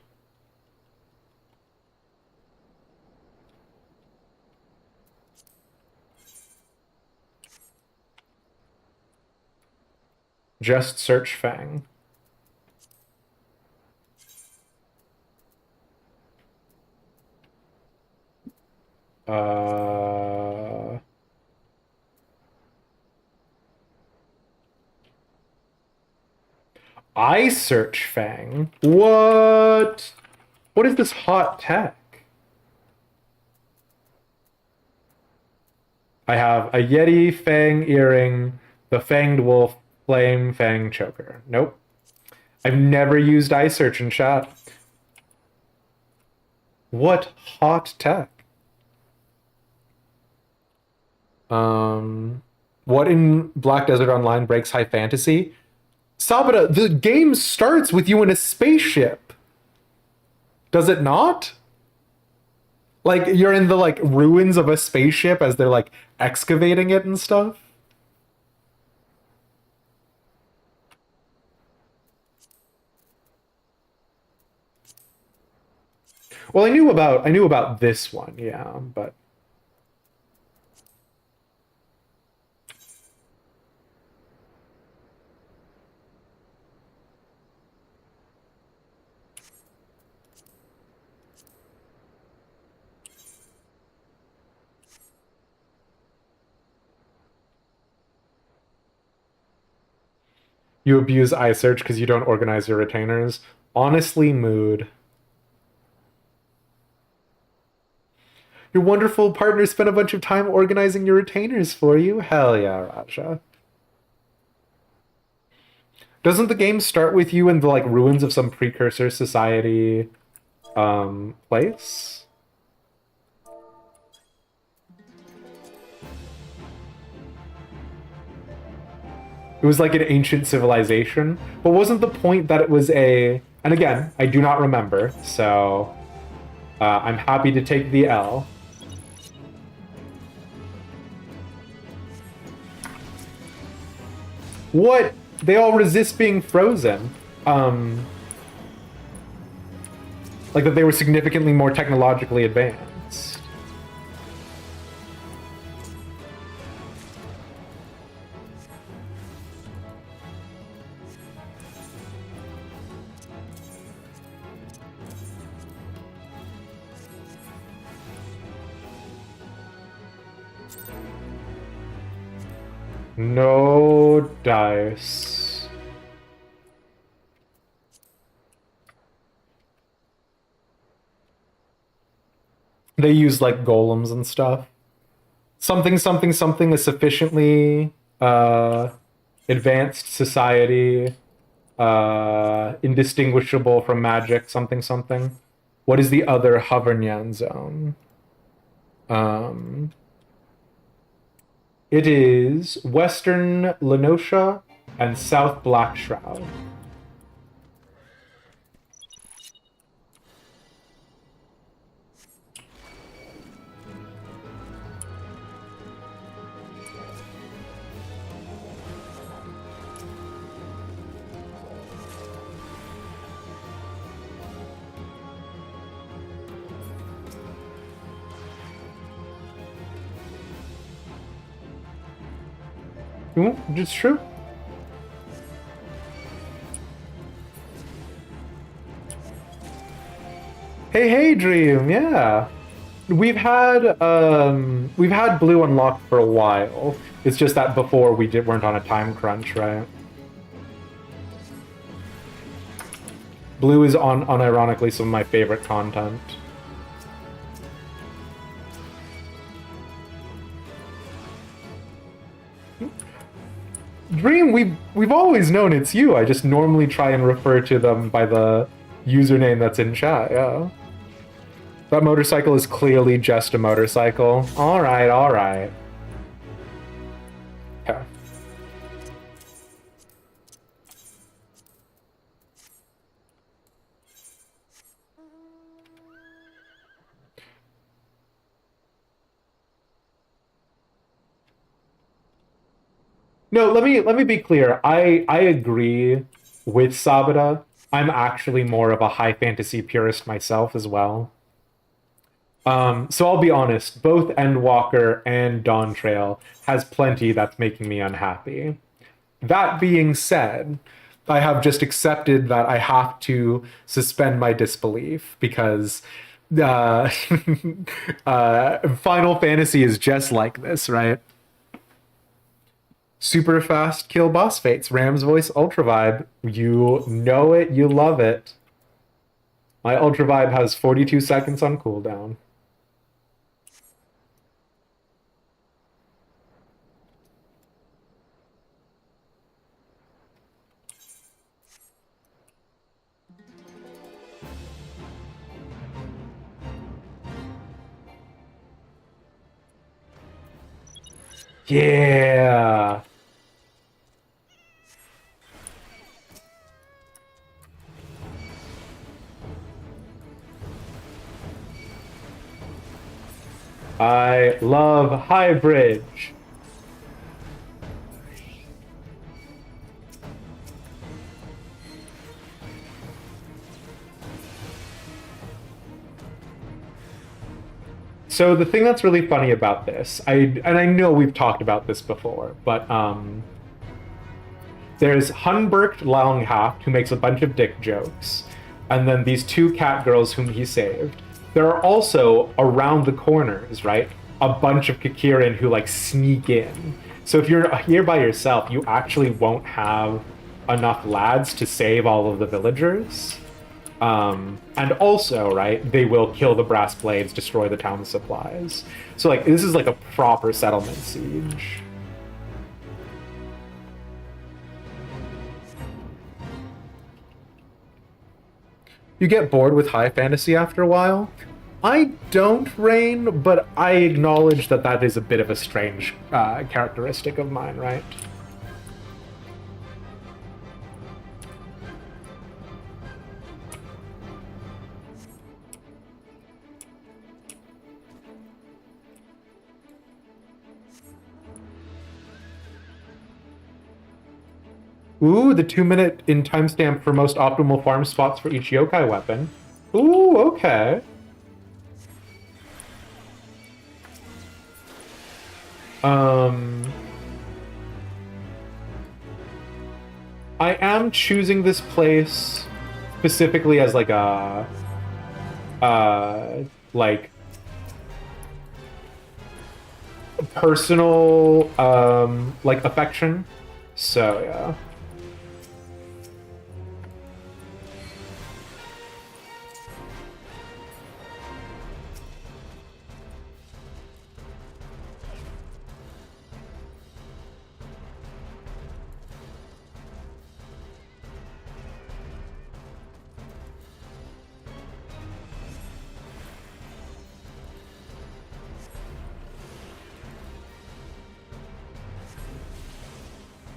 Just search Fang. Uh... I search Fang. What? What is this hot tech? I have a Yeti Fang earring, the Fanged Wolf Flame Fang choker. Nope. I've never used iSearch in chat. What hot tech? What in Black Desert Online breaks high fantasy? Sabata, the game starts with you in a spaceship. Does it not? Like, you're in the, like, ruins of a spaceship as they're, like, excavating it and stuff? Well, I knew about this one, yeah, but... You abuse iSearch because you don't organize your retainers. Honestly, mood. Your wonderful partner spent a bunch of time organizing your retainers for you. Hell yeah, Raja. Doesn't the game start with you in the like ruins of some precursor society place? It was like an ancient civilization, but wasn't the point that it was a... And again, I do not remember, so I'm happy to take the L. What? They all resist being frozen. Like that they were significantly more technologically advanced. No dice. They use like golems and stuff. Something, something, something, a sufficiently advanced society, indistinguishable from magic, something, something. What is the other Hovernyan zone? It is Western Lenosha and South Blackshroud. It's true. Hey, Dream, yeah. We've had Blue unlocked for a while. It's just that before we weren't on a time crunch, right? Blue is unironically some of my favorite content. Dream, we've always known it's you. I just normally try and refer to them by the username that's in chat, yeah. That motorcycle is clearly just a motorcycle. Alright, alright. Okay. No, let me be clear. I agree with Sabata. I'm actually more of a high fantasy purist myself as well. So I'll be honest, both Endwalker and Dawntrail has plenty that's making me unhappy. That being said, I have just accepted that I have to suspend my disbelief because Final Fantasy is just like this, right? Super fast kill boss fates. Ram's voice ultra vibe. You know it, you love it. My ultra vibe has 42 seconds on cooldown. Yeah. I love High Bridge. So the thing that's really funny about this, I know we've talked about this before, but there's Hunberked Longhaft, who makes a bunch of dick jokes, and then these two cat girls whom he saved. There are also, around the corners, right, a bunch of Kakirin who, like, sneak in. So if you're here by yourself, you actually won't have enough lads to save all of the villagers. And also, right, they will kill the brass blades, destroy the town's supplies. So, like, this is like a proper settlement siege. You get bored with high fantasy after a while? I don't, Rain, but I acknowledge that that is a bit of a strange characteristic of mine, right? Ooh, the 2-minute in timestamp for most optimal farm spots for each yokai weapon. Ooh, okay. I am choosing this place specifically as like a like personal like affection. So yeah.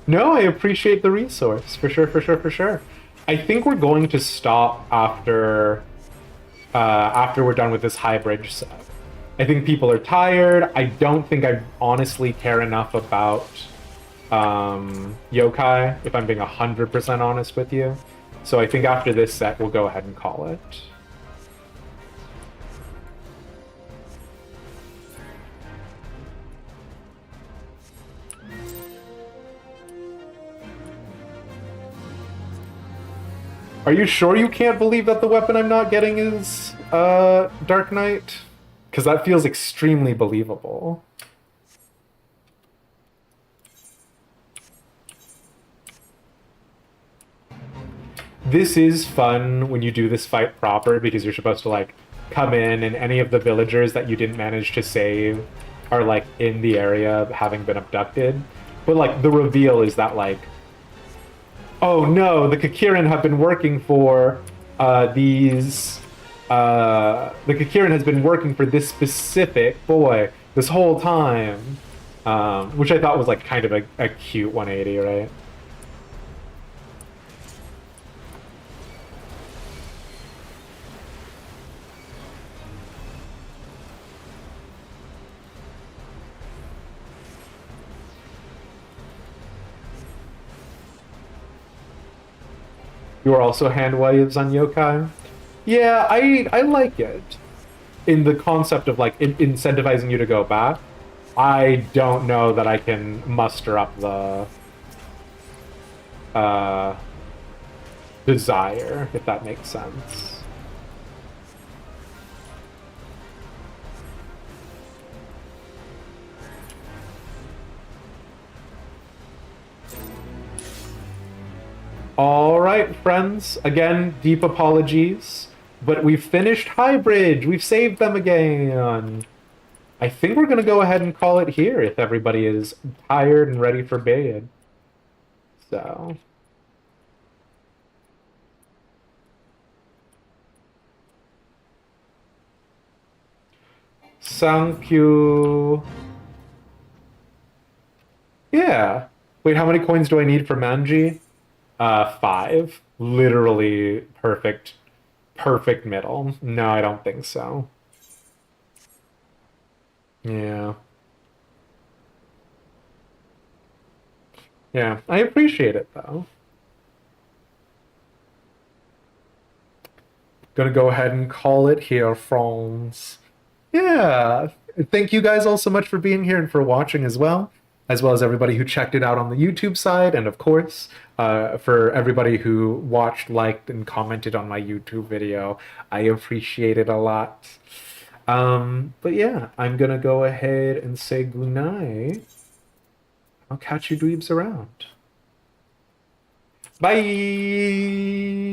No, I appreciate the resource. For sure, for sure, for sure. I think we're going to stop after after we're done with this high bridge set. I think people are tired. I don't think I honestly care enough about yokai, if I'm being 100% honest with you. So I think after this set, we'll go ahead and call it. Are you sure you can't believe that the weapon I'm not getting is Dark Knight? Because that feels extremely believable. This is fun when you do this fight proper, because you're supposed to, like, come in and any of the villagers that you didn't manage to save are, like, in the area having been abducted. But, like, the reveal is that, like, oh no, the Kakirin have been working for these... the Kakirin has been working for this specific boy this whole time. Which I thought was, like, kind of a cute 180, right? You are also hand waves on yokai? Yeah, I like it. In the concept of, like, incentivizing you to go back. I don't know that I can muster up the desire, if that makes sense. All right, friends. Again, deep apologies, but we've finished Highbridge. We've saved them again. I think we're gonna go ahead and call it here if everybody is tired and ready for bed. So. Thank you. Yeah. Wait, how many coins do I need for Manji? 5. Literally perfect. Perfect middle. No, I don't think so. Yeah. Yeah, I appreciate it though. Gonna go ahead and call it here, friends. Yeah. Thank you guys all so much for being here and for watching as well as everybody who checked it out on the YouTube side, and of course, for everybody who watched, liked, and commented on my YouTube video. I appreciate it a lot. But yeah, I'm gonna go ahead and say goodnight. I'll catch you dweebs around. Bye!